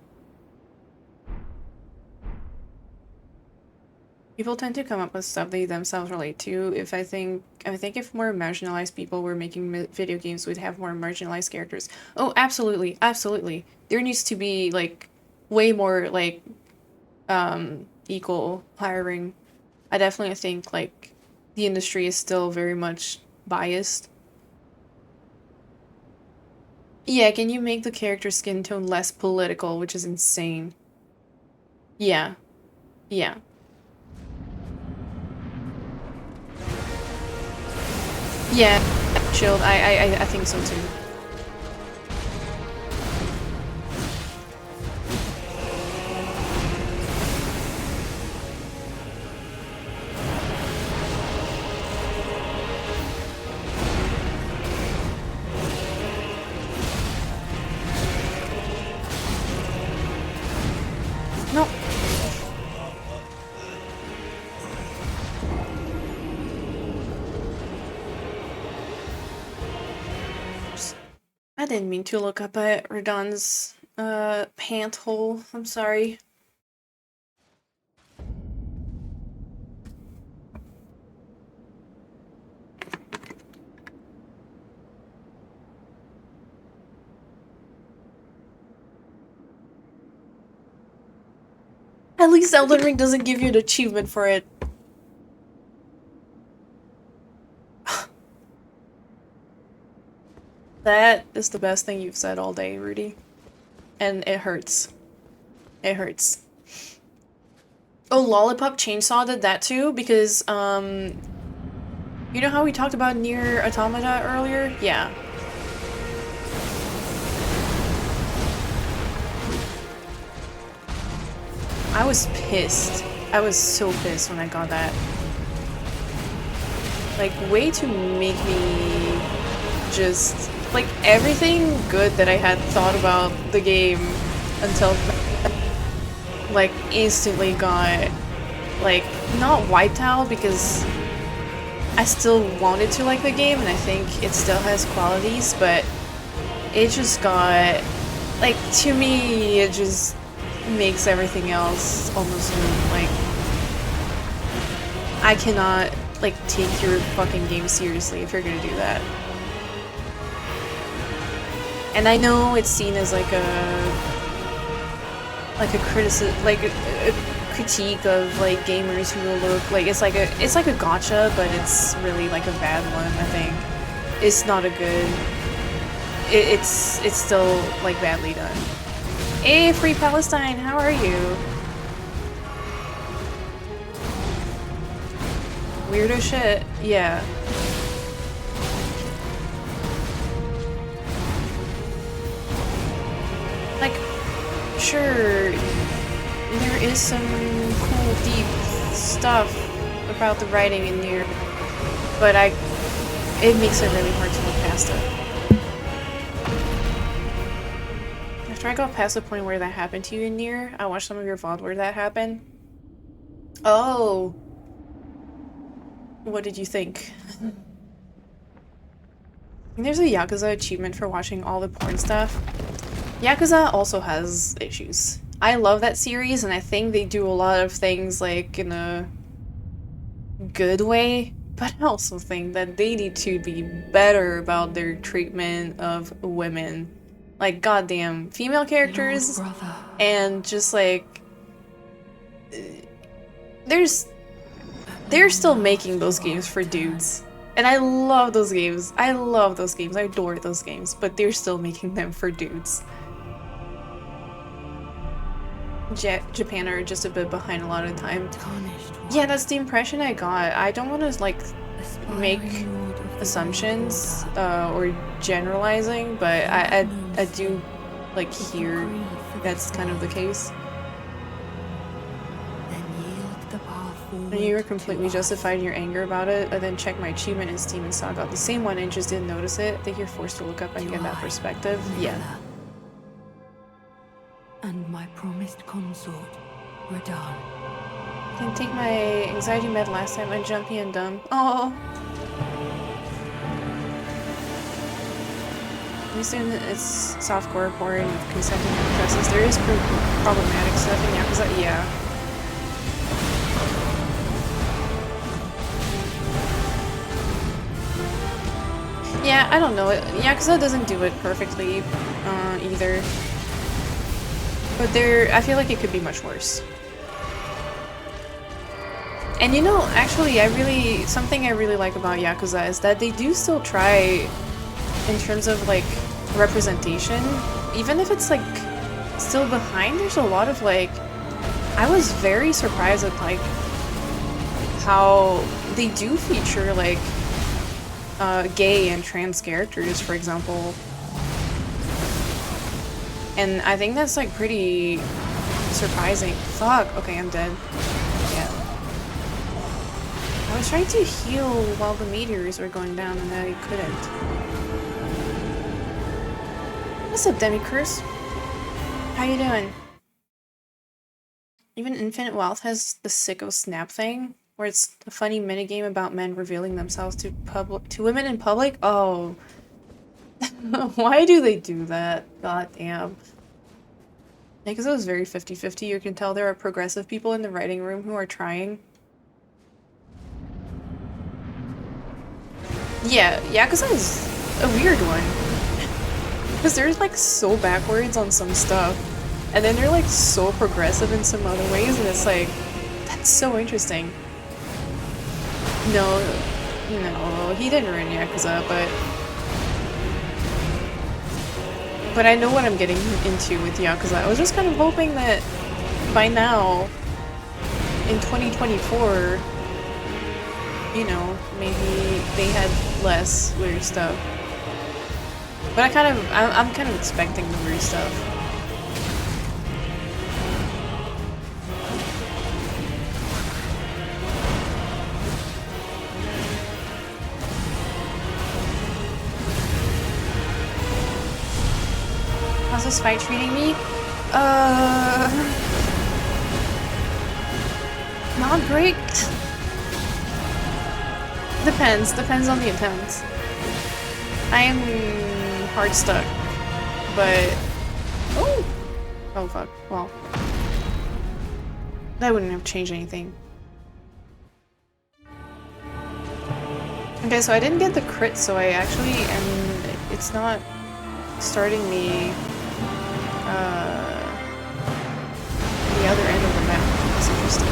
People tend to come up with stuff they themselves relate to. I think if more marginalized people were making video games, we'd have more marginalized characters. Oh, absolutely, absolutely. There needs to be like way more like equal hiring. I definitely think like the industry is still very much biased. Yeah, can you make the character skin tone less political, which is insane. Yeah. Yeah. Yeah, shield. I think so too. No. I didn't mean to look up at Radon's pant hole. I'm sorry. At least Elden Ring doesn't give you an achievement for it. That is the best thing you've said all day, Rudy. And it hurts. It hurts. Oh, Lollipop Chainsaw did that too, because, you know how we talked about Nier Automata earlier? Yeah. I was pissed. I was so pissed when I got that. Like, way to make me just... like, everything good that I had thought about the game until like instantly got like not wiped out because I still wanted to like the game and I think it still has qualities, but it just got like, to me it just makes everything else almost moot. Like, I cannot like take your fucking game seriously if you're gonna do that. And I know it's seen as like a criticism, like a critique of like gamers who will look like it's like a gotcha, but it's really like a bad one. I think it's not a good. It's still like badly done. Hey, Free Palestine, how are you? Weirdo shit, yeah. Like, sure, there is some cool, deep stuff about the writing in here, but it makes it really hard to look past it. After I got past the point where that happened to you in Nier, I watched some of your VOD where that happened. Oh. What did you think? There's a Yakuza achievement for watching all the porn stuff. Yakuza also has issues. I love that series, and I think they do a lot of things like in a good way, but I also think that they need to be better about their treatment of women. Like, goddamn, female characters, and just like they're still making those games for dudes. And I love those games. I love those games. I adore those games. But they're still making them for dudes. Japan are just a bit behind a lot of the time. Yeah, that's the impression I got. I don't want to, like, make assumptions or generalizing, but I do, like, hear that's kind of the case. And you were completely justified in your anger about it. I then checked my achievement in Steam and saw I got the same one and just didn't notice it. I think you're forced to look up and get that perspective. Yeah. And my promised consort were done. Didn't take my anxiety med last time. I'm jumpy and dumb. Oh. At least it's softcore porn with consecutive presses. There is problematic stuff in Yakuza. Yeah. Yeah, I don't know. Yakuza doesn't do it perfectly, either. But I feel like it could be much worse. And you know, actually, something I really like about Yakuza is that they do still try, in terms of, like, representation. Even if it's, like, still behind, there's a lot of, like, I was very surprised at, like, how they do feature, like, gay and trans characters, for example. And I think that's like pretty surprising. Fuck, okay, I'm dead. Yeah. I was trying to heal while the meteors were going down and I couldn't. What's up, Demi-Curse? How you doing? Even Infinite Wealth has the sicko snap thing, where it's a funny minigame about men revealing themselves to women in public. Oh. Why do they do that? God damn. Because it was very 50-50. You can tell there are progressive people in the writing room who are trying. Yeah, Yakuza is a weird one. Because they're like so backwards on some stuff. And then they're like so progressive in some other ways, and it's like, that's so interesting. No, he didn't ruin Yakuza, but I know what I'm getting into with Yakuza. I was just kind of hoping that by now, in 2024, you know, maybe they had less weird stuff. But I'm kind of expecting the weird stuff. How's this fight treating me? not break. Depends on the intent. I am hard stuck, but oh fuck. Well, that wouldn't have changed anything. Okay, so I didn't get the crit, so I actually am. It's not starting me the other end of the map. That's interesting.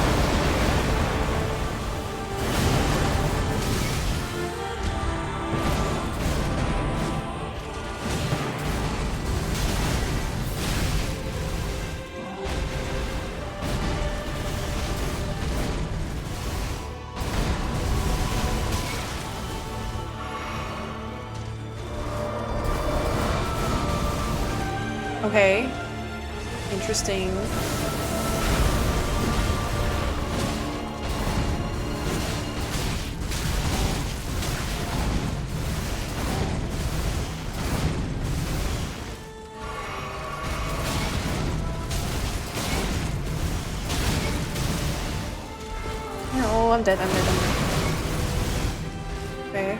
Okay. Interesting. No, I'm dead, I'm dead. Okay.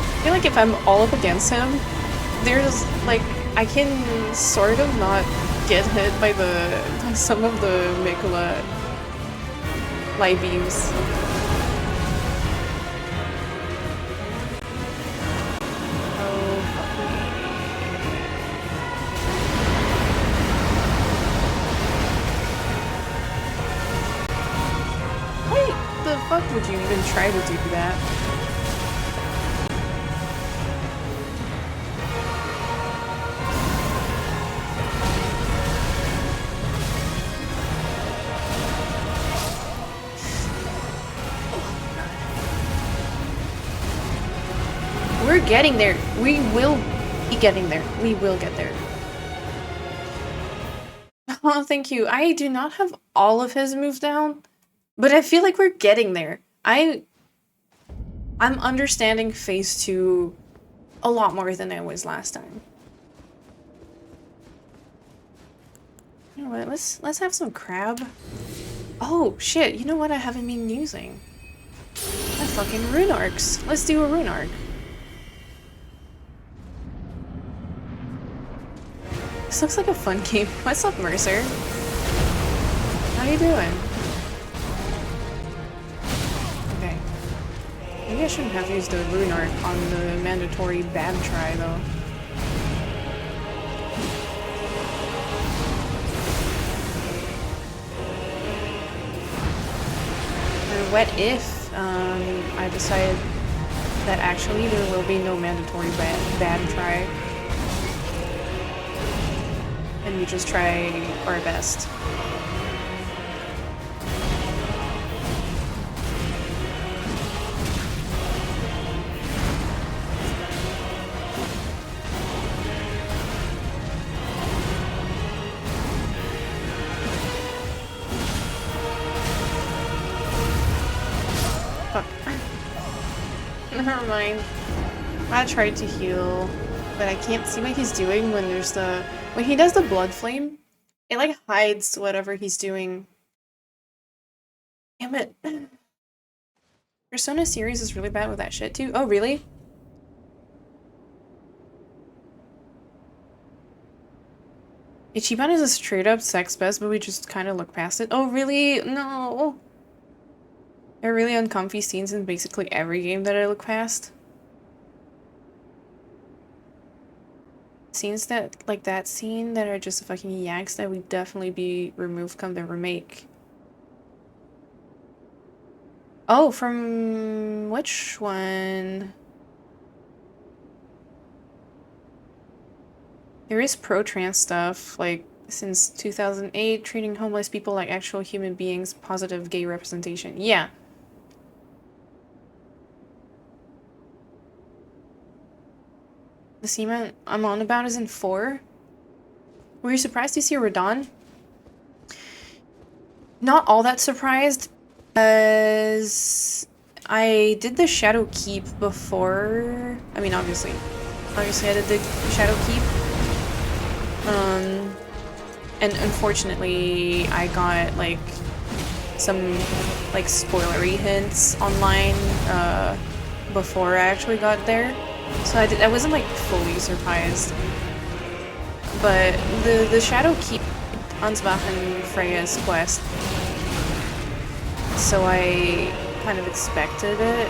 I feel like if I'm all up against him, there's like I can sort of not get hit by some of the Mikola live beams. Oh, fuck me. Why the fuck would you even try to do that? We're getting there. We will be getting there. We will get there. Oh, thank you. I do not have all of his moves down, but I feel like we're getting there. I'm understanding phase 2 a lot more than I was last time. You know what? Let's have some crab. Oh shit! You know what I haven't been using? My fucking rune arcs. Let's do a rune arc. This looks like a fun game. What's up, Mercer? How you doing? Okay. Maybe I shouldn't have used the rune arc on the mandatory bad try, though. Or what if I decide that actually there will be no mandatory bad try? And we just try our best. Fuck. Never mind. I tried to heal, but I can't see what he's doing when there's when he does the blood flame, it like hides whatever he's doing. Damn it. Persona series is really bad with that shit too. Oh, really? Ichiban is a straight up sex best, but we just kind of look past it. Oh, really? No. There are really uncomfy scenes in basically every game that I look past. Scenes that, like that scene, that are just fucking yaks that would definitely be removed come the remake. Oh, from which one? There is pro-trans stuff, like, since 2008, treating homeless people like actual human beings, positive gay representation. Yeah. The scene I'm on about is in 4. Were you surprised to see Radon? Not all that surprised, because I did the Shadow Keep before. I mean, obviously I did the Shadow Keep. And unfortunately, I got like some like spoilery hints online before I actually got there, so I wasn't like fully surprised. But the Shadow Keep Ansbach Freya's quest, so I kind of expected it.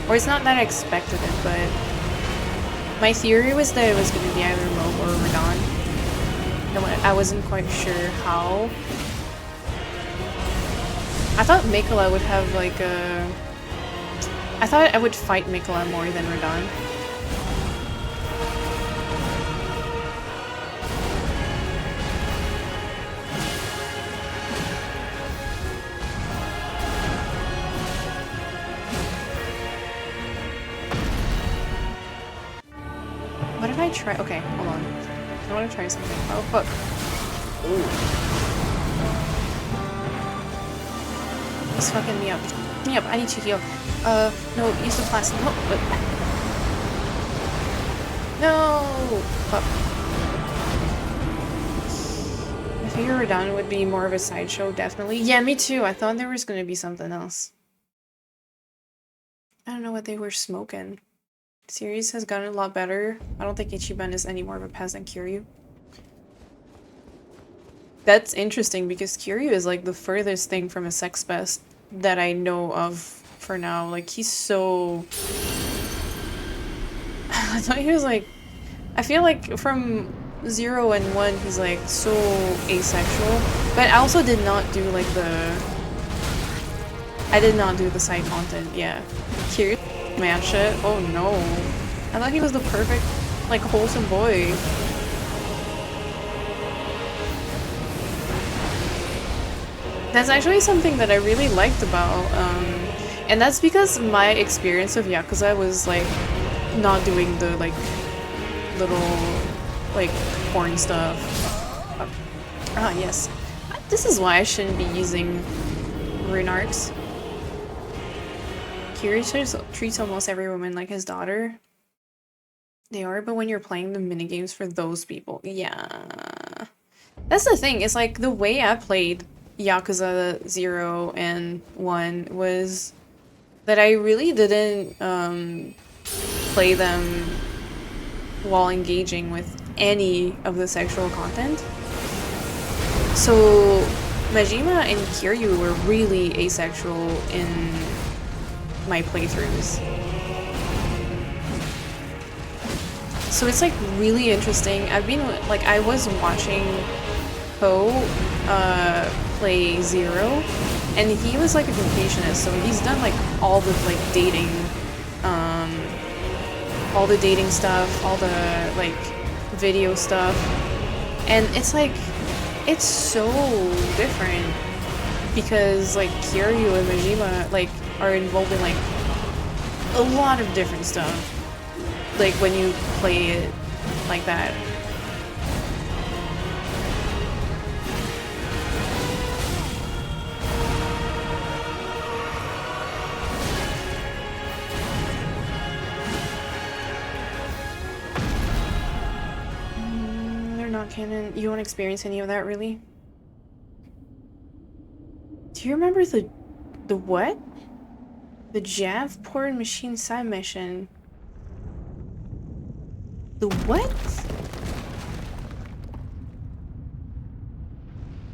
Or it's not that I expected it, but my theory was that it was going to be either Moe or Radahn. I wasn't quite sure how. I thought Mikola would have like a... I thought I would fight Mikola more than Radahn. What if I try? Okay, hold on. I want to try something. Oh fuck! Ooh. He's fucking me up. Me up. I need to heal. No, use the plastic. No. No. Fuck. I figured Radahn would be more of a sideshow, definitely. Yeah, me too. I thought there was gonna be something else. I don't know what they were smoking. Series has gotten a lot better. I don't think Ichiban is any more of a pest than Kiryu. That's interesting because Kiryu is like the furthest thing from a sex pest that I know of for now. Like he's so... I thought he was like... I feel like from 0 and 1 he's like so asexual. But I also did not do like the... I did not do the side content, yeah. Kiryu man shit. Oh no. I thought he was the perfect, like, wholesome boy. That's actually something that I really liked about, and that's because my experience of Yakuza was, like, not doing the, like, little, like, porn stuff. Ah, yes. This is why I shouldn't be using rune arcs. Kiryu treats almost every woman like his daughter. They are, but when you're playing the minigames for those people, yeah. That's the thing, it's like the way I played Yakuza 0 and 1 was that I really didn't play them while engaging with any of the sexual content. So Majima and Kiryu were really asexual in my playthroughs. So it's like really interesting. I've been like, I was watching Poe play 0, and he was like a completionist, so he's done like all the like dating stuff, all the like video stuff, and it's like, it's so different because like Kiryu and Majima like are involved in like a lot of different stuff. Like when you play it like that. They're not canon. You won't experience any of that, really? Do you remember the what? The Jav porn machine side mission. The what?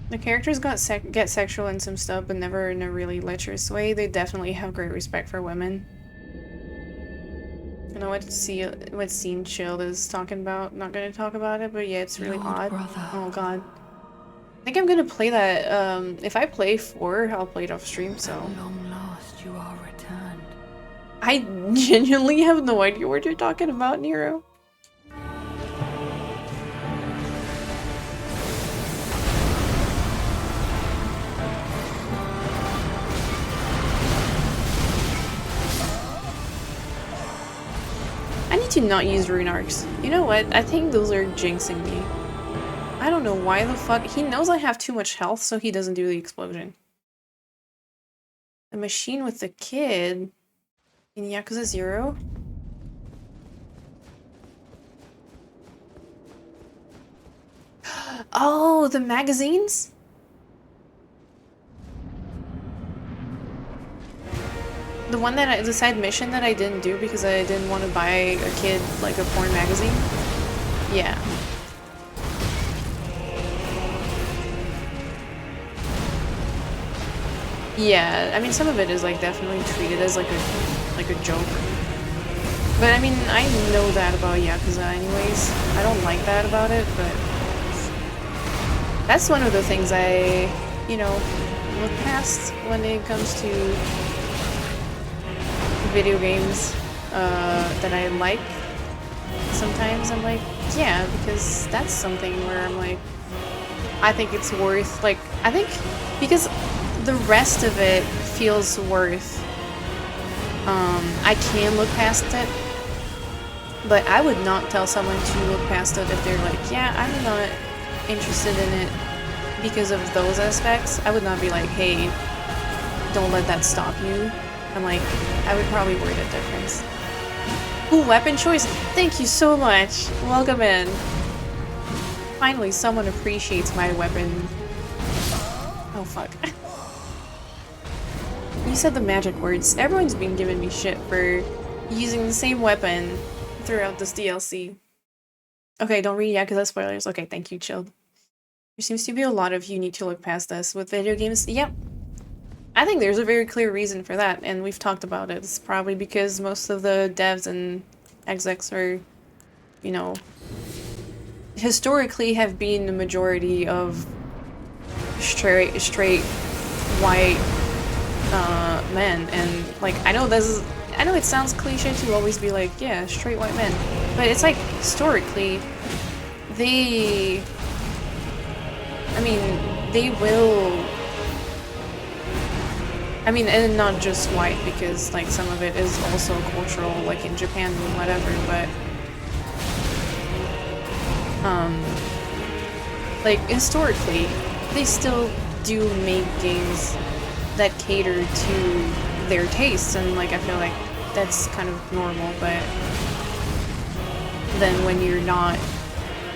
The characters get sexual in some stuff, but never in a really lecherous way. They definitely have great respect for women. I know what Scene Shield is talking about. Not gonna talk about it, but yeah, it's really odd. Brother. Oh god. I think I'm gonna play that. If I play 4, I'll play it off stream, so. At long last you are returned. I genuinely have no idea what you're talking about, Nero. I need to not use rune arcs. You know what? I think those are jinxing me. I don't know why the fuck. He knows I have too much health, so he doesn't do the explosion. The machine with the kid in Yakuza 0? Oh, the magazines? The side mission that I didn't do because I didn't want to buy a kid like a porn magazine. Yeah. Yeah, I mean some of it is like definitely treated as like a joke. But I mean I know that about Yakuza anyways. I don't like that about it, but that's one of the things I, you know, look past when it comes to video games that I like. Sometimes I'm like, yeah, because that's something where I'm like, I think it's worth, like, I think, because the rest of it feels worth, I can look past it, but I would not tell someone to look past it if they're like, yeah, I'm not interested in it because of those aspects. I would not be like, hey, don't let that stop you. I'm like, I would probably word it different. Ooh, weapon choice! Thank you so much! Welcome in. Finally, someone appreciates my weapon. Oh, fuck. You said the magic words. Everyone's been giving me shit for using the same weapon throughout this DLC. Okay, don't read Yakuza spoilers. Okay, thank you, chilled. There seems to be a lot of you need to look past this with video games. Yep. I think there's a very clear reason for that, and we've talked about it. It's probably because most of the devs and execs are, you know, historically have been the majority of straight white men, and like I know it sounds cliche to always be like, yeah, straight white men, but it's like historically they will, I mean, and not just white, because like some of it is also cultural, like in Japan and whatever, but like historically they still do make games that cater to their tastes, and like I feel like that's kind of normal. But then when you're not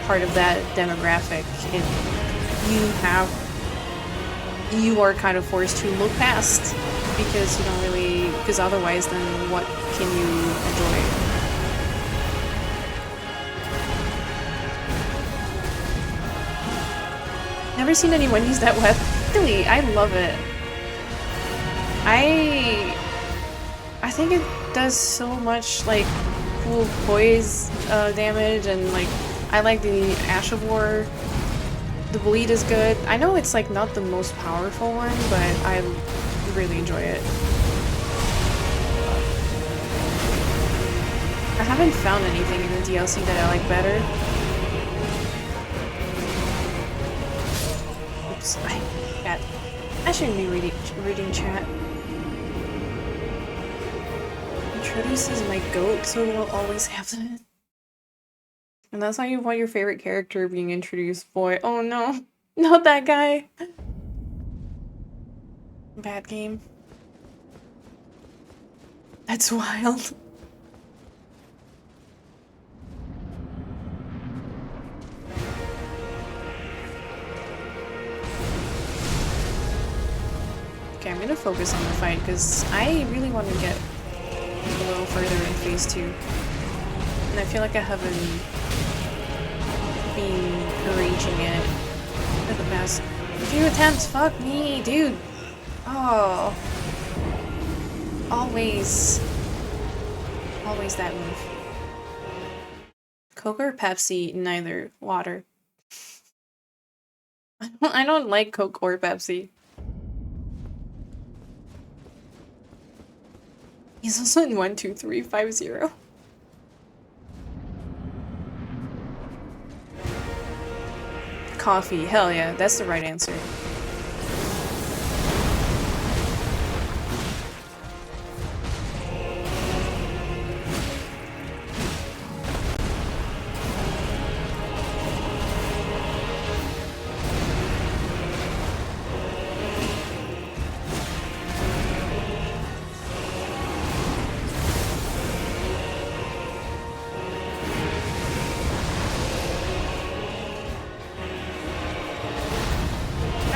part of that demographic, you are kind of forced to look past, because you don't really, because otherwise then what can you enjoy? Never seen anyone use that web. Really, I love it. I think it does so much like cool poise damage, and like I like the Ash of War. The bleed is good. I know it's like not the most powerful one, but I really enjoy it. I haven't found anything in the DLC that I like better. Oops, I shouldn't be reading chat. Introduces my goat, so we'll always have that. And that's how you want your favorite character being introduced, boy. Oh no, not that guy. Bad game. That's wild. Okay, I'm gonna focus on the fight because I really want to get a little further in phase 2. And I feel like I haven't been reaching it for the past few attempts. Fuck me, dude. Oh. Always that move. Coke or Pepsi? Neither. Water. I don't like Coke or Pepsi. He's also in 12350. Coffee. Hell yeah, that's the right answer.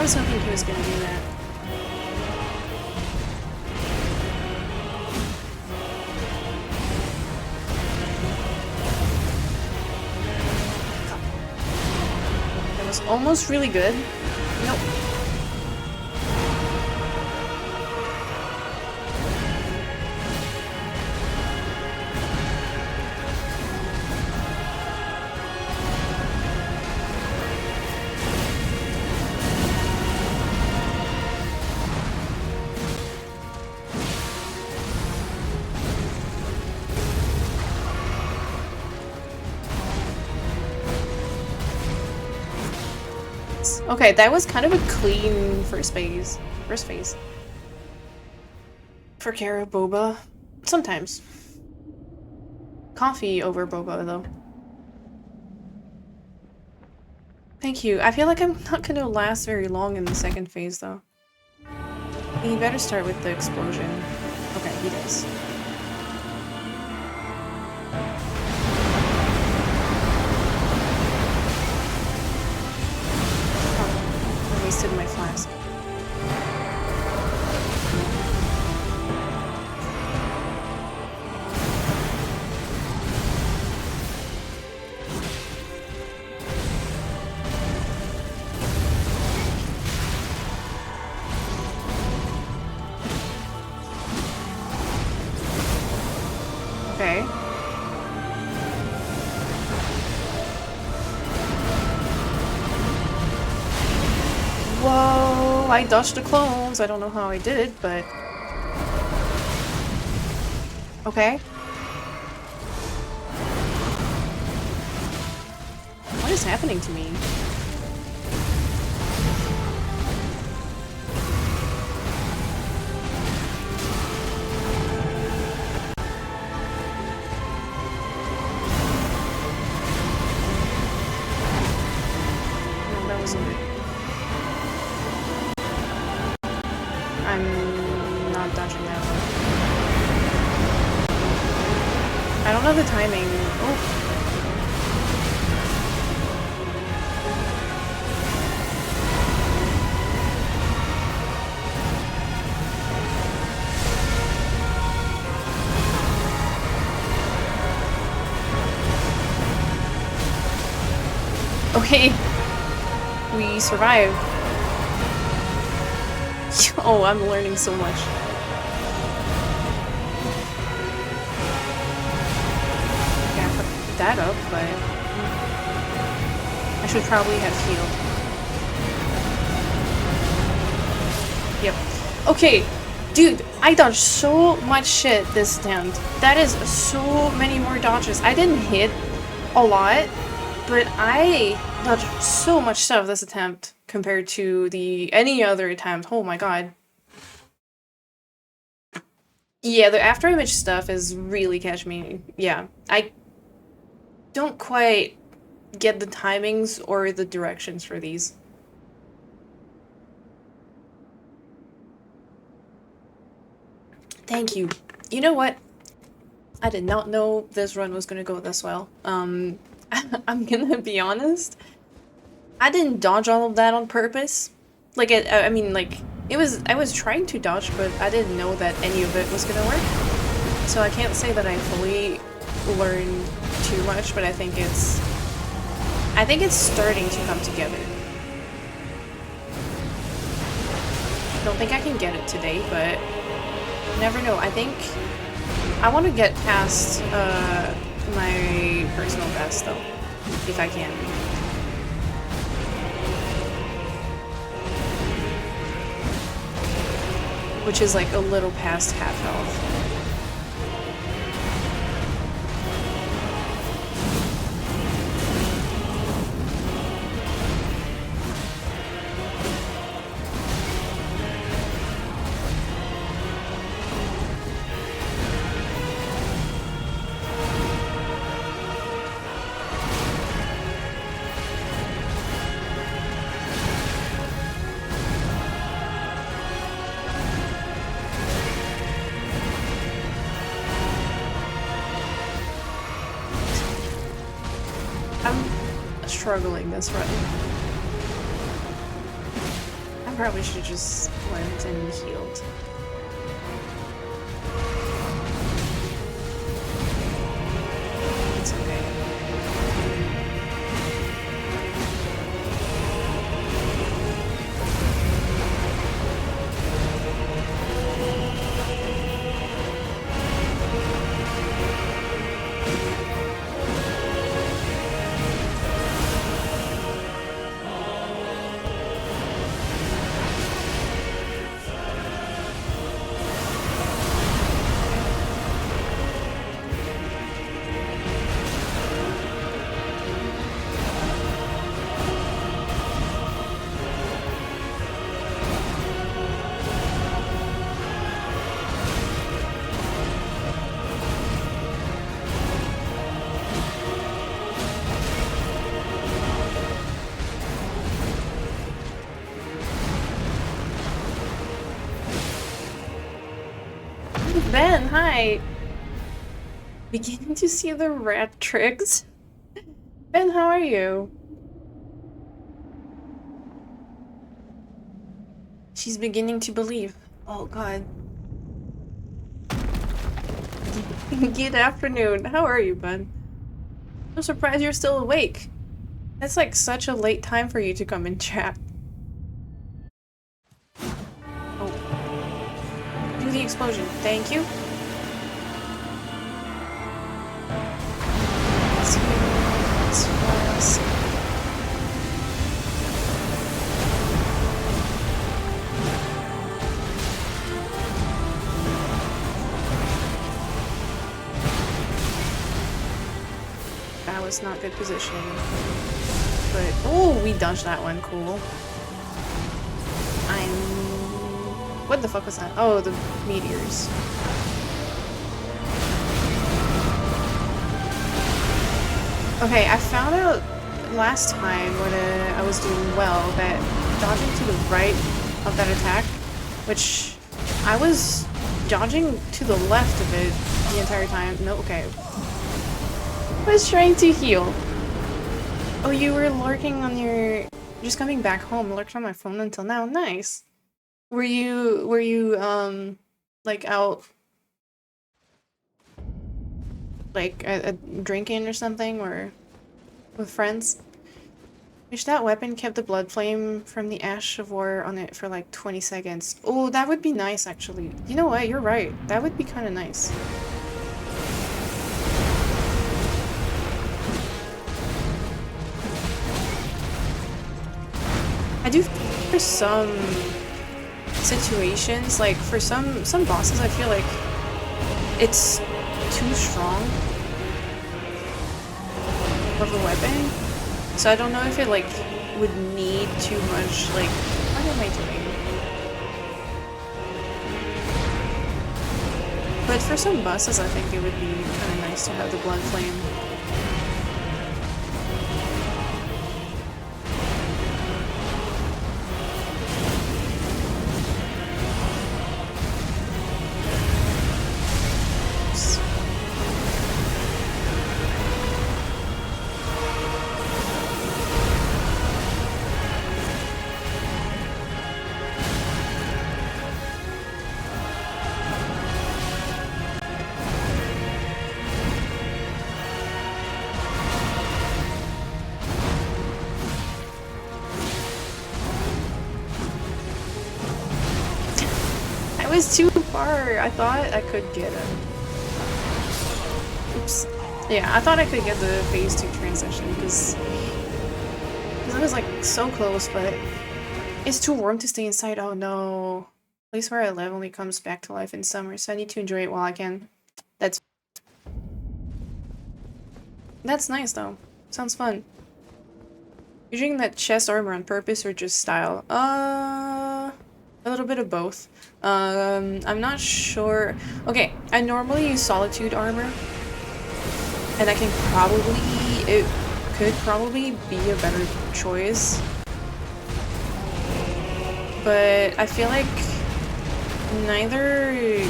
was hoping he was gonna do that. That was almost really good. Nope. Okay, that was kind of a clean first phase. For Kara boba. Sometimes. Coffee over boba, though. Thank you. I feel like I'm not gonna last very long in the second phase, though. He better start with the explosion. Okay, he does. Oh, I wasted my flask. Okay. Whoa, I dodged the clones. I don't know how I did it, but... Okay. What is happening to me? No, that wasn't it. I'm not dodging that one. I don't know the timing. Oh. Okay. We survived. Oh, I'm learning so much. Okay, I fucked that up, but I should probably have healed. Yep. Okay, dude, I dodged so much shit this attempt. That is so many more dodges. I didn't hit a lot, but I dodged so much stuff this attempt compared to any other attempt. Oh my god. Yeah, the after image stuff is really catching me. Yeah, I don't quite get the timings or the directions for these. Thank you. You know what? I did not know this run was gonna go this well. I'm gonna be honest. I didn't dodge all of that on purpose. Like, I mean, like, I was trying to dodge, but I didn't know that any of it was gonna work. So I can't say that I fully learned too much, but I think it's starting to come together. I don't think I can get it today, but you never know. I think I want to get past my personal best, though, if I can. Which is like a little past half health. I'm struggling this run. Probably should just went and healed. It's okay. Ben, hi! Beginning to see the rat tricks. Ben, how are you? She's beginning to believe. Oh god. Good afternoon. How are you, bud? I'm surprised you're still awake. That's like such a late time for you to come and chat. Oh. Do the explosion. Thank you. That was not good positioning. But oh, we dodged that one. Cool. What the fuck was that? Oh, the meteors. Okay, I found out last time when I was doing well that dodging to the right of that attack, which I was dodging to the left of it the entire time. No, okay. I was trying to heal. Oh, you were lurking on your... Just coming back home, lurked on my phone until now. Nice. Were you, like out... like, drinking or something, or with friends? Wish that weapon kept the blood flame from the Ash of War on it for like 20 seconds. Oh, that would be nice, actually. You know what? You're right. That would be kind of nice. I do for some situations, like for some bosses, I feel like it's too strong of a weapon. So I don't know if it like would need too much, like, what am I doing? But for some bosses, I think it would be kind of nice to have the blood flame. Was too far. I thought I could get him. Oops. Yeah, I thought I could get the phase 2 transition because I was like so close, but it's too warm to stay inside. Oh no. Place where I live only comes back to life in summer, so I need to enjoy it while I can. That's nice though. Sounds fun. You're doing that chest armor on purpose or just style? A little bit of both. I'm not sure. Okay, I normally use Solitude armor, and it could probably be a better choice. But I feel like neither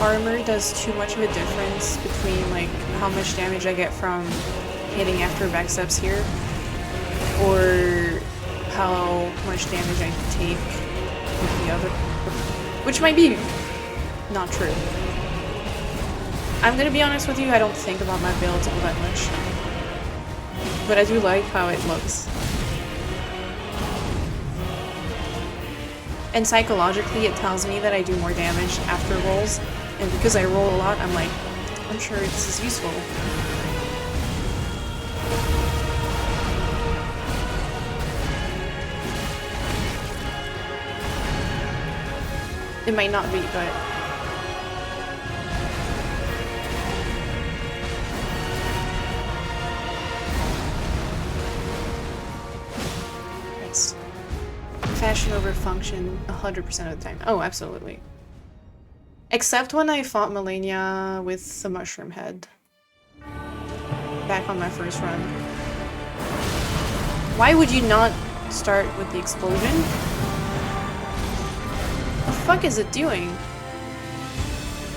armor does too much of a difference between like how much damage I get from hitting after backsteps here, or how much damage I take with the other, which might be not true. I'm gonna be honest with you, I don't think about my builds all that much. But I do like how it looks. And psychologically it tells me that I do more damage after rolls, and because I roll a lot, I'm like, I'm sure this is useful. It might not be, but... Nice. Fashion over function 100% of the time. Oh, absolutely. Except when I fought Melania with the mushroom head. Back on my first run. Why would you not start with the explosion? What the fuck is it doing?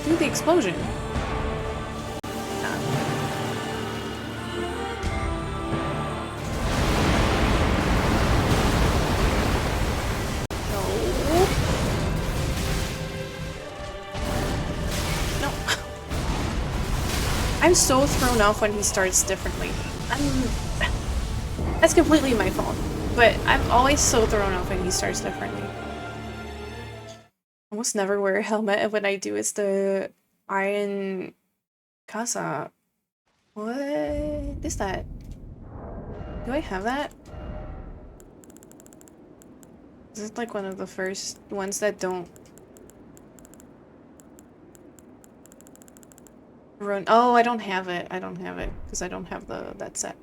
Do the explosion. I'm so thrown off when he starts differently. That's completely my fault. But I'm always so thrown off when he starts differently. I almost never wear a helmet, and when I do, it's the Iron Casa. What is that? Do I have that? Is it like one of the first ones that don't run? Oh, I don't have it. I don't have it because I don't have that set.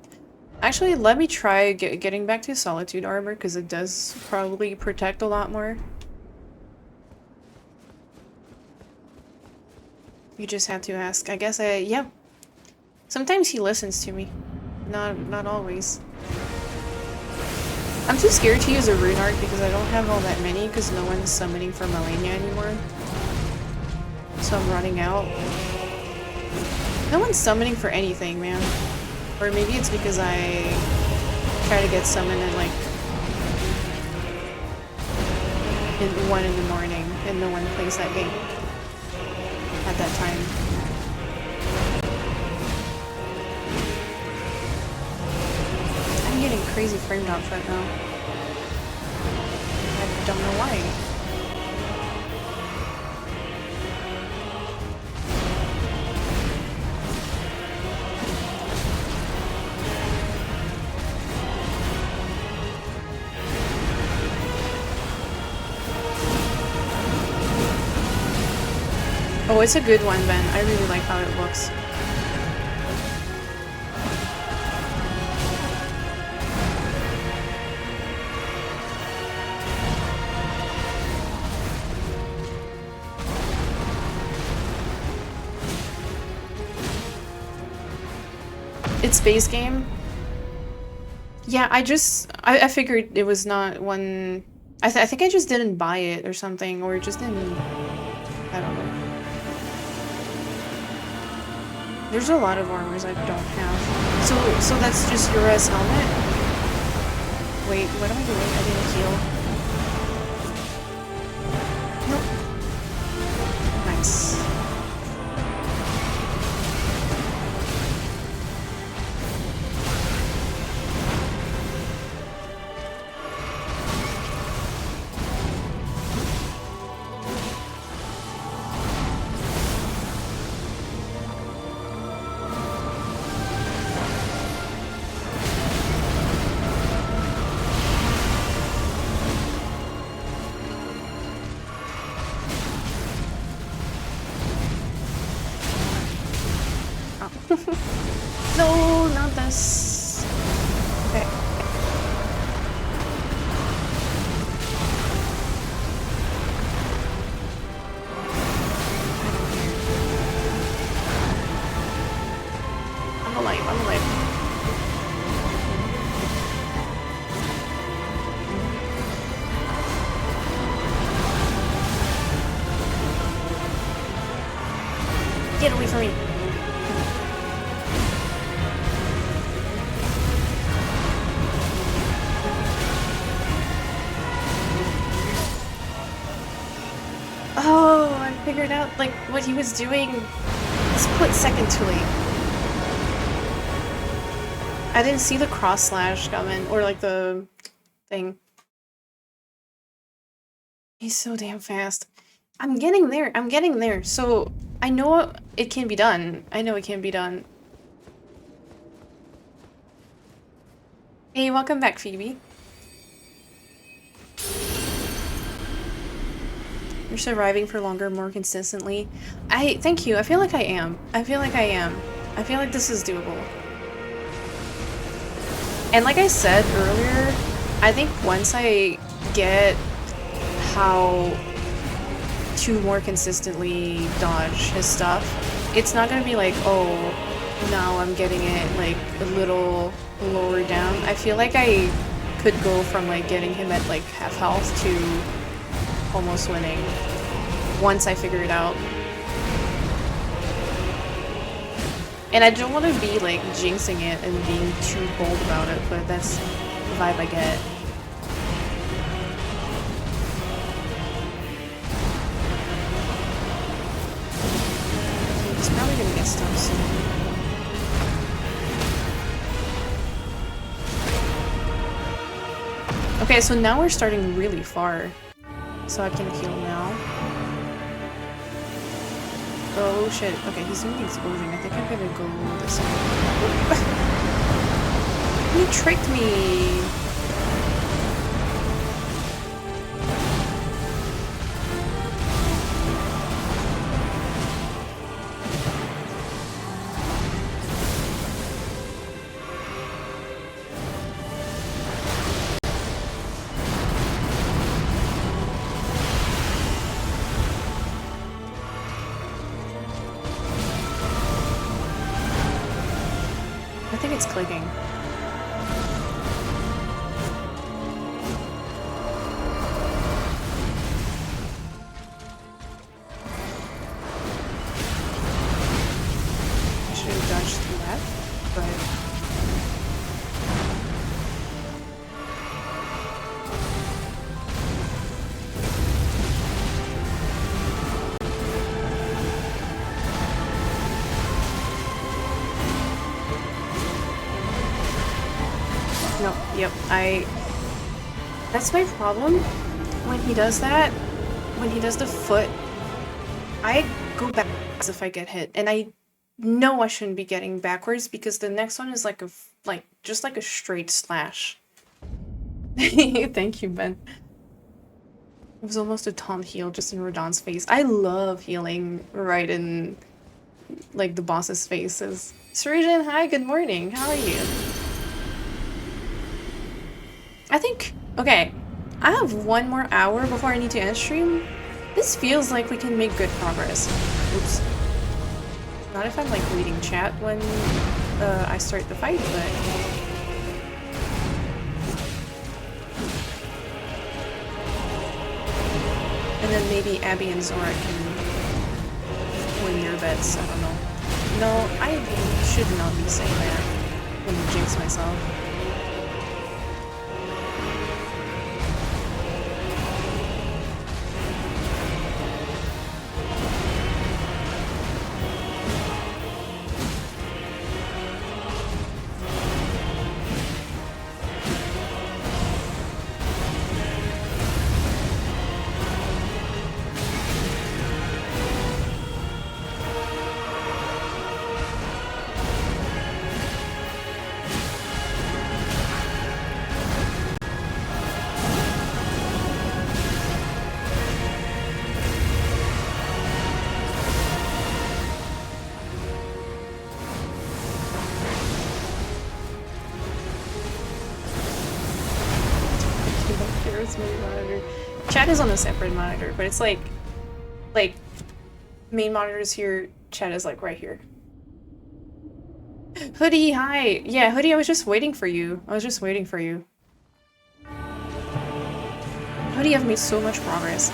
Actually, let me try getting back to Solitude armor because it does probably protect a lot more. You just had to ask. I guess yeah. Sometimes he listens to me. Not always. I'm too scared to use a rune arc because I don't have all that many because no one's summoning for Melania anymore. So I'm running out. No one's summoning for anything, man. Or maybe it's because I try to get summoned in like in 1 in the morning and no one plays that game at that time. I'm getting crazy frame drops right now. I don't know why. Oh, it's a good one, Ben. I really like how it looks. It's base game. Yeah, I figured it was not one. I think I just didn't buy it or something, or it just didn't. I don't know. There's a lot of armors I don't have. So that's just your helmet? Wait, what am I doing? I didn't heal. Nope. Nice. No, not this. Okay. I'm alive, I'm alive. Get away from me. figured out like what he was doing a split second too late. I didn't see the cross slash coming, or like the thing. He's so damn fast. I'm getting there. I'm getting there. So I know it can be done. I know it can be done. Hey, welcome back, Phoebe. You're surviving for longer, more consistently. Thank you. I feel like I am. I feel like I am. I feel like this is doable. And like I said earlier, I think once I get how to more consistently dodge his stuff, it's not gonna be like, oh, now I'm getting it like a little lower down. I feel like I could go from like getting him at like half health to almost winning once I figure it out. And I don't want to be like jinxing it and being too bold about it, but that's the vibe I get. He's probably gonna get stuck soon. Okay, so now we're starting really far. So I can heal now. Oh shit. Okay, he's doing the explosion. I think I'm gonna go this way. He tricked me! I think it's clicking. I should have dodged through that, but... No, yep, that's my problem when he does that. When he does the foot, I go back as if I get hit, and I know I shouldn't be getting backwards because the next one is like just like a straight slash. Thank you, Ben. It was almost a taunt heal just in Radon's face. I love healing right in like the boss's faces. Surgeon, hi, good morning. How are you? I think, okay, I have 1 more hour before I need to end stream. This feels like we can make good progress. Oops. Not if I'm like reading chat when I start the fight, but... And then maybe Abby and Zora can win their bets, I don't know. No, I should not be saying that. I'm gonna jinx myself. Chat is on a separate monitor, but it's like main monitor is here, chat is like right here. Hoodie, hi! Yeah, Hoodie, I was just waiting for you. I was just waiting for you. Hoodie, I've made so much progress.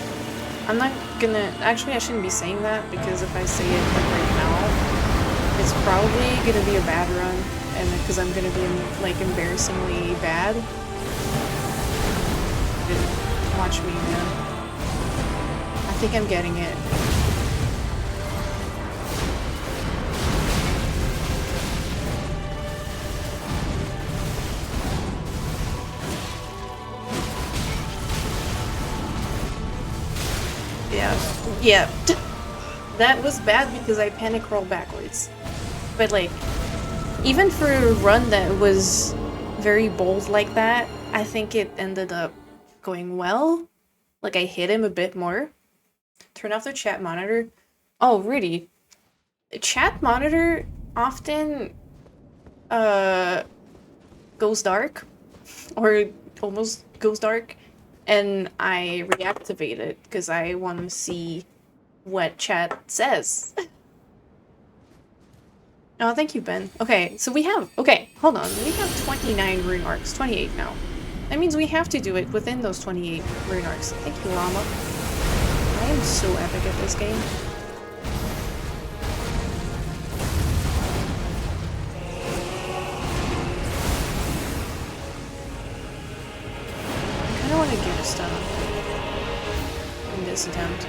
I'm not gonna... Actually, I shouldn't be saying that, because if I say it like right now, it's probably gonna be a bad run, and because I'm gonna be like embarrassingly bad. Watch me, man. I think I'm getting it. Yeah, that was bad because I panic roll backwards. But like, even for a run that was very bold like that, I think it ended up going well. Like I hit him a bit more. Turn off the chat monitor. Oh, really? Chat monitor often goes dark or almost goes dark, and I reactivate it because I want to see what chat says. Oh, thank you, Ben. Okay, so we have, okay, hold on. We have 29 rune arcs, 28 now. That means we have to do it within those 28 rune arcs. Thank you, Llama. I am so epic at this game. I kinda wanna get stuff in this attempt.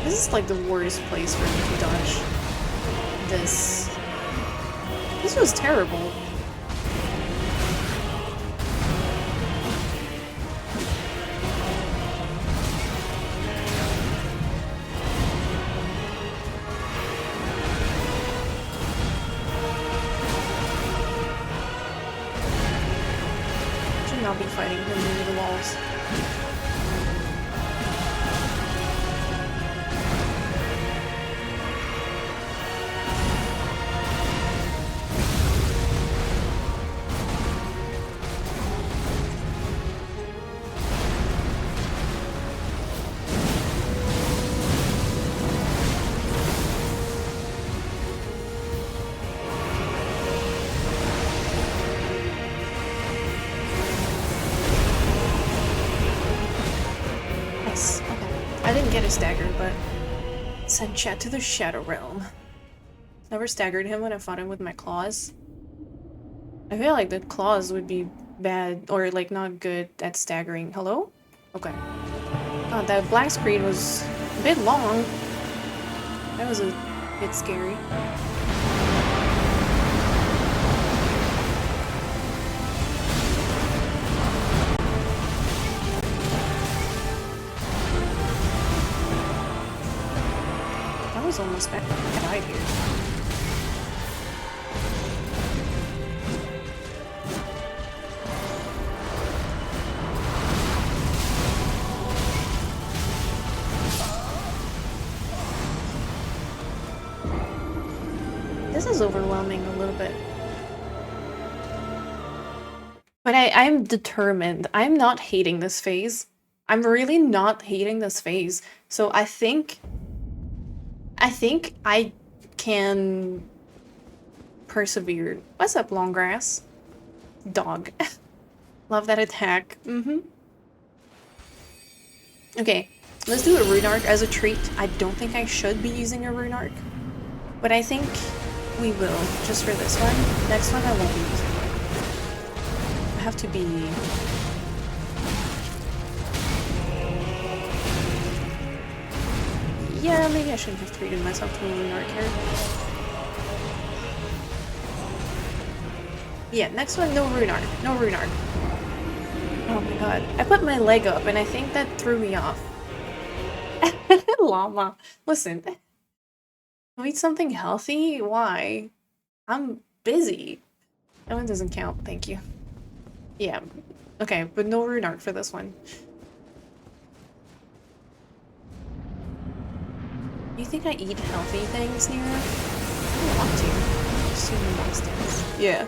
This is like the worst place for me to dodge this. This was terrible. Should not be fighting him near the walls. I didn't get a stagger, but send chat to the Shadow Realm. Never staggered him when I fought him with my claws. I feel like the claws would be bad, or like not good at staggering. Hello? Okay. God, that black screen was a bit long. That was a bit scary. That was almost bad. I died here. This is overwhelming a little bit. But I'm determined. I'm not hating this phase. I'm really not hating this phase. So I think I can persevere. What's up, long grass? Dog. Love that attack. Okay, let's do a rune arc as a treat. I don't think I should be using a rune arc, but I think we will, just for this one. Next one I won't be using one. I have to be... Yeah, maybe I shouldn't have treated myself to a rune arc here. Yeah, next one, no rune arc. No rune arc. Oh my god. I put my leg up and I think that threw me off. Llama. Listen. I'll eat something healthy? Why? I'm busy. That one doesn't count, thank you. Yeah. Okay, but no rune arc for this one. You think I eat healthy things, Nira? I don't want to. Just human instincts. Yeah.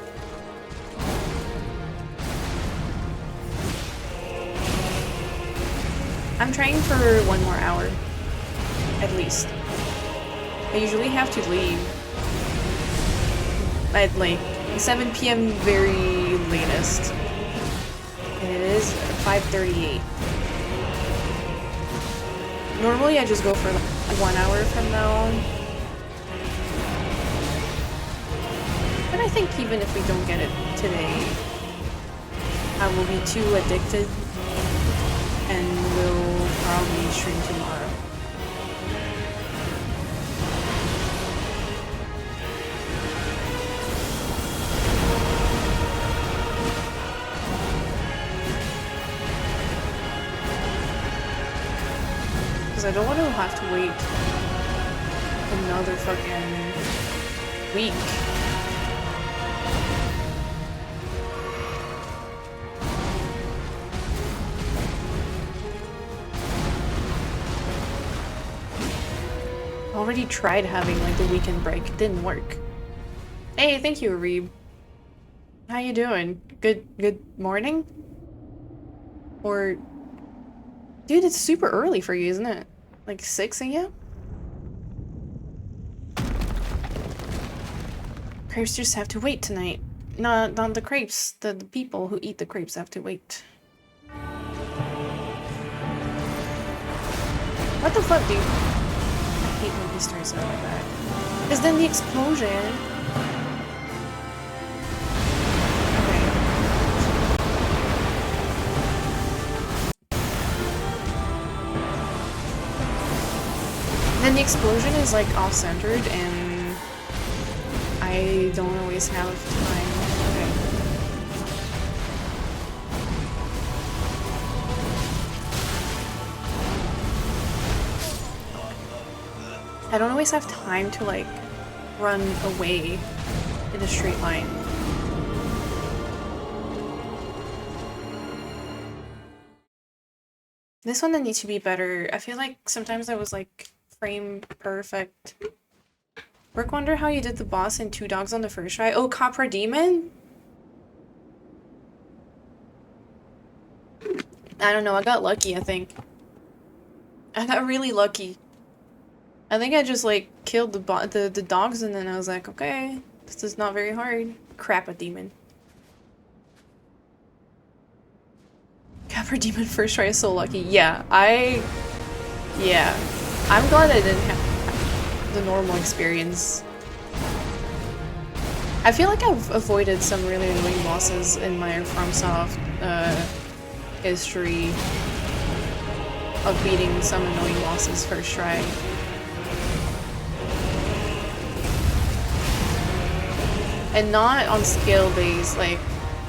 I'm trying for 1 more hour. At least. I usually have to leave at like 7 p.m. very latest. And it is 5:38. Normally I just go for like 1 hour from now on. But I think even if we don't get it today, I will be too addicted and will probably stream tomorrow. because I don't want to have to wait another fucking week. Already tried having like the weekend break. It didn't work. Hey, thank you, Reeb. How you doing? Good morning? Or... Dude, it's super early for you, isn't it? Like 6 a.m.? Crepes just have to wait tonight. Not the crepes. The people who eat the crepes have to wait. What the fuck, dude? I hate when he starts out like that. Because then the explosion... Then the explosion is like off-centered and I don't always have time. Okay. I don't always have time to like run away in a straight line. This one needs to be better. I feel like sometimes I was like frame perfect. Work wonder how you did the boss in 2 dogs on the first try. Oh, Copper Demon? I don't know, I got lucky, I think. I got really lucky. I think I just like killed the dogs and then I was like, okay, this is not very hard. Crap, a demon. Copper Demon first try is so lucky. Yeah, I'm glad I didn't have the normal experience. I feel like I've avoided some really annoying bosses in my FromSoft history of beating some annoying bosses first try. And not on skill days, like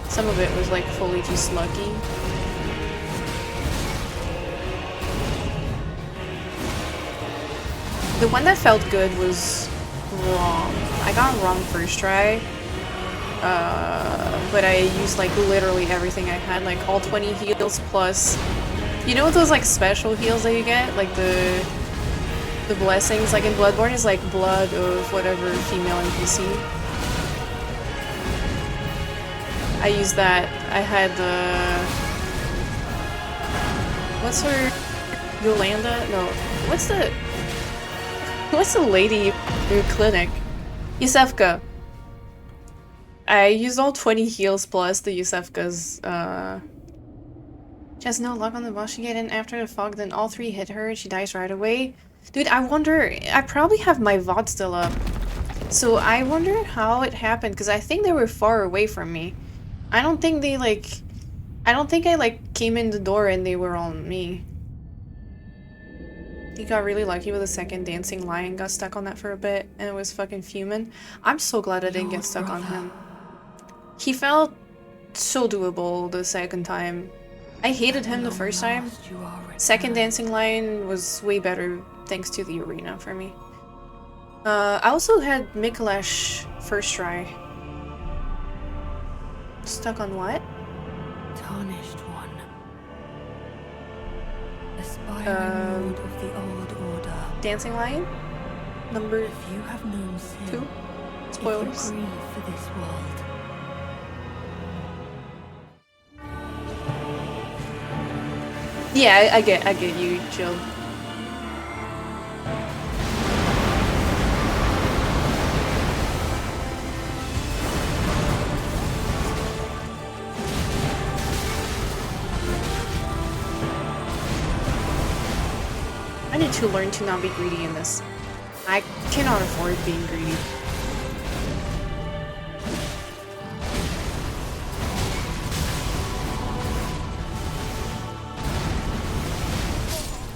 some of it was like fully just lucky. The one that felt good was wrong. I got wrong first try, but I used like literally everything I had, like all 20 heals plus, you know those like special heals that you get, like the blessings, like in Bloodborne is like blood of whatever female NPC. I used that. I had the, what's her, Yolanda? No, what's the lady in clinic? Yusefka. I used all 20 heals plus the Yusefka's, she has no luck on the boss. She get in after the fog, then all 3 hit her and she dies right away. Dude, I wonder, I probably have my VOD still up. So I wonder how it happened, because I think they were far away from me. I don't think they like, I don't think I like came in the door and they were on me. He got really lucky with the second dancing lion, got stuck on that for a bit, and it was fucking fuming. I'm so glad I didn't get stuck on him. He felt so doable the second time. I hated him the first time. Second dancing lion was way better thanks to the arena for me. I also had Mikolash first try. Stuck on what? Tarnished one. Aspiring lord of the old order. Dancing lion? Number If you have known sin, 2? Spoilers. if you grieve for this world. Yeah, I get you, Jill. I need to learn to not be greedy in this. I cannot afford being greedy.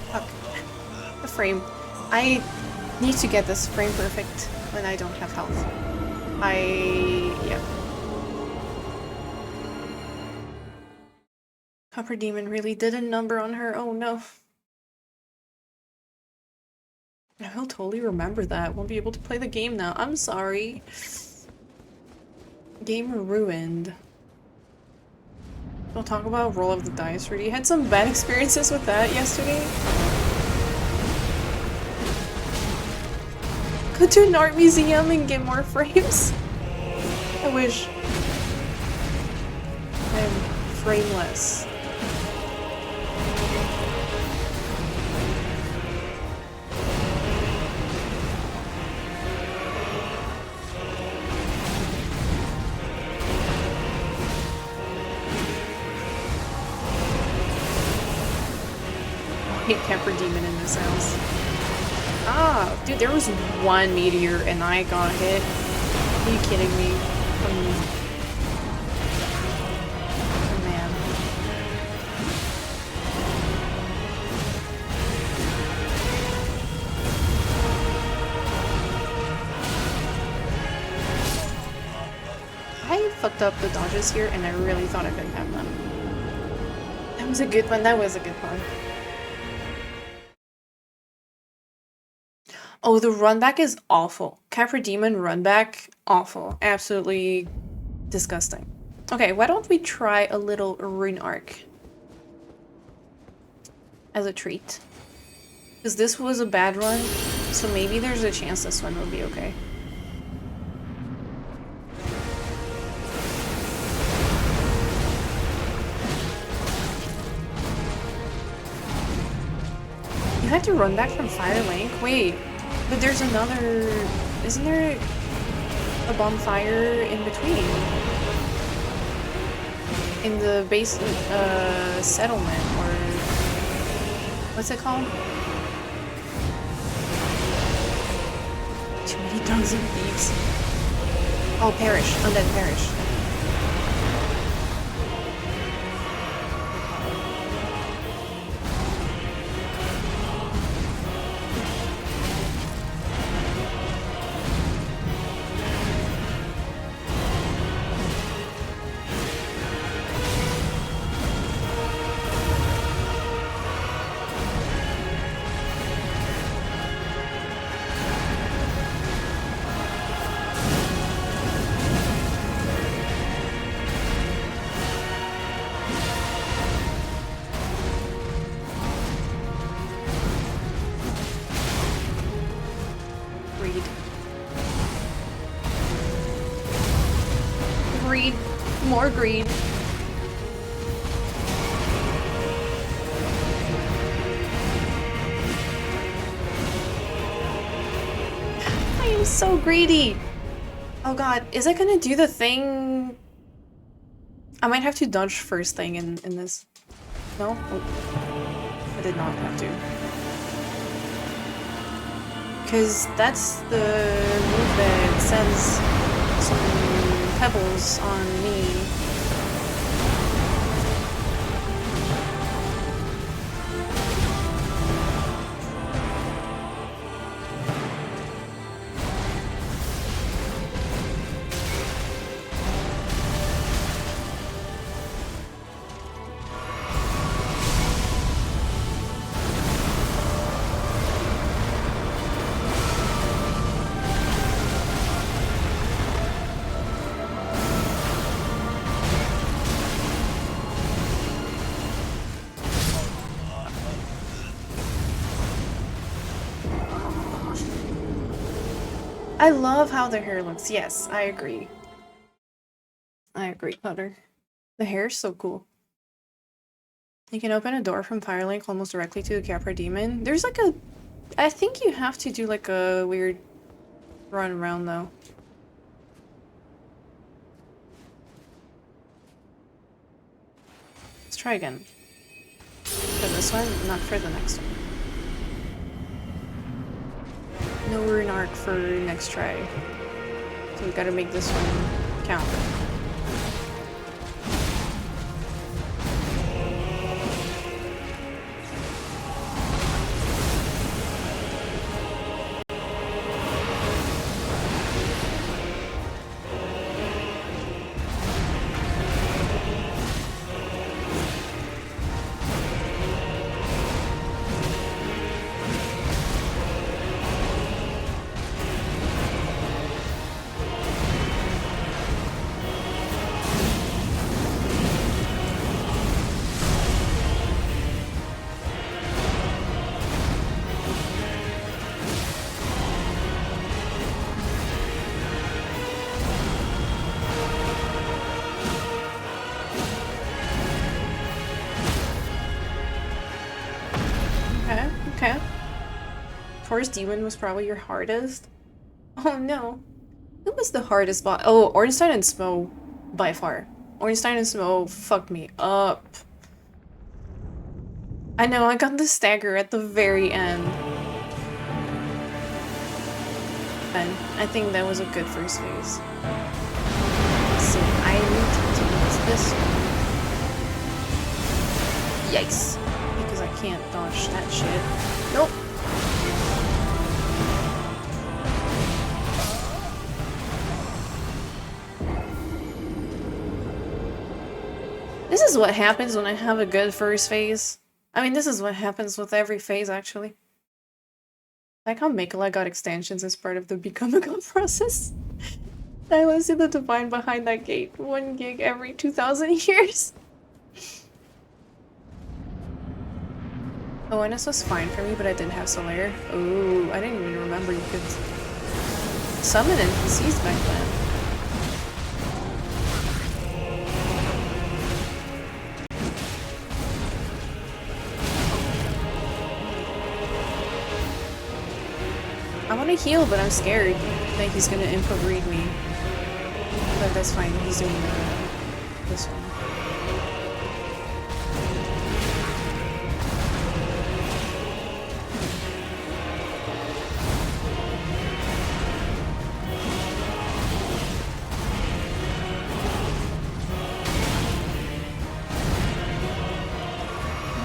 Fuck. The frame. I need to get this frame perfect when I don't have health. Yeah. Copper Demon really did a number on her. Oh no. I will totally remember that. Won't be able to play the game now. I'm sorry. Game ruined. We'll talk about roll of the dice. Rudy had some bad experiences with that yesterday. Go to an art museum and get more frames. I wish. I'm frameless. I hate Camper Demon in this house. Ah, dude, there was one meteor and I got hit. Are you kidding me? Oh, man. I fucked up the dodges here and I really thought I couldn't have them. That was a good one. That was a good one. Oh, the run back is awful. Capra Demon run back, awful. Absolutely disgusting. Okay, why don't we try a little Rune Arc as a treat? Because this was a bad run, so maybe there's a chance this one will be okay. You had to run back from Firelink? Wait. But there's another... Isn't there a bonfire in between? In the base settlement, or... What's it called? Too many dogs and thieves. Oh, Parish. Undead Parish. Greed. More greed. I am so greedy. Oh god, is it gonna do the thing? I might have to dodge first thing in this. No? Oh. I did not have to. Because that's the move that sends some pebbles on me. I love how the hair looks. Yes, I agree. I agree, Cutter. The hair is so cool. You can open a door from Firelink almost directly to the Capra Demon. There's like a... I think you have to do like a weird run around though. Let's try again. For this one, not for the next one. No rune arc for next try. So we gotta make this one count. Forest Demon was probably your hardest. Oh no. Who was the hardest boss? Oh, Ornstein and Smo, by far. Ornstein and Smo fucked me up. I know, I got the stagger at the very end. And I think that was a good first phase. So I need to use this one. Yikes. Because I can't dodge that shit. Nope. This is what happens when I have a good first phase. I mean, this is what happens with every phase, actually. Like how Makela got extensions as part of the Become a God process. I want to see the divine behind that gate. 1 gig every 2,000 years. ONS was fine for me, but I didn't have Solaire. Oh, I didn't even remember you could summon NPCs back then. I want to heal, but I'm scared that he's gonna input read me. But that's fine, he's doing this one.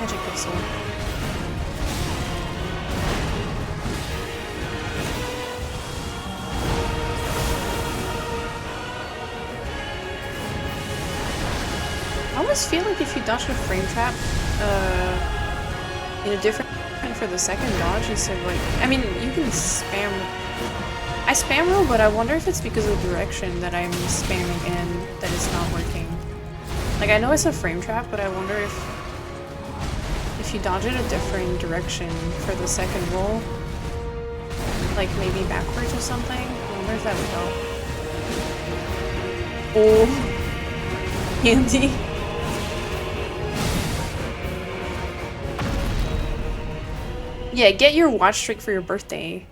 Magic Pixel. I always feel like if you dodge a frame trap, in a different for the second dodge instead of like, I mean, you can spam. I spam roll, but I wonder if it's because of the direction that I'm spamming in that it's not working. Like, I know it's a frame trap, but I wonder if you dodge it a different direction for the second roll, like maybe backwards or something. I wonder if that would help. Oh, handy. Yeah, get your watch trick for your birthday.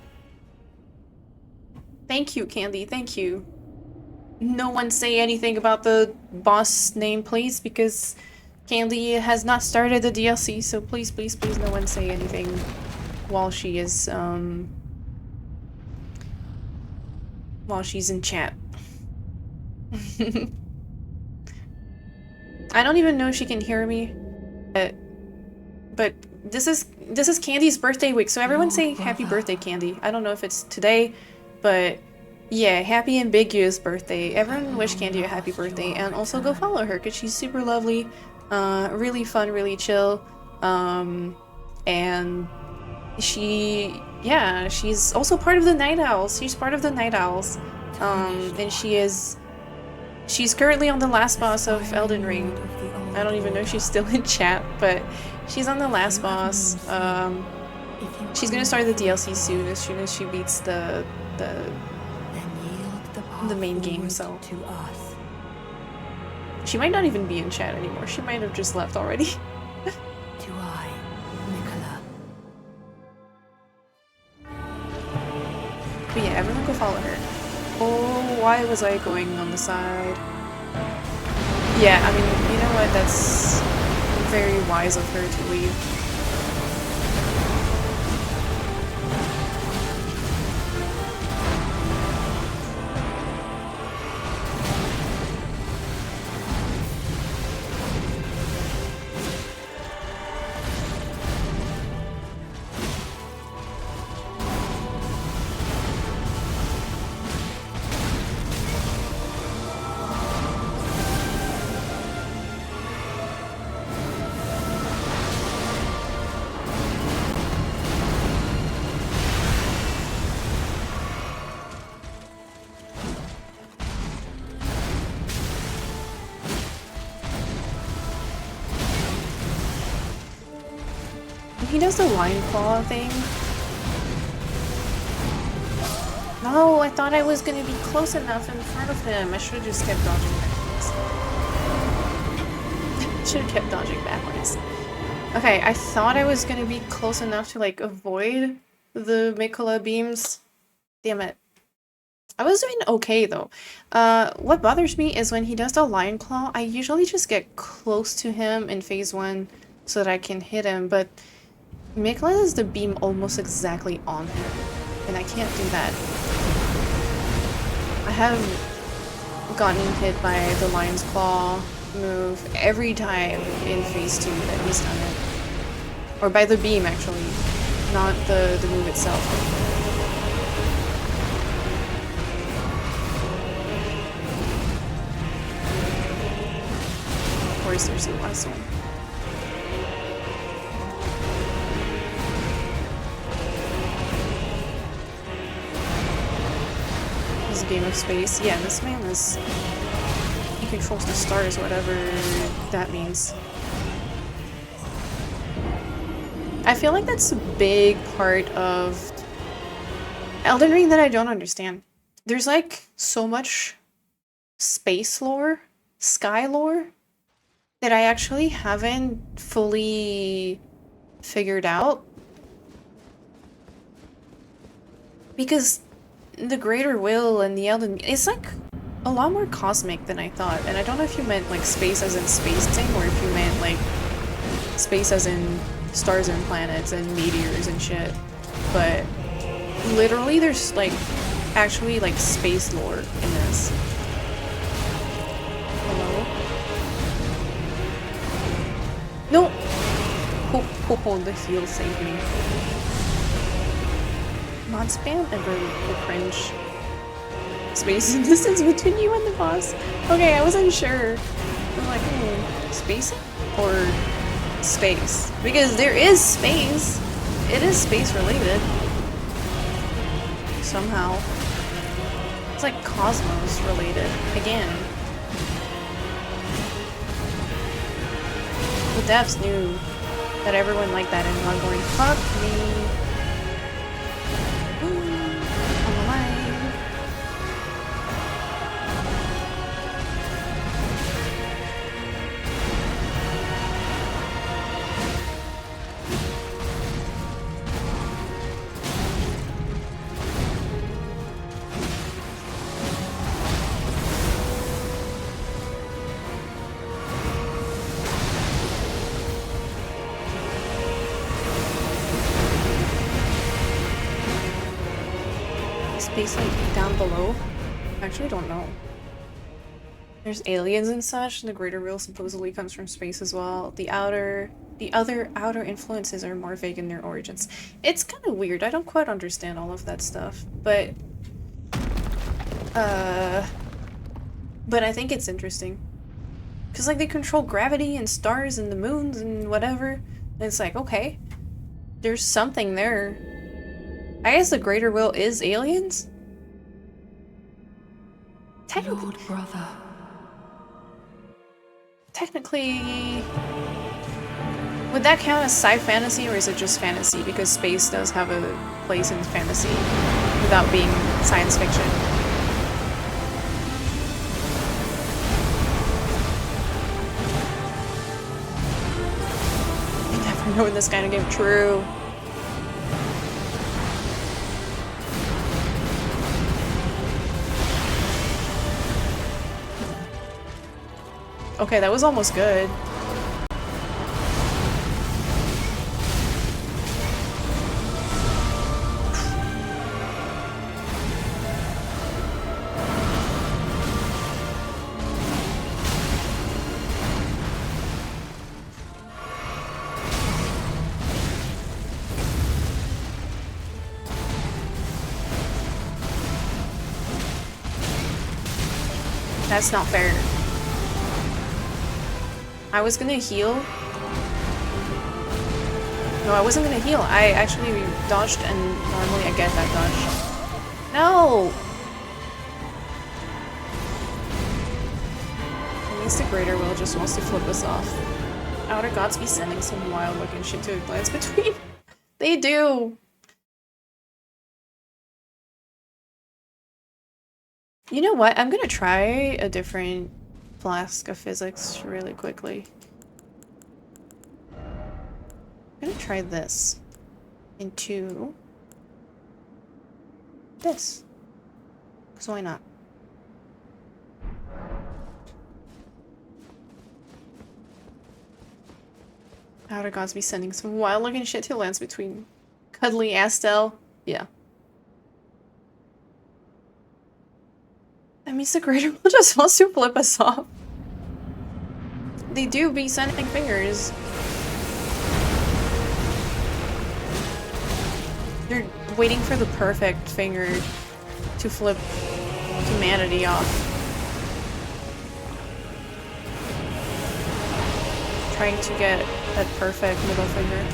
Thank you, Candy, thank you. No one say anything about the boss name, please, because Candy has not started the DLC, so please, please, please, no one say anything while she is, while she's in chat. I don't even know if she can hear me, but this is Candy's birthday week, so everyone say happy birthday, Candy. I don't know if it's today, but yeah, happy ambiguous birthday. Everyone wish Candy a happy birthday, and also go follow her because she's super lovely, really fun, really chill, and she's also part of the Night Owls. She's part of the Night Owls, and she's currently on the last boss of Elden Ring. I don't even know if she's still in chat, but she's on the last boss. She's gonna start the DLC soon, as soon as she beats the main game, so she might not even be in chat anymore. She might have just left already. But yeah, everyone go follow her. Oh, why was I going on the side? Yeah, I mean, you know what? That's very wise of her to leave. He does the line claw thing. No, I thought I was gonna be close enough in front of him. I should have just kept dodging backwards. Should have kept dodging backwards. Okay, I thought I was gonna be close enough to like avoid the Mikola beams. Damn it. I was doing okay though. What bothers me is when he does the Lion Claw, I usually just get close to him in phase 1 so that I can hit him, but Mikola has the beam almost exactly on him, and I can't do that. I have gotten hit by the Lion's Claw move every time in phase 2 that he's done it. Or by the beam, actually, not the move itself. Of course, there's the last one. This game of space. Yeah, this man is... he controls the stars, whatever that means. I feel like that's a big part of Elden Ring that I don't understand. There's like so much space lore, sky lore, that I actually haven't fully figured out. Because the Greater Will and the Elden, it's like a lot more cosmic than I thought. And I don't know if you meant like space as in spacing, or if you meant like space as in stars and planets and meteors and shit. But literally there's like actually like space lore in this. Hello? No! Oh, the heal saved me. Mod spam ever will cringe. Space and distance between you and the boss. Okay, I wasn't sure. I'm like, spacing? Or space? Because there is space. It is space related. Somehow. It's like cosmos related. Again. The devs knew that everyone liked that and not going, fuck me. On the line. Space like down below? I actually don't know. There's aliens and such. The Greater Will supposedly comes from space as well. The other outer influences are more vague in their origins. It's kind of weird. I don't quite understand all of that stuff, but I think it's interesting. Cause like they control gravity and stars and the moons and whatever. And it's like, okay, there's something there. I guess the Greater Will is aliens? Lord brother. Technically... would that count as sci fantasy, or is it just fantasy? Because space does have a place in fantasy without being science fiction. You never know in this kind of game. True. Okay, that was almost good. That's not fair. I was gonna heal. No, I wasn't gonna heal. I actually dodged, and normally I get that dodge. No! At least the Greater Will just wants to flip us off. Outer Gods be sending some wild looking shit to glance between. They do! You know what? I'm gonna try a different flask of physics really quickly. I'm gonna try this. In 2. this. Because why not? Outer gods be sending some wild looking shit to lands between cuddly Astel. Yeah. That means the Greater Will just wants to flip us off. They do be sending fingers. They're waiting for the perfect finger to flip humanity off. Trying to get that perfect middle finger.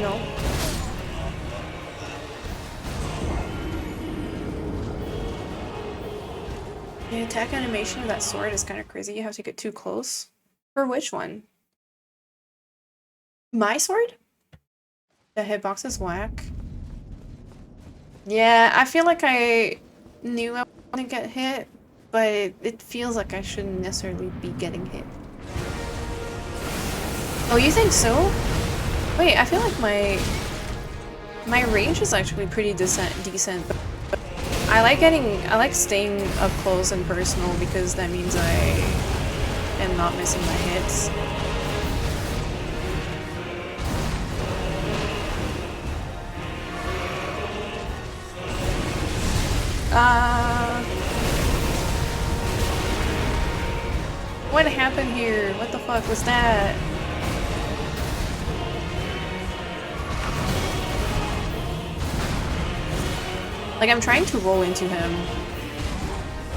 No. The attack animation of that sword is kind of crazy. You have to get too close. For which one? My sword? The hitbox is whack. Yeah, I feel like I knew I wouldn't get hit, but it feels like I shouldn't necessarily be getting hit. Oh, you think so? Wait, I feel like my range is actually pretty decent, but I like staying up close and personal because that means I am not missing my hits. What happened here? What the fuck was that? Like, I'm trying to roll into him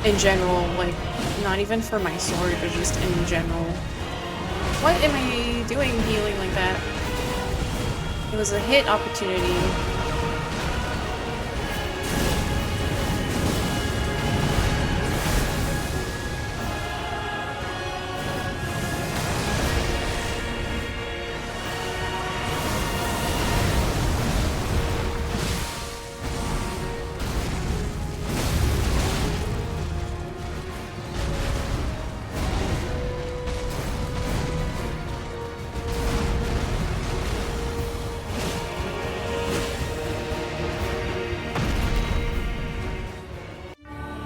in general, like, not even for my sword, but just in general. What am I doing healing like that? It was a hit opportunity.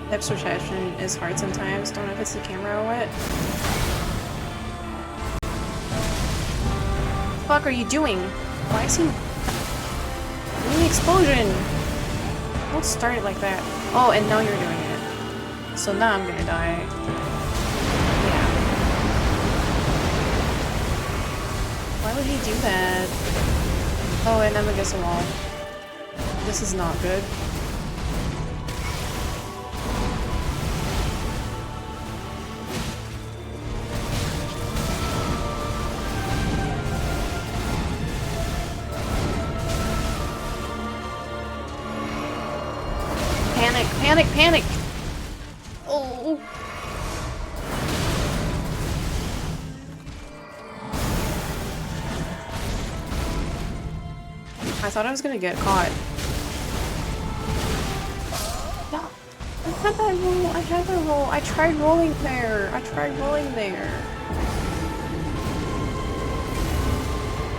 Depth perception is hard sometimes. Don't know if it's the camera or what. What the fuck are you doing? Why is he doing the explosion? Don't start it like that. Oh, and now you're doing it. So now I'm gonna die. Yeah. Why would he do that? Oh, and I'm against the wall. This is not good. Panic, panic! Oh! I thought I was gonna get caught. No! I had that roll! I had that roll! I tried rolling there! I tried rolling there!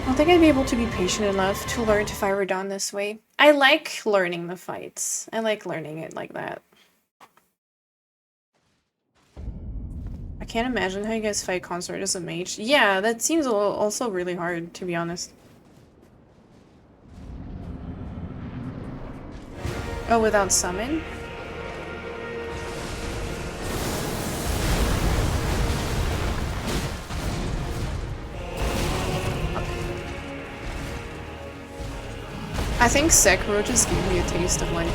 I don't think I'd be able to be patient enough to learn to fire down this way. I like learning the fights. I like learning it like that. I can't imagine how you guys fight Consort as a mage. Yeah, that seems also really hard, to be honest. Oh, without summon? I think Sekiro just gave me a taste of, like,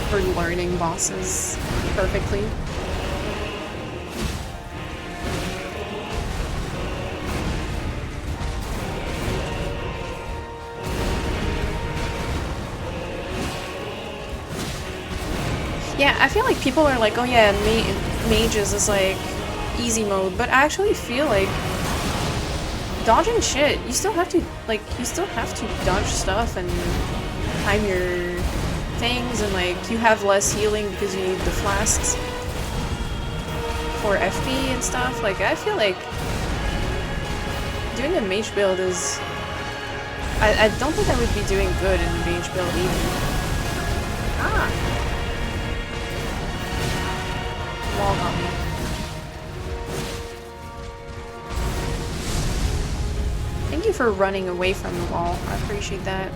for learning bosses perfectly. Yeah, I feel like people are like, oh yeah, mages is like easy mode, but I actually feel like dodging shit, you still have to dodge stuff and time your things, and like you have less healing because you need the flasks. for FP and stuff, like, I feel like doing a mage build is... I don't think I would be doing good in a mage build either. Ah! Wall got me. Thank you for running away from the wall. I appreciate that.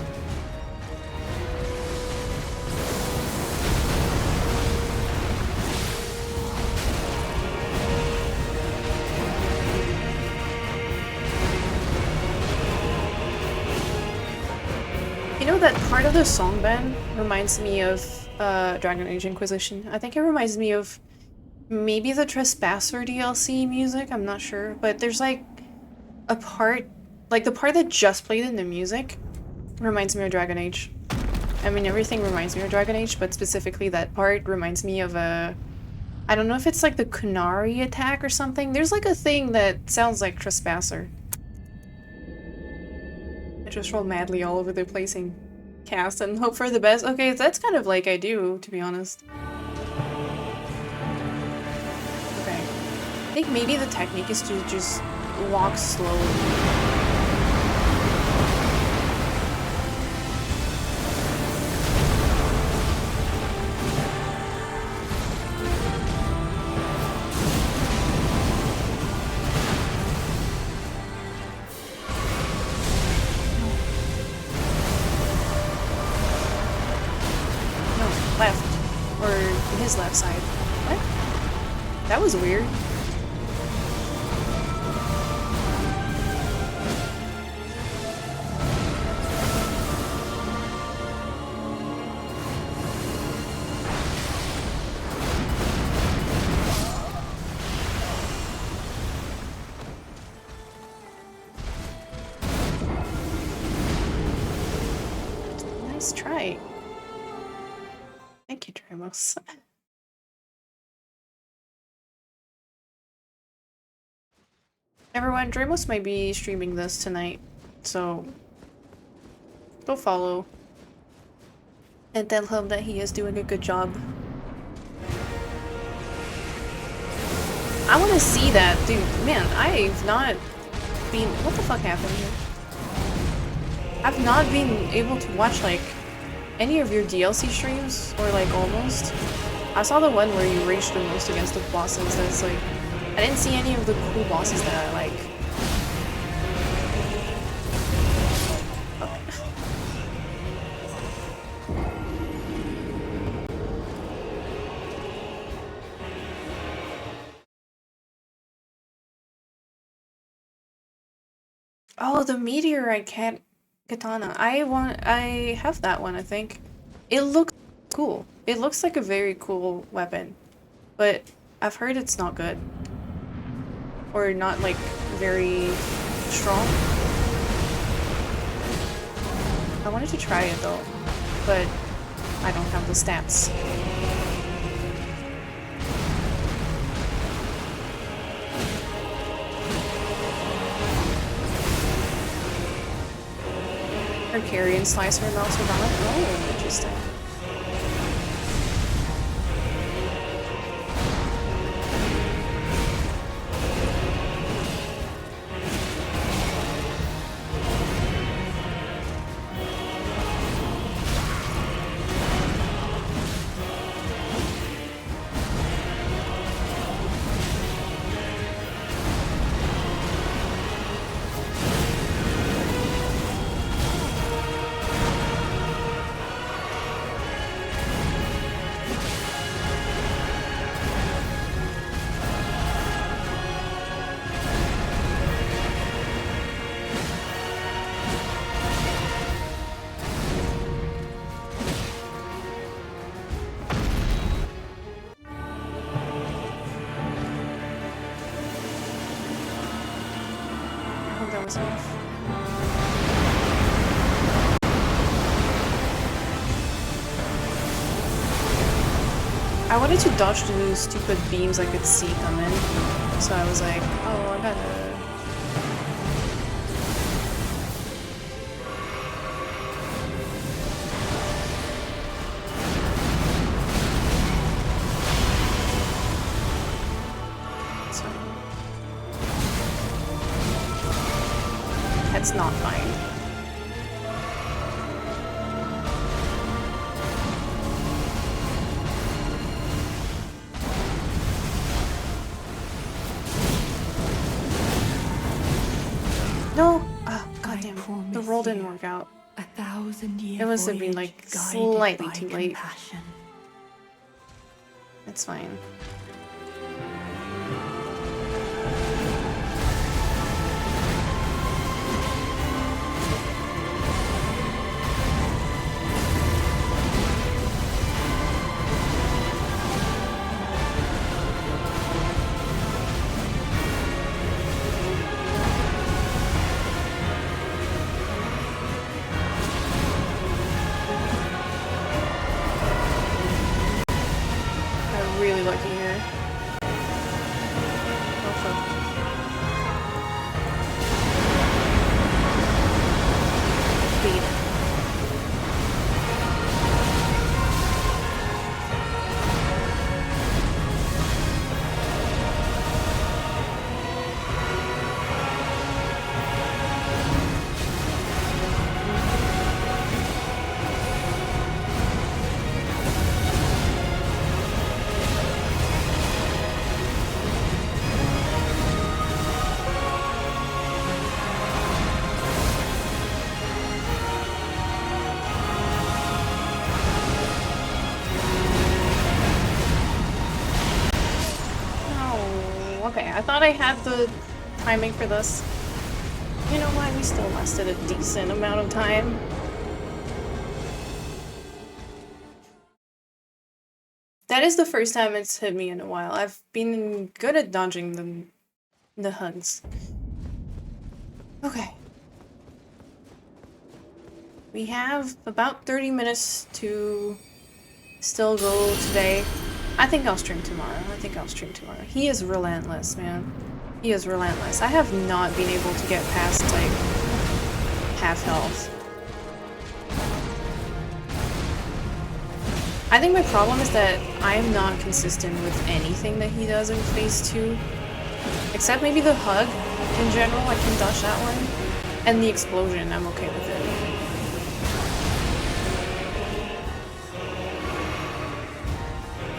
You know, that part of the song, Ben, reminds me of Dragon Age Inquisition. I think it reminds me of maybe the Trespasser DLC music, I'm not sure. But there's like a part, like the part that just played in the music reminds me of Dragon Age. I mean, everything reminds me of Dragon Age, but specifically that part reminds me of a... I don't know if it's like the Kunari attack or something. There's like a thing that sounds like Trespasser. I just roll madly all over the place and cast and hope for the best. Okay, that's kind of like I do, to be honest. Okay. I think maybe the technique is to just walk slowly. Left. Or his left side. What? That was weird. Nice try. Thank you, Dramos. Everyone, Dramos might be streaming this tonight, so go follow and tell him that he is doing a good job. I want to see that, dude. Man, I've not been... What the fuck happened here? I've not been able to watch, like, any of your DLC streams, or like almost. I saw the one where you raged the most against the bosses. That's like, I didn't see any of the cool bosses that I like. Oh, the meteorite katana. I have that one, I think. It looks cool. It looks like a very cool weapon, but I've heard it's not good. Or not, like, very strong. I wanted to try it though, but I don't have the stats. Her carry and slice her mouse with on it. Oh, interesting. I wanted to dodge the stupid beams I could see coming, so I was like, oh, I gotta... let's not find. No! Oh, goddamn. The roll didn't work out. 1,000-year It must have been, like, slightly too late. Compassion. It's fine. Really lucky here. Oh fuck. Speed. Okay, I thought I had the timing for this. You know what? We still lasted a decent amount of time. That is the first time it's hit me in a while. I've been good at dodging the hugs. Okay. We have about 30 minutes to still go today. I think I'll stream tomorrow. He is relentless, man. He is relentless. I have not been able to get past, like, half health. I think my problem is that I'm not consistent with anything that he does in Phase 2. Except maybe the hug. In general, I can dodge that one. And the explosion, I'm okay with it.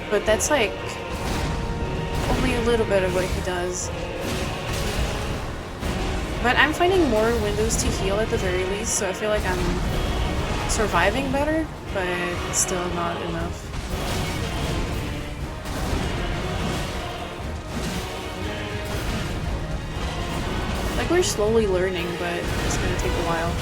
But that's like only a little bit of what he does. But I'm finding more windows to heal at the very least, so I feel like I'm surviving better, but it's still not enough. Like, we're slowly learning, but it's gonna take a while.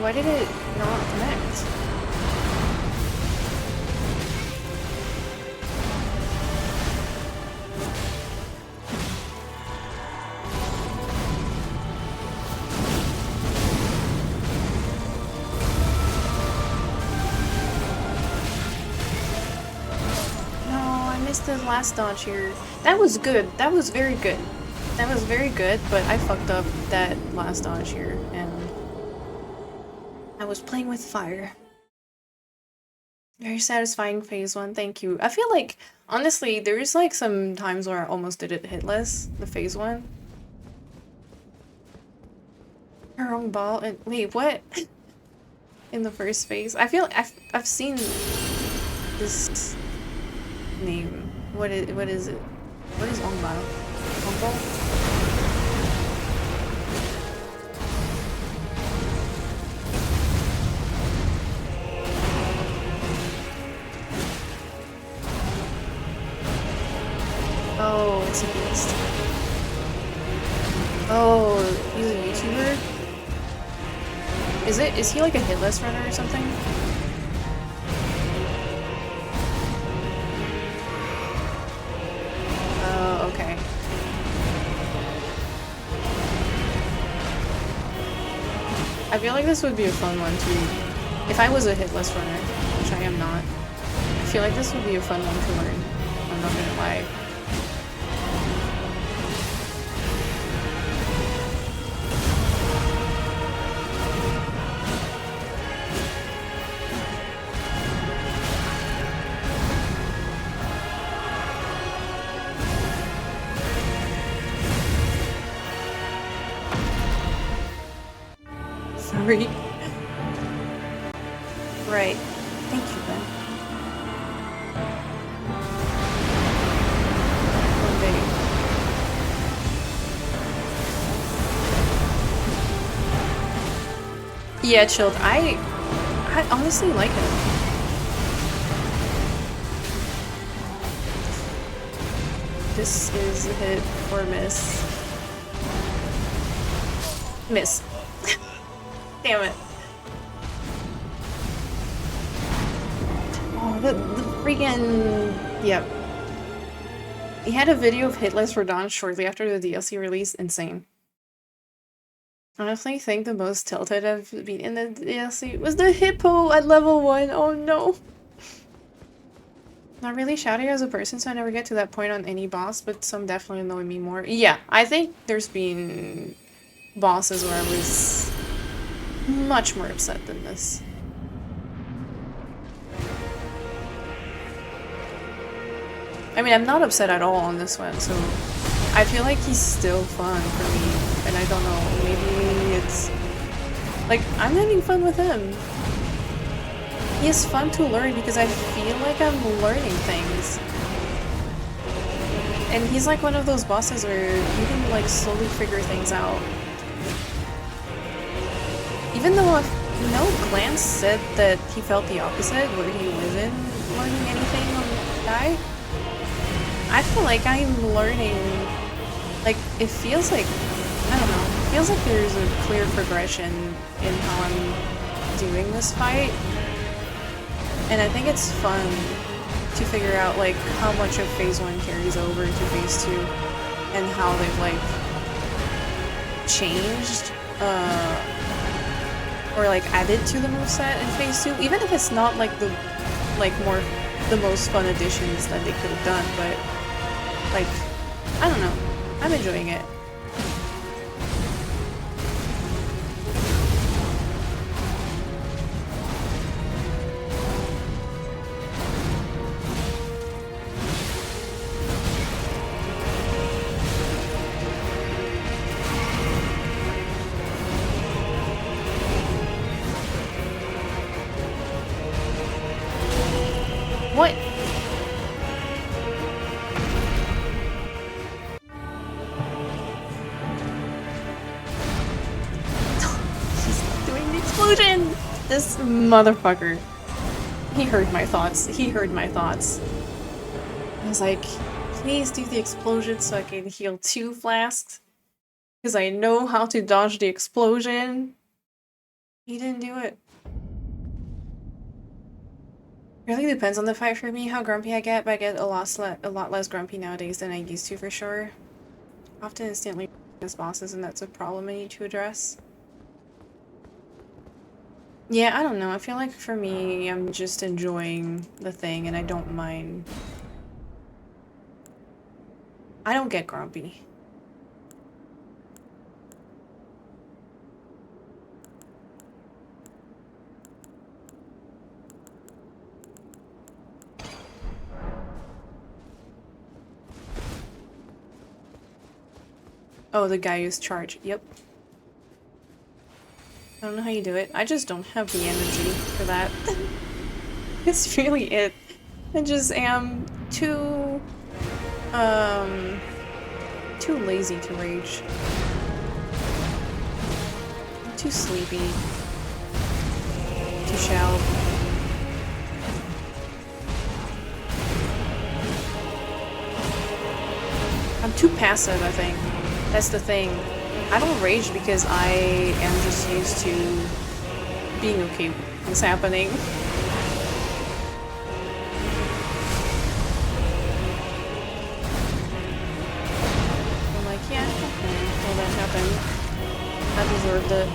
Why did it not connect? No, I missed the last dodge here. That was good. That was very good. That was very good, but I fucked up that last dodge here, and I was playing with fire. Very satisfying phase 1, thank you. I feel like, honestly, there's like some times where I almost did it hitless, the phase 1. Her own ball, and wait, what? In the first phase? I feel like I've seen this name. What is it? What is long ball? Long ball? Oh, it's a beast. Oh, he's a YouTuber? Is he like a hitless runner or something? I feel like this would be a fun one to... If I was a hitless runner, which I am not, I feel like this would be a fun one to learn. I'm not gonna lie. Sorry. Right. Thank you, Ben. One day. Yeah, chilled. I honestly like him. This is a hit or miss. Miss. Damn it. Oh, the freaking... Yep. He had a video of Hitless for Dawn shortly after the DLC release. Insane. Honestly, I think the most tilted I've been in the DLC was the hippo at level 1. Oh no. Not really shouty as a person, so I never get to that point on any boss, but some definitely annoy me more. Yeah, I think there's been bosses where I was much more upset than this. I mean, I'm not upset at all on this one, so I feel like he's still fun for me, and I don't know, maybe it's... Like, I'm having fun with him. He is fun to learn because I feel like I'm learning things. And he's like one of those bosses where you can like slowly figure things out. Even though Glance said that he felt the opposite, where he wasn't learning anything on the guy, I feel like I'm learning, like, it feels like, I don't know, it feels like there's a clear progression in how I'm doing this fight. And I think it's fun to figure out, like, how much of Phase 1 carries over to Phase 2 and how they've, like, changed, or, like, added to the moveset in Phase 2. Even if it's not, like, the most fun additions that they could have done, but, like, I don't know. I'm enjoying it. What? She's not doing the explosion! This motherfucker. He heard my thoughts. He heard my thoughts. I was like, please do the explosion so I can heal 2 flasks. Because I know how to dodge the explosion. He didn't do it. Really depends on the fight for me, how grumpy I get, but I get a lot less grumpy nowadays than I used to for sure. Often instantly as bosses, and that's a problem I need to address. Yeah, I don't know. I feel like for me, I'm just enjoying the thing and I don't mind. I don't get grumpy. Oh, the guy who's charged. Yep. I don't know how you do it. I just don't have the energy for that. It's really it. I just am too lazy to rage. I'm too sleepy to shout. I'm too passive, I think. That's the thing. I don't rage because I am just used to being okay with what's happening. I'm like, yeah, okay, well that happened. I deserved it.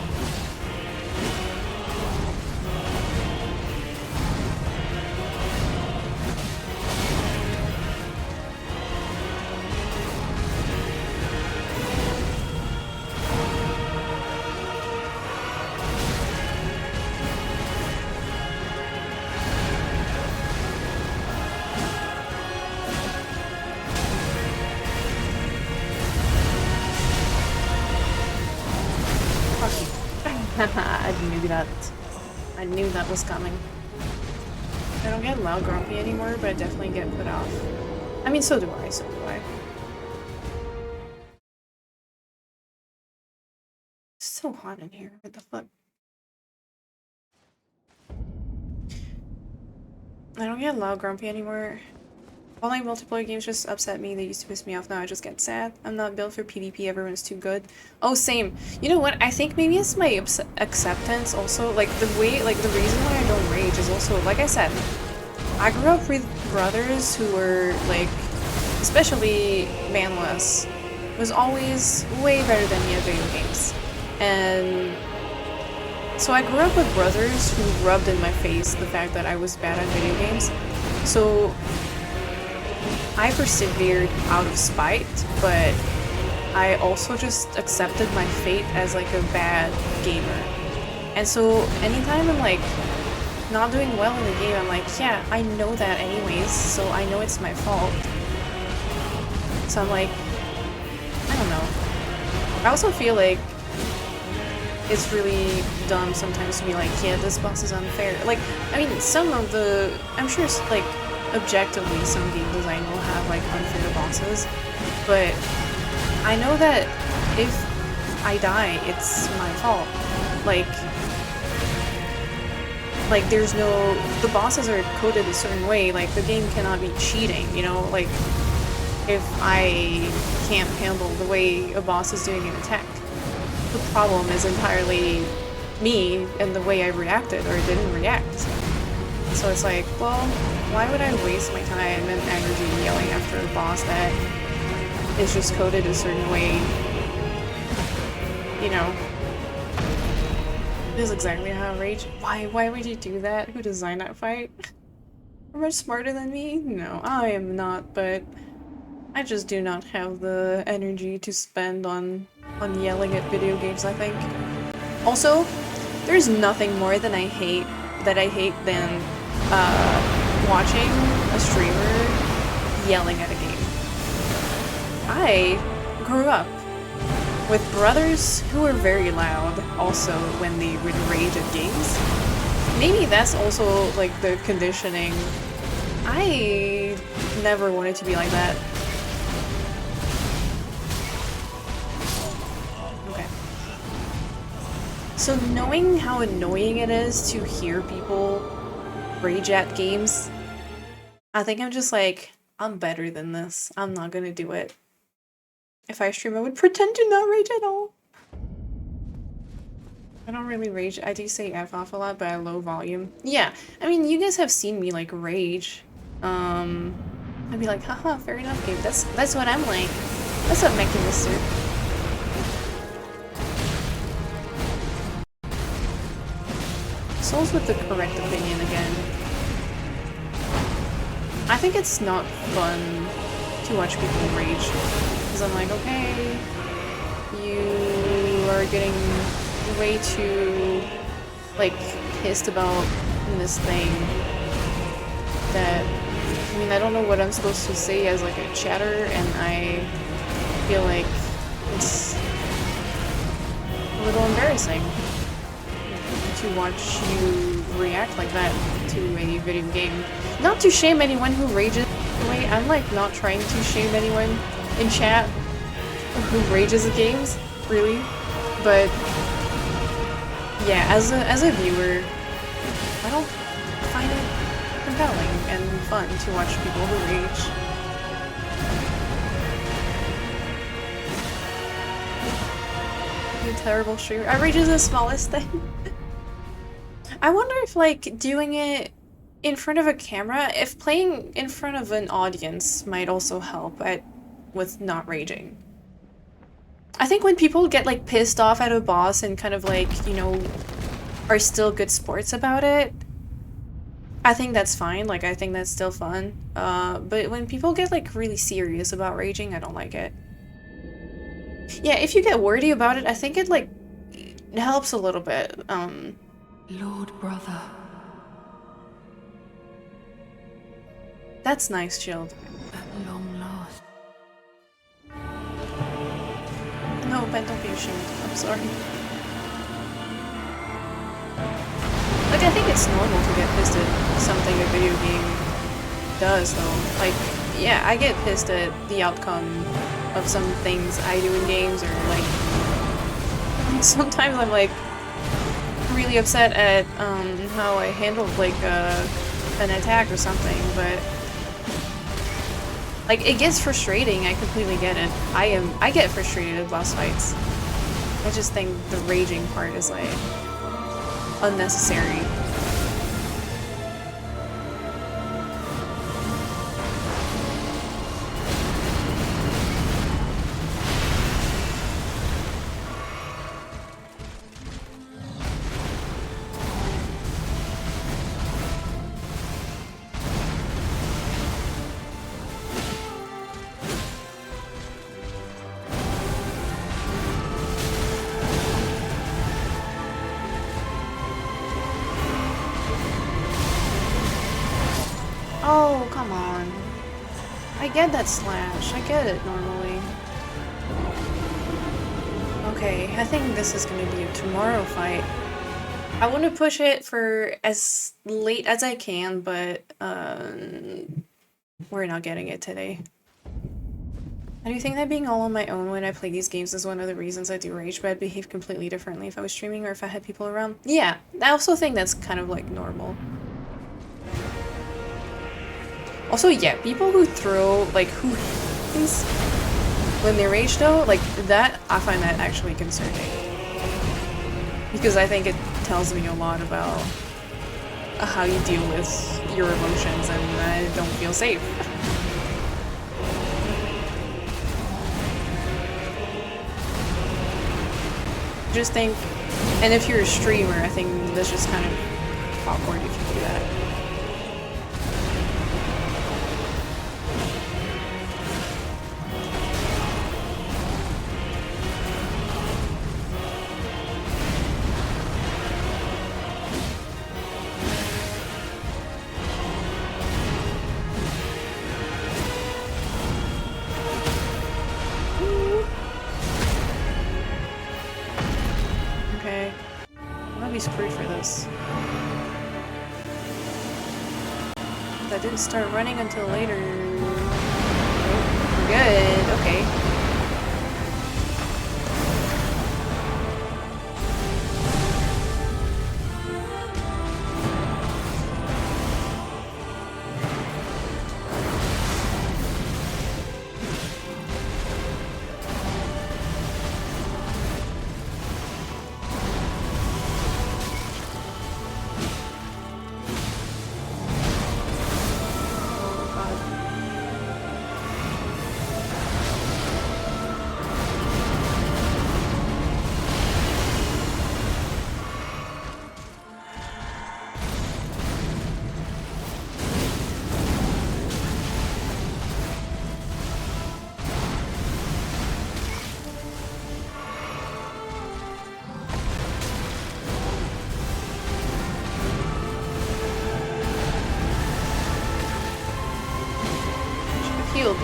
I knew that. I knew that was coming. I don't get loud grumpy anymore, but I definitely get put off. I mean, so do I, so do I. It's so hot in here, what the fuck? I don't get loud grumpy anymore. Online multiplayer games just upset me. They used to piss me off. Now I just get sad. I'm not built for PvP. Everyone's too good. Oh, same. You know what? I think maybe it's my acceptance also. Like, the way, like, the reason why I don't rage is also, like I said, I grew up with brothers who were, like, especially Manless, was always way better than me at video games. And so I grew up with brothers who rubbed in my face the fact that I was bad at video games. So I persevered out of spite, but I also just accepted my fate as like a bad gamer. And so anytime I'm like not doing well in the game, I'm like, yeah, I know that anyways, so I know it's my fault. So I'm like, I don't know. I also feel like it's really dumb sometimes to be like, yeah, this boss is unfair. Like, I mean, some of the, I'm sure like objectively some game design will have like unfair bosses, but I know that if I die, it's my fault. Like there's no, the bosses are coded a certain way, like the game cannot be cheating, you know, like if I can't handle the way a boss is doing an attack. The problem is entirely me and the way I reacted or didn't react. So it's like, well, why would I waste my time and energy yelling after a boss that is just coded a certain way? You know. This is exactly how I rage. Why would you do that? Who designed that fight? Are much smarter than me? No, I am not, but I just do not have the energy to spend on yelling at video games, I think. Also, there's nothing more than I hate than watching a streamer yelling at a game. I grew up with brothers who were very loud also when they would rage at games. Maybe that's also like the conditioning. I never wanted to be like that. Okay. So knowing how annoying it is to hear people rage at games, I think I'm just like, I'm better than this. I'm not gonna do it. If I stream, I would pretend to not rage at all. I don't really rage. I do say F off a lot, but at low volume. Yeah, I mean, you guys have seen me, like, rage. I'd be like, haha, fair enough, game. That's what I'm like. What's up, Mechanister? Souls with the correct opinion again. I think it's not fun to watch people rage. Because I'm like, okay, you are getting way too, like, pissed about this thing that, I mean, I don't know what I'm supposed to say as, like, a chatter, and I feel like it's a little embarrassing to watch you react like that to a video game. Not to shame anyone who rages away. I'm, like, not trying to shame anyone in chat who rages at games, really, but yeah, as a viewer, I don't find it compelling and fun to watch people who rage. You terrible streamer. I rage is the smallest thing. I wonder if, like, doing it in front of a camera, if playing in front of an audience might also help with not raging. I think when people get, like, pissed off at a boss and kind of, like, you know, are still good sports about it, I think that's fine. Like, I think that's still fun. But when people get, like, really serious about raging, I don't like it. Yeah, if you get wordy about it, I think it, like, it helps a little bit. Lord brother. That's nice, Chilled. At long last. No, Ben, don't be ashamed. I'm sorry. it's normal to get pissed at something a video game does, though. Like, yeah, I get pissed at the outcome of some things I do in games, or like, sometimes I'm like really upset at how I handled like an attack or something, but like it gets frustrating. I completely get it. I get frustrated at boss fights. I just think the raging part is like unnecessary. Oh, come on. I get that slash. I get it normally. Okay, I think this is gonna be a tomorrow fight. I want to push it for as late as I can, but we're not getting it today. I do think that being all on my own when I play these games is one of the reasons I do rage, but I'd behave completely differently if I was streaming or if I had people around. Yeah, I also think that's kind of like normal. Also, yeah, people who throw, like, who things when they rage though, like, that, I find that actually concerning. Because I think it tells me a lot about how you deal with your emotions, and I don't feel safe. Just think, and if you're a streamer, I think that's just kind of awkward if you do that. Screwed for this. That didn't start running until later. Oh, we're good. Okay. Healed.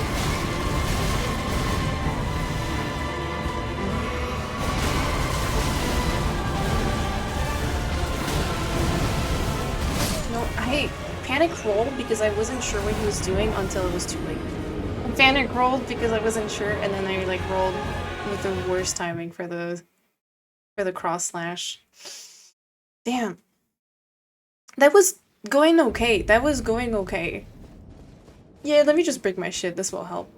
No, I panic rolled because I wasn't sure what he was doing until it was too late. I panic rolled because I wasn't sure, and then I like rolled with the worst timing for the cross slash. Damn. That was going okay. That was going okay. Yeah, let me just break my shit. This will help.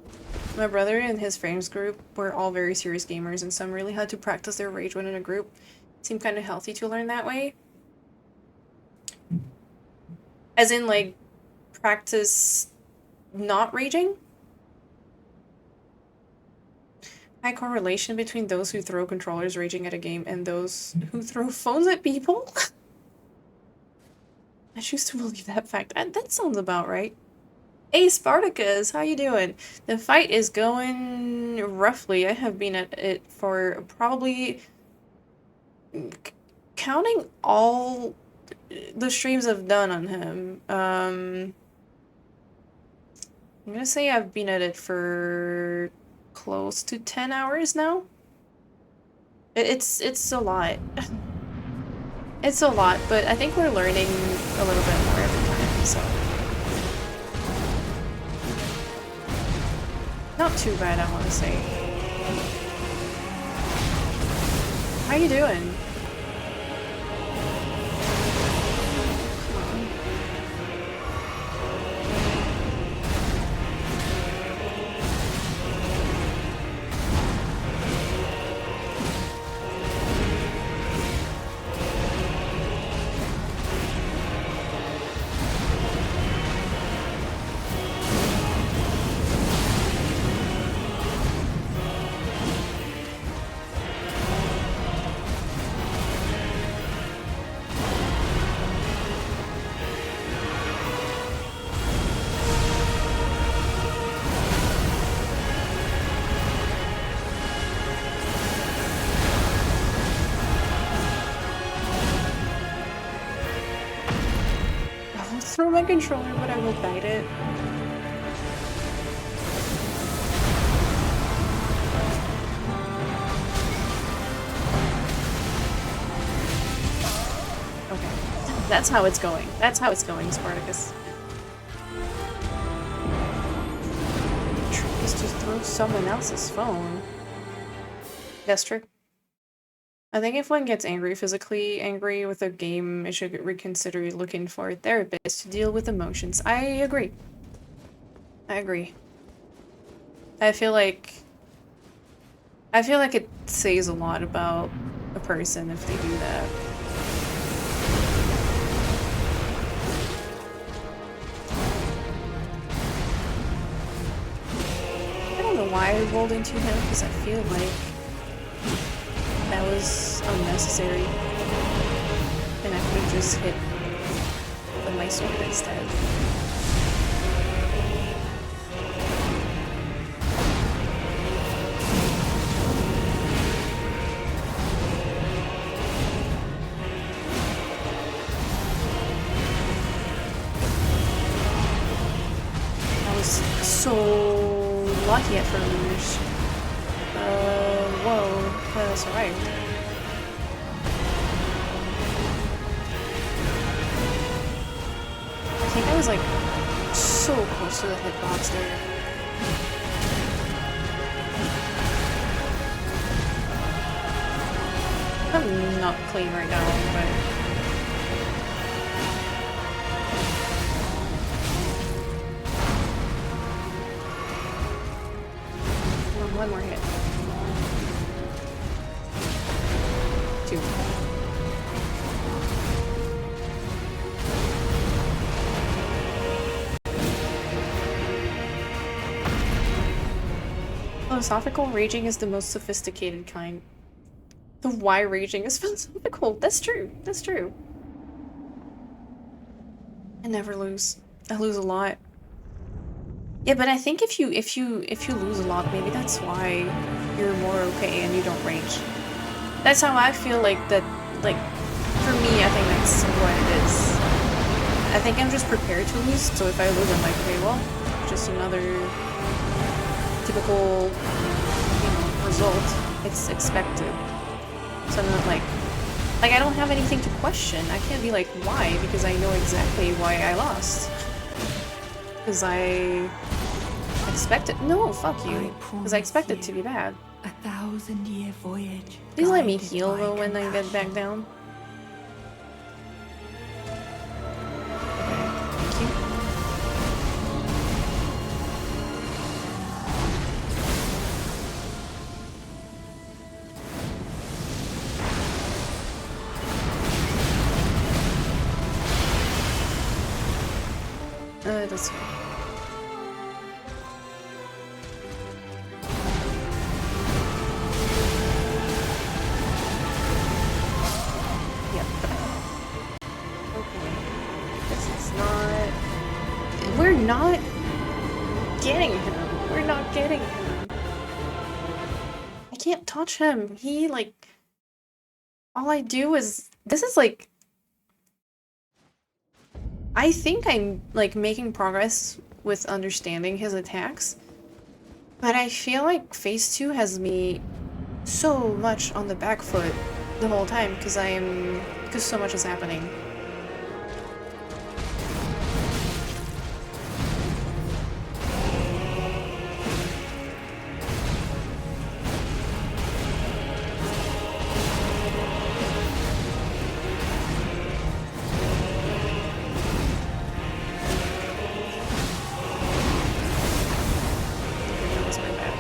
My brother and his friends group were all very serious gamers, and some really had to practice their rage when in a group. It seemed kind of healthy to learn that way. As in, like, practice not raging? High correlation between those who throw controllers raging at a game and those who throw phones at people? I choose to believe that fact. That sounds about right. Hey Spartacus, how you doing? The fight is going roughly. I have been at it for probably, counting all the streams I've done on him, I'm gonna say I've been at it for close to 10 hours now. It's a lot. It's a lot, but I think we're learning a little bit more every time, so. Not too bad, I want to say. How you doing? Throw my controller, but I will bite it. Okay. That's how it's going. That's how it's going, Spartacus. The trick is to throw someone else's phone. That's true. I think if one gets physically angry with a game, it should reconsider looking for a therapist to deal with emotions. I agree. I agree. I feel like it says a lot about a person if they do that. I don't know why I rolled into him, because I feel like that was unnecessary. And I could have just hit with my sword instead. I was so lucky at first. Whoa, I survived. I think I was like so close to the hitbox there. I'm not clean right now, but one more hit. Two. Philosophical raging is the most sophisticated kind. The why raging is philosophical. That's true. That's true. I never lose. I lose a lot. Yeah, but I think if you lose a lot, maybe that's why you're more okay and you don't rage. That's how I feel like that, like, for me, I think that's what it is. I think I'm just prepared to lose, so if I lose, I'm like, okay, well, just another typical, you know, result. It's expected. So I'm not like, I don't have anything to question. I can't be like, why? Because I know exactly why I lost. Because I expect it. No, fuck you. Because I expect it to be bad. 1,000-year voyage. Please let me heal though when I get back down. Thank you. That's fine. We're not getting him. We're not getting him. I can't touch him. He, like... All I do is... This is, like... I think I'm, like, making progress with understanding his attacks. But I feel like Phase 2 has me so much on the back foot the whole time because so much is happening. That was my bad.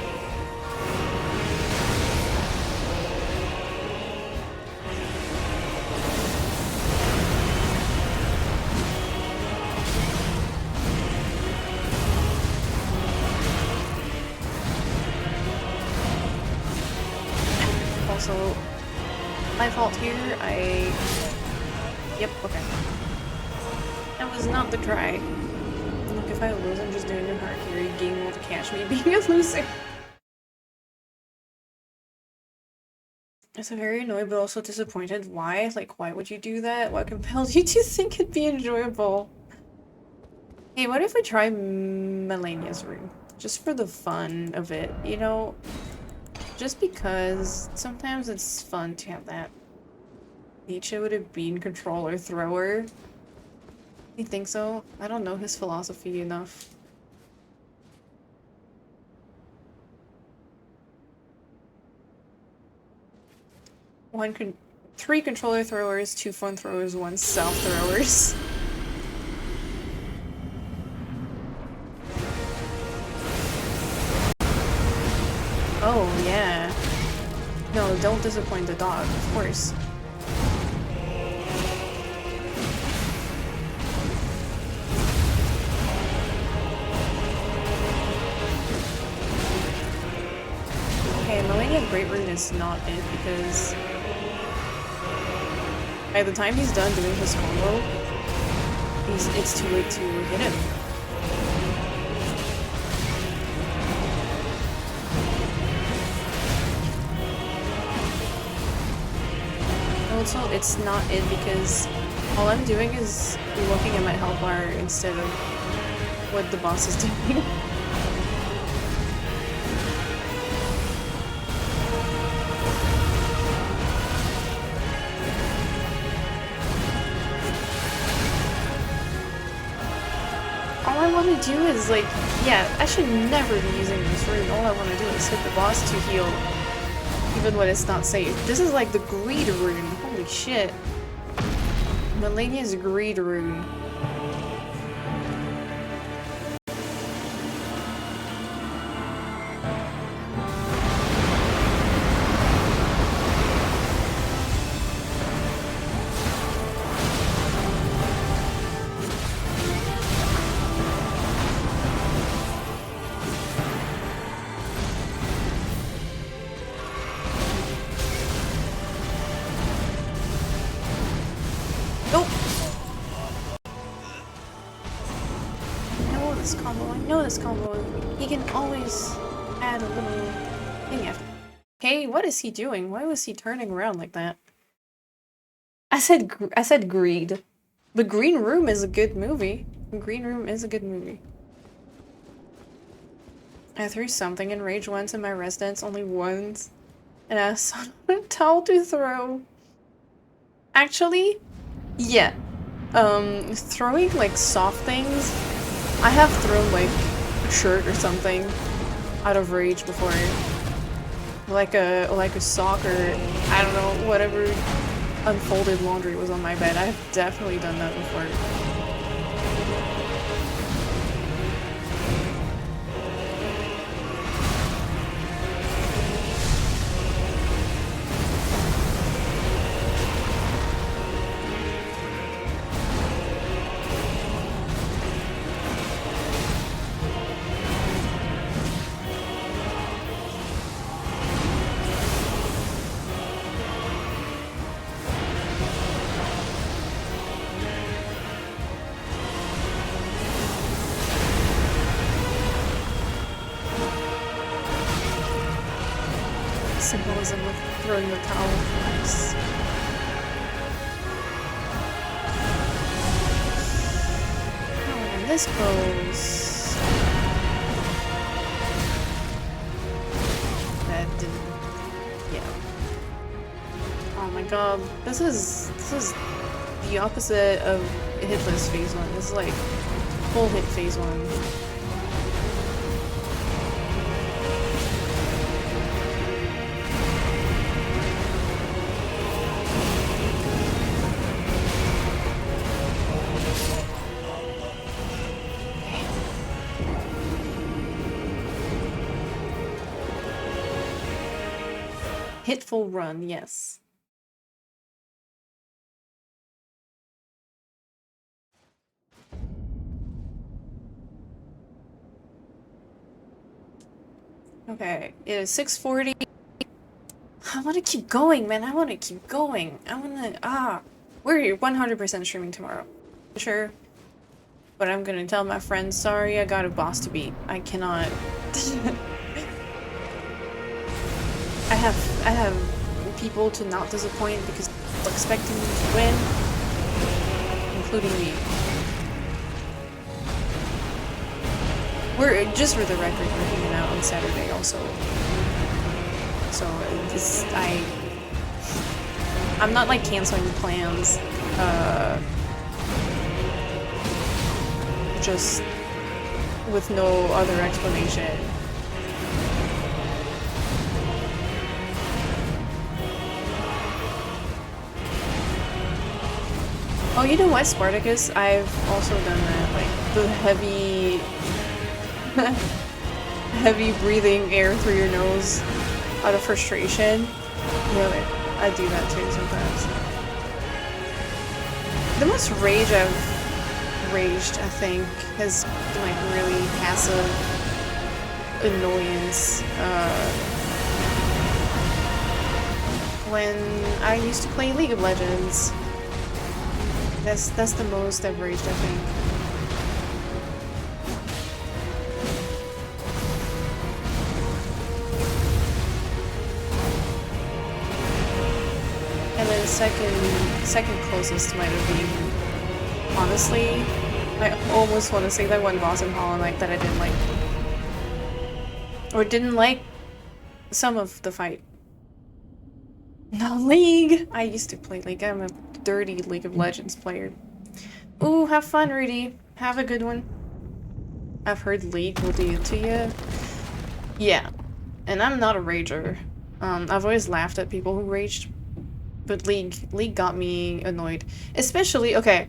Also, my fault here, Yep, okay. That was not the try. Look, if I lose, I'm just doing a Harakiri game will to catch me being a loser. I'm so very annoyed, but also disappointed. Why? Like, why would you do that? What compelled you to think it'd be enjoyable? Hey, what if we try Melania's room? Just for the fun of it, you know? Just because sometimes it's fun to have that. Nietzsche would have been controller thrower. You think so? I don't know his philosophy enough. Three controller throwers, 2 fun throwers, 1 self throwers. Oh, yeah. No, don't disappoint the dog, of course. Okay, Melania's Great Rune is not it because by the time he's done doing his combo, it's too late to hit him. Also, it's not it because all I'm doing is looking at my health bar instead of what the boss is doing. All I want to do is like, yeah, I should never be using this rune. All I want to do is hit the boss to heal, even when it's not safe. This is like the greed rune. Holy shit. Melania's greed rune. Combo, he can always add a little thing after. Okay, what is he doing? Why was he turning around like that? I said greed. The Green Room is a good movie. The Green Room is a good movie. I threw something in rage once in my residence, only once, and I saw a towel to throw. Actually, yeah. Throwing like soft things. I have thrown like shirt or something out of rage before, like a sock or I don't know, whatever unfolded laundry was on my bed. I've definitely done that before. Symbolism with throwing the towel. Nice. Oh, and this goes. That didn't. Yeah. Oh my god, this is the opposite of hitless phase 1. This is like full hit phase 1. Hitful run, yes. Okay, it is 6:40. I want to keep going, man. I want to keep going. I want to, we're 100% streaming tomorrow. Sure. But I'm gonna tell my friends, sorry, I got a boss to beat. I cannot. I have people to not disappoint because they're expecting me to win, including me. We're, just for the record, we're hanging out on Saturday also. So this, I'm not like canceling plans, just with no other explanation. Oh, you know what, Spartacus? I've also done that, like, the heavy... heavy breathing air through your nose out of frustration. Yeah, I do that too sometimes. The most rage I've raged, I think, has been, like, really passive annoyance, when I used to play League of Legends. That's the most I've raged, I think. And then second closest might have been, honestly, I almost want to say that one boss in Hollow Knight that I didn't like. Or didn't like some of the fight. No, League! I used to play League. I'm a dirty League of Legends player. Ooh, have fun, Rudy. Have a good one. I've heard League will do it to you. Yeah. And I'm not a rager. I've always laughed at people who raged. But League got me annoyed. Especially, okay,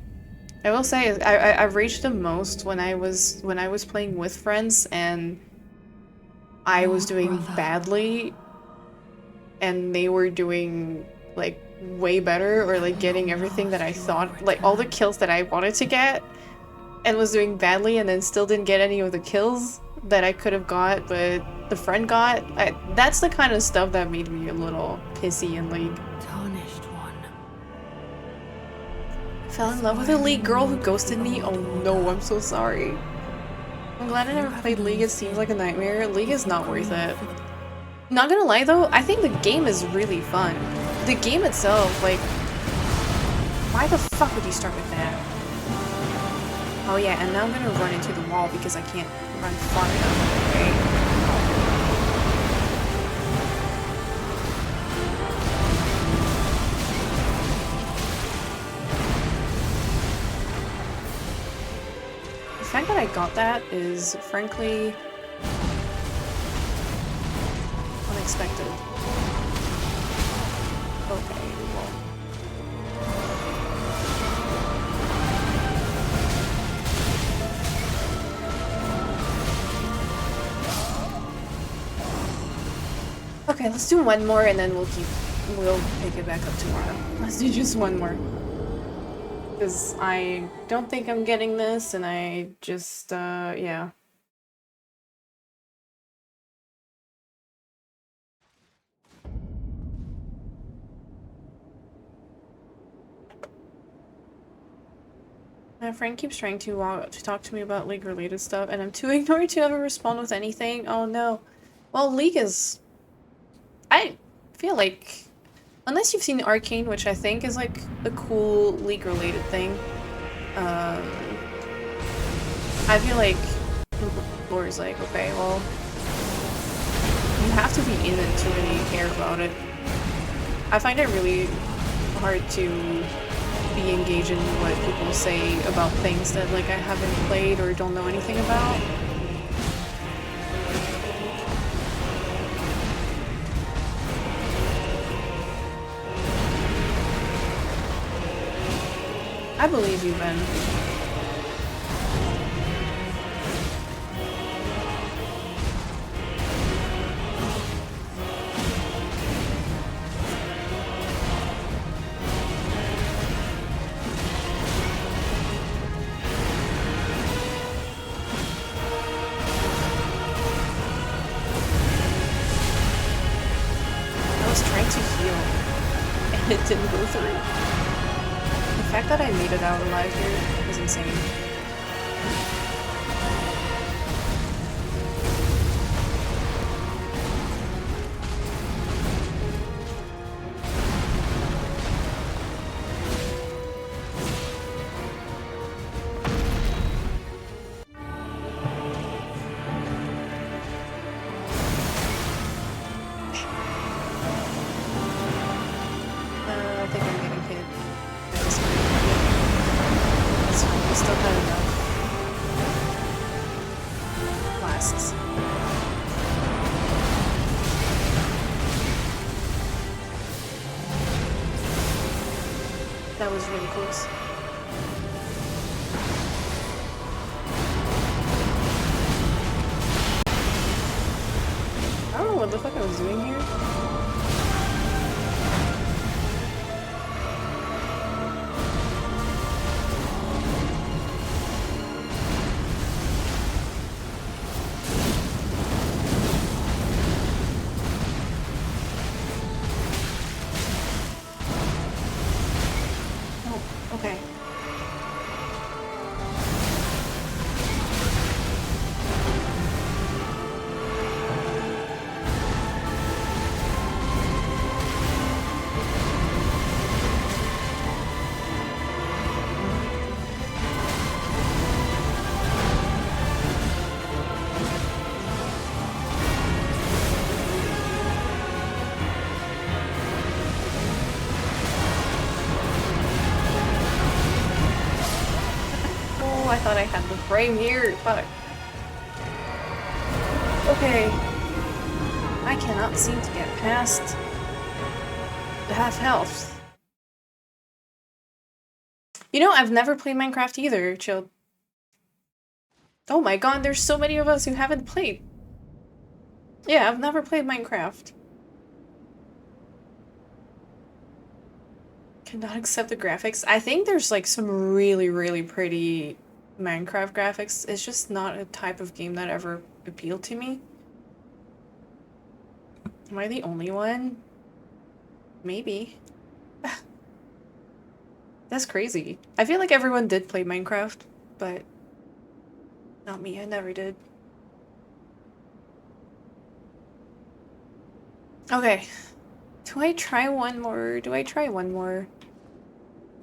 I will say, I raged the most when I was playing with friends and I was doing badly and they were doing, like, way better, or, like, getting everything that I thought, like, all the kills that I wanted to get, and was doing badly and then still didn't get any of the kills that I could have got, but the friend got. That's the kind of stuff that made me a little pissy in League. Tarnished one. Fell in love with a League girl who ghosted me? Oh no, I'm so sorry. I'm glad I never played League, it seems like a nightmare. League is not worth it. Not gonna lie though, I think the game is really fun. The game itself, like, why the fuck would you start with that? Oh yeah, and now I'm gonna run into the wall because I can't run far enough, okay? The fact that I got that is, frankly, unexpected. Okay, well. Okay, let's do one more and then we'll pick it back up tomorrow. Let's do just one more. Because I don't think I'm getting this and I just, yeah. My friend keeps trying to talk to me about League-related stuff, and I'm too ignorant to ever respond with anything. Oh no. Well, League is... I feel like... Unless you've seen Arcane, which I think is like a cool League-related thing, I feel like lore is like, okay, well, you have to be in it to really care about it. I find it really hard to be engaged in what people say about things that like I haven't played or don't know anything about. I believe you, Ben. I was trying to heal, and it didn't go through. The fact that I made it out alive here is insane. I think I'm getting hit. That's fine. We still had enough flasks. That was really close. I don't know what the fuck I was doing here. Okay. I thought I had the frame here. Fuck. Okay. I cannot seem to get past the half health. You know, I've never played Minecraft either, Chill. Oh my god, there's so many of us who haven't played. Yeah, I've never played Minecraft. Cannot accept the graphics. I think there's like some really, really pretty Minecraft graphics. It's just not a type of game that ever appealed to me. Am I the only one? Maybe. That's crazy. I feel like everyone did play Minecraft, but not me. I never did. Okay. Do I try one more? Do I try one more?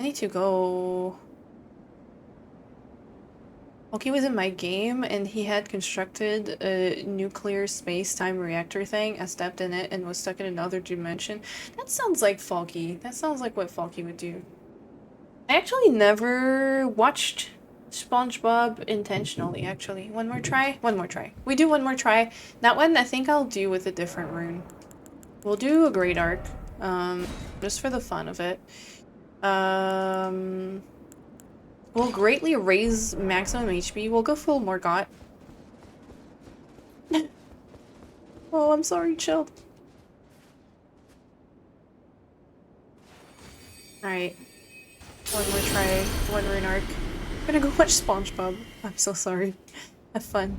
I need to go. Loki was in my game and he had constructed a nuclear space-time reactor thing. I stepped in it and was stuck in another dimension. That sounds like Falky. That sounds like what Falky would do. I actually never watched SpongeBob intentionally, actually. One more try? One more try. We do one more try. That one I think I'll do with a different rune. We'll do a Great Arc. Just for the fun of it. We'll greatly raise maximum HP. We'll go full Morgott. Oh, I'm sorry, Chill. Alright. One more try. One rune arc. I'm gonna go watch SpongeBob. I'm so sorry. Have fun.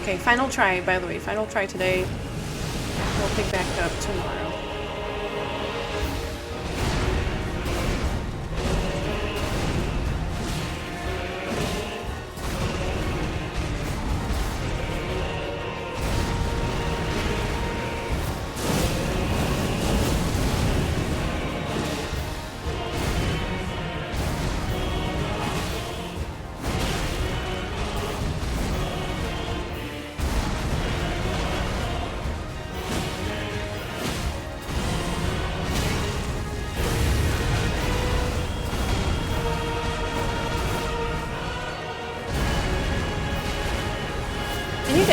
Okay, final try, by the way. Final try today. We'll pick back up tomorrow.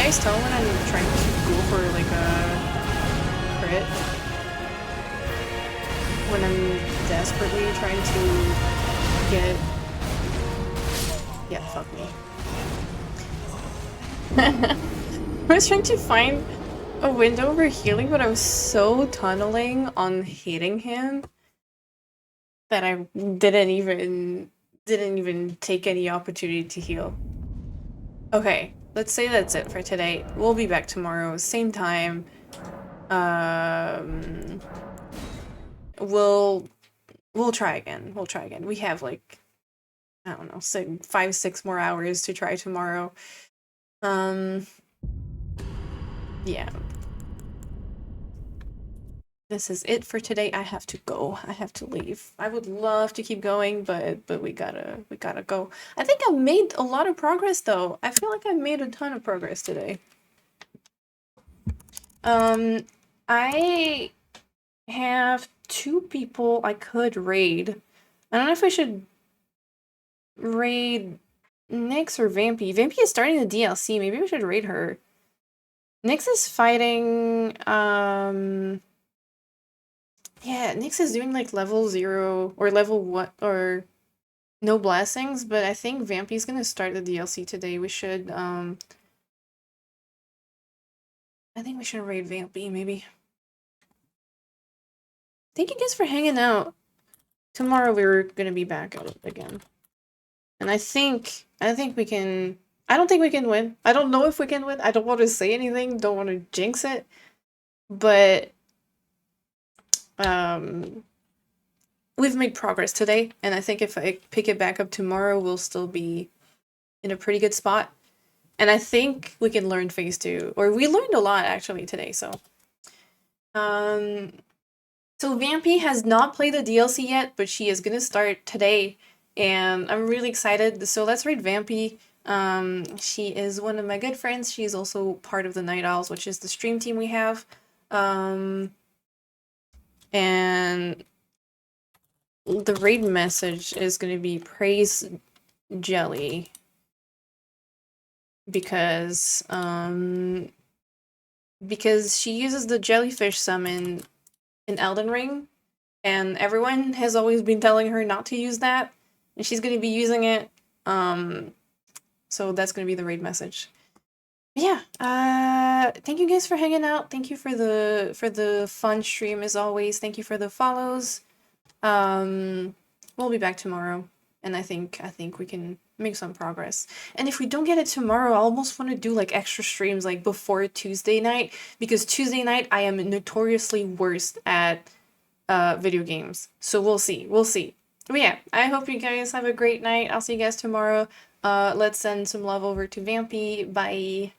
guys tell when I'm trying to go for like a crit? When I'm desperately trying to get... Yeah, fuck me. I was trying to find a window for healing, but I was so tunneling on hitting him that I didn't even take any opportunity to heal. Okay, let's say that's it for today. We'll be back tomorrow, same time. Um, we'll try again. We'll try again. We have like, I don't know, 5, 6 more hours to try tomorrow. Yeah. This is it for today. I have to go. I have to leave. I would love to keep going, but we gotta go. I think I've made a lot of progress though. I feel like I've made a ton of progress today. I have 2 people I could raid. I don't know if I should raid Nyx or Vampy. Vampy is starting the DLC. Maybe we should raid her. Nyx is fighting, yeah, Nyx is doing like level 0 or level 1 or no blessings, but I think Vampy's gonna start the DLC today. We should, I think we should raid Vampy, maybe. Thank you guys for hanging out. Tomorrow we're gonna be back out again. And I think we can... I don't think we can win. I don't know if we can win. I don't want to say anything, don't want to jinx it. But we've made progress today, and I think if I pick it back up tomorrow, we'll still be in a pretty good spot. And I think we can learn phase 2. Or we learned a lot actually today, so. So Vampy has not played the DLC yet, but she is gonna start today. And I'm really excited. So let's raid Vampy. She is one of my good friends. She's also part of the Night Owls, which is the stream team we have. And the raid message is going to be praise Jelly because she uses the jellyfish summon in Elden Ring, and everyone has always been telling her not to use that, and she's going to be using it. So that's going to be the raid message. Yeah, thank you guys for hanging out. Thank you for the fun stream as always. Thank you for the follows. We'll be back tomorrow, and I think we can make some progress. And if we don't get it tomorrow, I almost want to do like extra streams like before Tuesday night, because Tuesday night I am notoriously worst at video games. So we'll see. But yeah, I hope you guys have a great night. I'll see you guys tomorrow. Let's send some love over to Vampy. Bye.